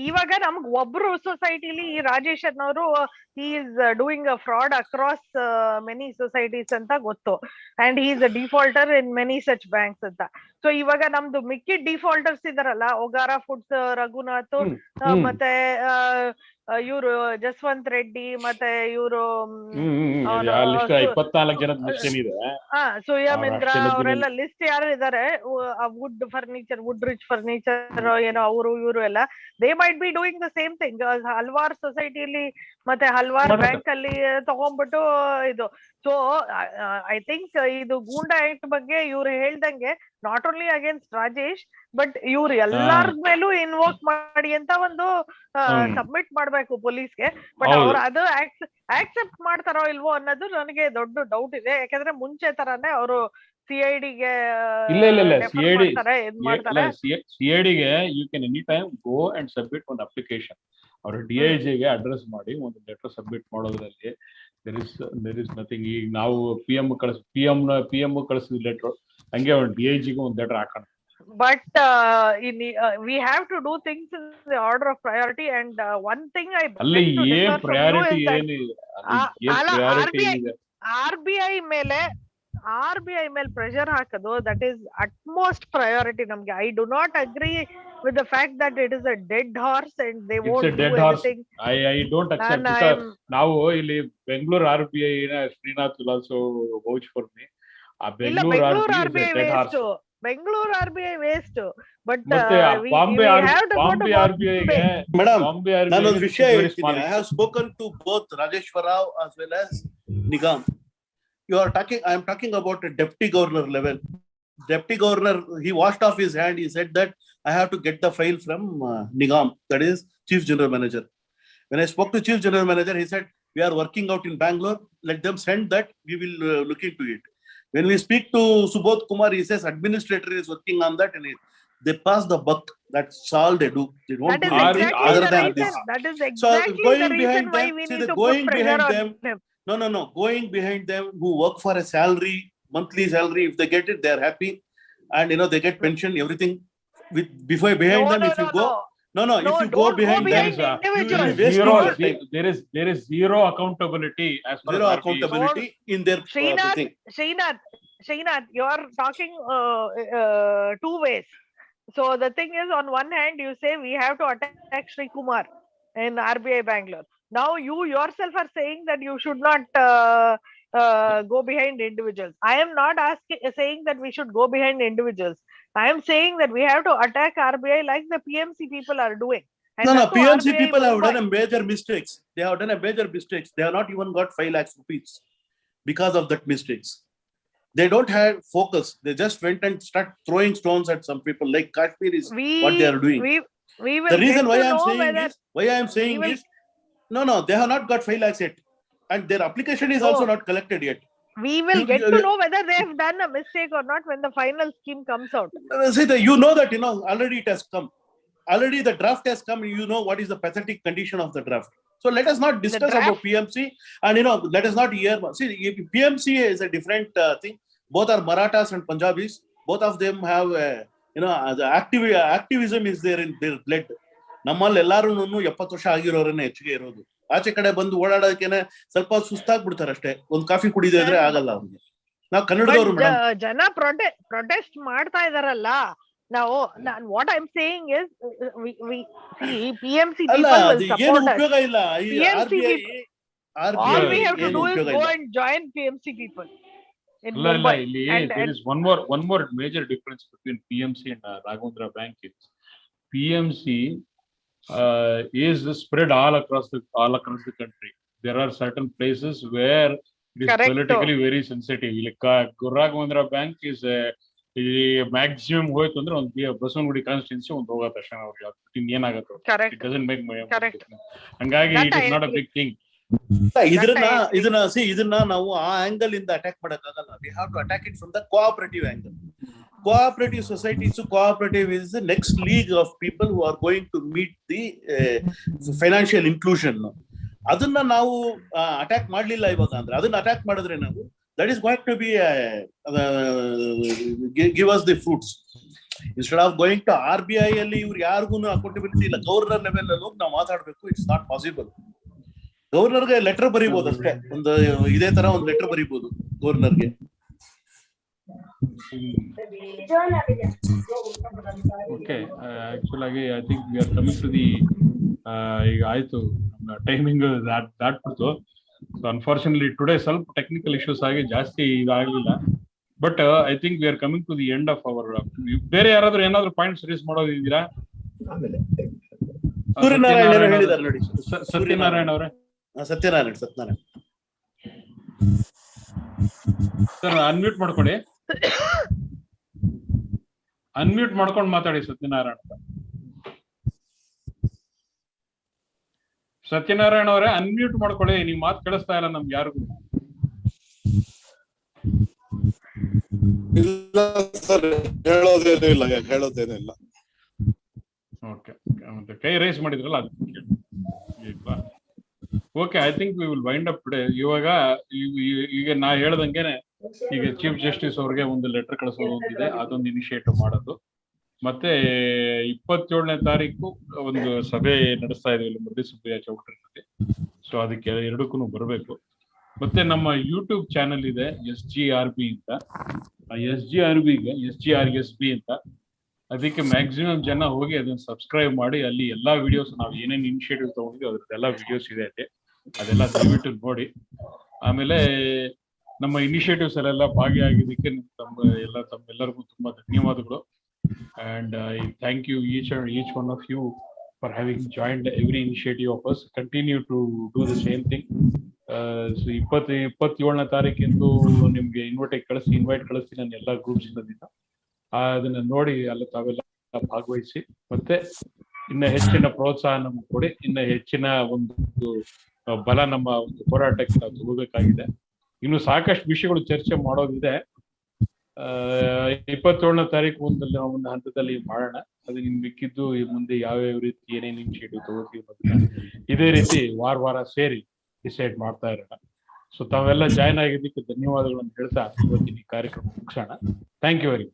ಇವಾಗ ನಮ್ಗ್ ಒಬ್ರು ಸೊಸೈಟಿಲಿ ಈ ರಾಜೇಶ್ ಅನ್ನೋರು he is doing a fraud across many societies ಅಂತ ಗೊತ್ತು, and he is a defaulter in many such banks ಅಂತ. ಸೊ ಇವಾಗ ನಮ್ದು ಮಿಕ್ಕಿ ಡಿಫಾಲ್ಟರ್ಸ್ ಇದಾರಲ್ಲ, ಒಗಾರಾ ಫುಡ್ಸ್, ರಘುನಾಥ್, ಮತ್ತೆ ಇವರು ಜಸ್ವಂತ್ ರೆಡ್ಡಿ, ಮತ್ತೆ ಇವರು ಸುಯಮಿಂದ್ರ, ಅವರೆಲ್ಲ ಲಿಸ್ಟ್ ಯಾರು ಇದಾರೆ, ವುಡ್ ರಿಚ್ ಫರ್ನಿಚರ್ ಏನೋ ಅವರು ಇವರು ಎಲ್ಲ, they might be doing the same thing. ಹಲ್ವಾರು ಸೊಸೈಟಿಲಿ ಮತ್ತೆ ಹಲ್ವಾರು ಬ್ಯಾಂಕ್ ಅಲ್ಲಿ ತಗೊಂಡ್ಬಿಟ್ಟು ಇದು. ಸೊ ಐ ಥಿಂಕ್ ಇದು ಗೂಂಡಾ ಆಕ್ಟ್ ಬಗ್ಗೆ ಇವ್ರು ಹೇಳ್ದಂಗೆ not only against Rajesh, but ಇವ್ರು ಎಲ್ಲಾರ ಮೇಲೂ ಇನ್ವೋಕ್ ಮಾಡಿ ಅಂತ ಒಂದು ಸಬ್ಮಿಟ್ ಮಾಡ್ಬೇಕು ಪೊಲೀಸ್ಗೆ. ಬಟ್ ಅವ್ರು ಅದು ಆಕ್ಸೆಪ್ಟ್ ಮಾಡ್ತಾರೋ ಇಲ್ವೋ ಅನ್ನೋದು ನನಗೆ ದೊಡ್ಡ ಡೌಟ್ ಇದೆ. ಯಾಕಂದ್ರೆ ಮುಂಚೆ ತರಾನೇ ಅವರು CIDಗೆ CIDಗೆ you can any time go and submit ಒಂದು ಅಪ್ಲಿಕೇಶನ್. ಅವರು DIGಗೆ ಅಡ್ರೆಸ್ ಮಾಡಿ ಒಂದು ಲೆಟರ್ ಸಬ್ಮಿಟ್ ಮಾಡೋದ್ರಲ್ಲಿ there is nothing. ಈಗ ನಾವು PM ಕಳಿಸಿದ ಲೆಟರ್ ಹಂಗೆ ಒಂದು DIG ಒಂದು ಲೆಟರ್ ಹಾಕೋಣ. But we have to do things in the order of priority, and one thing I ಅಲ್ಲಿ beg to ಏನ್ differ from you priority is that ಏನಿದೆ, ಅಲ್ಲ, ಪ್ರಯಾರಿಟಿ ಏನಿದೆ? RBI ಮೇಲೆ ಪ್ರೆಷರ್ ಹಾಕೋದು, that is utmost priority ನಮ್ಗೆ. I do not agree with the fact that it is a dead horse and they It's won't a do dead horse. anything. I don't accept because ನಾವು ಇಲ್ಲಿ Bengaluru RBI Srinath will also vouch for me. ಆ ಇಲ್ಲ, Bengaluru Bengaluru RBI is RBI a dead horse. waste, Bengaluru RBI waste, but ಮತ್ತೆ we Bombay have to go to RBI ಗೆ Madam, ಬಾಂಬೆ RBI ನಾನೊಂದು ವಿಷಯ very ಹೇಳ್ತೀನಿ. small I have spoken to both Rajeshwar Rao as well as Nigam. I am talking about a deputy governor level. Deputy governor, he washed off his hand. He said that I have to get the file from Nigam, that is Chief General Manager. When I spoke to Chief General Manager, he said, we are working out in Bangalore. Let them send that. We will look into it. When we speak to Subodh Kumar, he says administrator is working on that, and they pass the buck. That's all they do. They don't that do is anything exactly other the than reason. this. That is So exactly going the reason behind why them, we see need the to put going pressure behind on them. them. No. Going behind them who work for a salary, monthly salary. If they get it, they are happy, and they get pension, everything. With before behind them, if you go. No, if you go don't behind go them, behind you will be individuals. wasting zero, your time. there is zero accountability as far Zero as RBI is accountability in their thing. Srinath, you are talking two ways. So the thing is, on one hand, you say we have to attack Sri Kumar in RBI Bangalore. Now you yourself are saying that you should not go behind individuals. I am not saying that we should go behind individuals. I am saying that we have to attack RBI like the PMC people are doing. And No, that's why PMC RBI people have Mumbai- done a major mistakes. They have done a major mistakes. They have not even got 5 lakhs rupees because of that mistakes. They don't have focus. They just went and start throwing stones at some people. Like Kashmir is what they are doing. We will The reason get why to I am know saying whether is, no, they have not got 5 lakhs yet, and their application is No. also not collected yet. we will You- get you- to know whether they have done a mistake or not when the final scheme comes out. See, you know that already it has come. Already the draft has come. You know what is the pathetic condition of the draft. So let us not discuss draft- about PMC, and let us not hear. See, PMC is a different thing. Both are Marathas and Punjabis. Both of them have, the activism is there in their blood. ನಮ್ಮಲ್ಲಿ ಎಲ್ಲಾರು 70 ವರ್ಷ ಆಗಿರೋರನ್ನ ಹೆಚ್ಚಿಗೆ ಇರೋದು. ಆಚೆ ಕಡೆ ಬಂದು ಓಡಾಡೋದಕ್ಕೆ ಸ್ವಲ್ಪ ಸುಸ್ತಾಗ್ಬಿಡ್ತಾರೆ ಅಷ್ಟೇ. ಒಂದು ಕಾಫಿ ಕುಡಿದೇ ಇದ್ರೆ ಆಗಲ್ಲ ಅವ್ರಿಗೆ. ನಾವು ಕನ್ನಡದವರು ಮೇಡಮ್. ಜನ ಪ್ರೊಟೆಸ್ಟ್ ಮಾಡ್ತಾ ಇದಾರಲ್ಲ. Now, what I'm saying is, we see PMC ಅಲ್ಲ, people will ಅದು ಏನು support us. ಉಪಯೋಗ ಇಲ್ಲ. ಈ PMC RBI All we have to ಏನು do is ಉಪಯೋಗ go ಇಲ್ಲ. and join PMC people in ಇಲ್ಲ Mumbai. ಇಲ್ಲಿ And- there is one more major difference between PMC and Raghavendra Bank is PMC is spread all across the country. There are certain places where it is Correcto. politically very sensitive. Like Raghavendra Bank is maximum ಹೋಯ್ತು ಅಂದ್ರೆ ಒಂದು ಬಸವನಗುಡಿ ಕಾನ್ಸ್ಟಿಟ್ಯೂನ್ಸಿ ಒಂದು ಹೋಗೋ ತಕ್ಷಣ ಅವ್ರಿಗೆ ಏನಾಗುತ್ತೆ, Correct. it doesn't make Correct. ಹಂಗಾಗಿ That it is I not a agree. big thing. ಇದನ್ನ ನಾವು ಆ ಆಂಗಲ್ ಇಂದ ಅಟ್ಯಾಕ್ ಮಾಡಕ್ಕಾಗಲ್ಲ. We have to attack it from the cooperative angle. Cooperative societies, cooperative is the next league of people who are going to meet the financial inclusion. ಅದನ್ನ ನಾವು ಅಟ್ಯಾಕ್ ಮಾಡ್ಲಿಲ್ಲ ಇವಾಗ ಅಂದ್ರೆ, ಅದನ್ನ ಅಟ್ಯಾಕ್ ಮಾಡಿದ್ರೆ ನಾವು, that is going to be give us the fruits. Instead of going to RBI ಅಲ್ಲಿ ಇವ್ರು ಯಾರಿಗೂ ಅಕೌಂಟಬಿಲಿಟಿ ಇಲ್ಲ. ಗವರ್ನರ್ ಲೆವೆಲ್ ಅಲ್ಲಿ ಹೋಗಿ ನಾವು ಮಾತಾಡ್ಬೇಕು. It's not possible. ಗವರ್ನರ್ಗೆ ಲೆಟರ್ ಬರೀಬಹುದು ಅಷ್ಟೇ. ಒಂದು ಇದೇ ತರ ಒಂದು ಲೆಟರ್ ಬರೀಬಹುದು ಗವರ್ನರ್ಗೆ. Okay, actually I think we are coming to the ಈಗ ಆಯ್ತು ಟೈಮಿಂಗ್ ದಾಟ್ಬಿಡ್ತು. ಸೊ ಅನ್ಫಾರ್ಚುನೇಟ್ಲಿ ಟುಡೇ ಸ್ವಲ್ಪ ಟೆಕ್ನಿಕಲ್ ಇಶ್ಯೂಸ್ ಆಗಿ ಜಾಸ್ತಿ ಇದಾಗಲಿಲ್ಲ. But I think we are coming to the end of hour. ಬೇರೆ ಯಾರಾದ್ರೂ ಏನಾದ್ರು ಪಾಯಿಂಟ್ಸ್ ರೇಸ್ ಮಾಡೋದಿದ್ದೀರಾ? ಸೂರ್ಯನಾರಾಯಣ ಹೇಳಿದ್ದಾರೆ ನೋಡಿ. ಸತ್ಯನಾರಾಯಣ ಅವರೇ. ಸತ್ಯನಾರಾಯಣ ಸರ್ ಅನ್ಮ್ಯೂಟ್ ಮಾಡ್ಕೊಳ್ಳಿ. ಅನ್ಮ್ಯೂಟ್ ಮಾಡ್ಕೊಂಡು ಮಾತಾಡಿ ಸತ್ಯನಾರಾಯಣ. ಸತ್ಯನಾರಾಯಣ ಅವರೇ ಅನ್ಮ್ಯೂಟ್ ಮಾಡ್ಕೊಳ್ಳಿ. ನೀವು ಮಾತು ಕೇಳಿಸ್ತಾ ಇಲ್ಲ ನಮ್ಗೆ ಯಾರಿಗೂ. ಇಲ್ಲ ಸರ್, ಹೇಳೋದೇನು ಇಲ್ಲ. ಓಕೆ, ಮತ್ತೆ ಕೈ ರೇಸ್ ಮಾಡಿದ್ರಲ್ಲ ಅದಕ್ಕೆ okay, I think we will wind up today. ಇವಾಗ ಈಗ ನಾ ಹೇಳ್ದಂಗೆನೆ ಈಗ ಚೀಫ್ ಜಸ್ಟಿಸ್ ಅವ್ರಿಗೆ ಒಂದು ಲೆಟರ್ ಕಳಿಸೋದು ಒಂದಿದೆ, ಅದೊಂದು ಇನಿಷಿಯೇಟಿವ್ ಮಾಡೋದು. ಮತ್ತೆ 27ನೇ ತಾರೀಕು ಒಂದು ಸಭೆ ನಡೆಸ್ತಾ ಇದೀವಿ ಮುರಳಿ ಸುಬ್ಬಯ್ಯ ಚೌಟ್ರಿನಲ್ಲಿ. ಸೊ ಅದಕ್ಕೆ ಎರಡಕ್ಕೂ ಬರಬೇಕು. ಮತ್ತೆ ನಮ್ಮ ಯೂಟ್ಯೂಬ್ ಚಾನೆಲ್ ಇದೆ SGRB ಅಂತ, SGRBಗೆ SGRSB ಅಂತ. ಅದಕ್ಕೆ ಮ್ಯಾಕ್ಸಿಮಮ್ ಜನ ಹೋಗಿ ಅದನ್ನ ಸಬ್ಸ್ಕ್ರೈಬ್ ಮಾಡಿ, ಅಲ್ಲಿ ಎಲ್ಲಾ ವಿಡಿಯೋಸ್ ನಾವು ಏನೇನು ಇನಿಷಿಯೇಟಿವ್ ತಗೊಂಡ್ವಿ ಅದ್ರದ್ದೆಲ್ಲ ವಿಡಿಯೋಸ್ ಇದೆ ಅಲ್ಲಿ, ಅದೆಲ್ಲ ದಯವಿಟ್ಟು ನೋಡಿ. ಆಮೇಲೆ ನಮ್ಮ ಇನಿಷಿಯೇಟಿವ್ಸ್ ಅಲ್ಲೆಲ್ಲ ಭಾಗಿಯಾಗಿದ್ದಕ್ಕೆ ತಮ್ಮೆಲ್ಲರಿಗೂ ತುಂಬಾ ಧನ್ಯವಾದಗಳು. And I thank you each one of you for having joined every initiative of us. Continue to do the same thing. So 27ನೇ ತಾರೀಕಿಂದು ನಿಮ್ಗೆ ಇನ್ವೈಟ್ ಕಳಿಸ್ತೀನಿ ನಾನು ಎಲ್ಲ ಗ್ರೂಪ್ಸ್ ಇಂದ. ಅದನ್ನ ನೋಡಿ ಅಲ್ಲಿ ತಾವೆಲ್ಲ ಭಾಗವಹಿಸಿ, ಮತ್ತೆ ಇನ್ನ ಹೆಚ್ಚಿನ ಪ್ರೋತ್ಸಾಹ ನಮ್ಗೆ ಕೊಡಿ. ಇನ್ನ ಹೆಚ್ಚಿನ ಒಂದು ಬಲ ನಮ್ಮ ಒಂದು ಹೋರಾಟಕ್ಕೆ ನಾವು ತಗೋಬೇಕಾಗಿದೆ. ಇನ್ನು ಸಾಕಷ್ಟು ವಿಷಯಗಳು ಚರ್ಚೆ ಮಾಡೋದಿದೆ. 27ನೇ ತಾರೀಕು ಒಂದು ಹಂತದಲ್ಲಿ ಮಾಡೋಣ. ಅದು ನಿಮ್ ಮಿಕ್ಕಿದ್ದು ಮುಂದೆ ಯಾವ್ಯಾವ ರೀತಿ ಏನೇನು ಇನಿಷಿಯೇಟಿವ್ ತಗೋತೀವಿ ಇದೇ ರೀತಿ ವಾರ ಸೇರಿ ಡಿಸೈಡ್ ಮಾಡ್ತಾ ಇರೋಣ. ಸೊ ತಾವೆಲ್ಲ ಜಾಯ್ನ್ ಆಗಿದ್ದಕ್ಕೆ ಧನ್ಯವಾದಗಳನ್ನು ಹೇಳ್ತಾ ಇವತ್ತಿನ ಈ ಕಾರ್ಯಕ್ರಮ ಮುಗಿಸೋಣ. Thank you very much.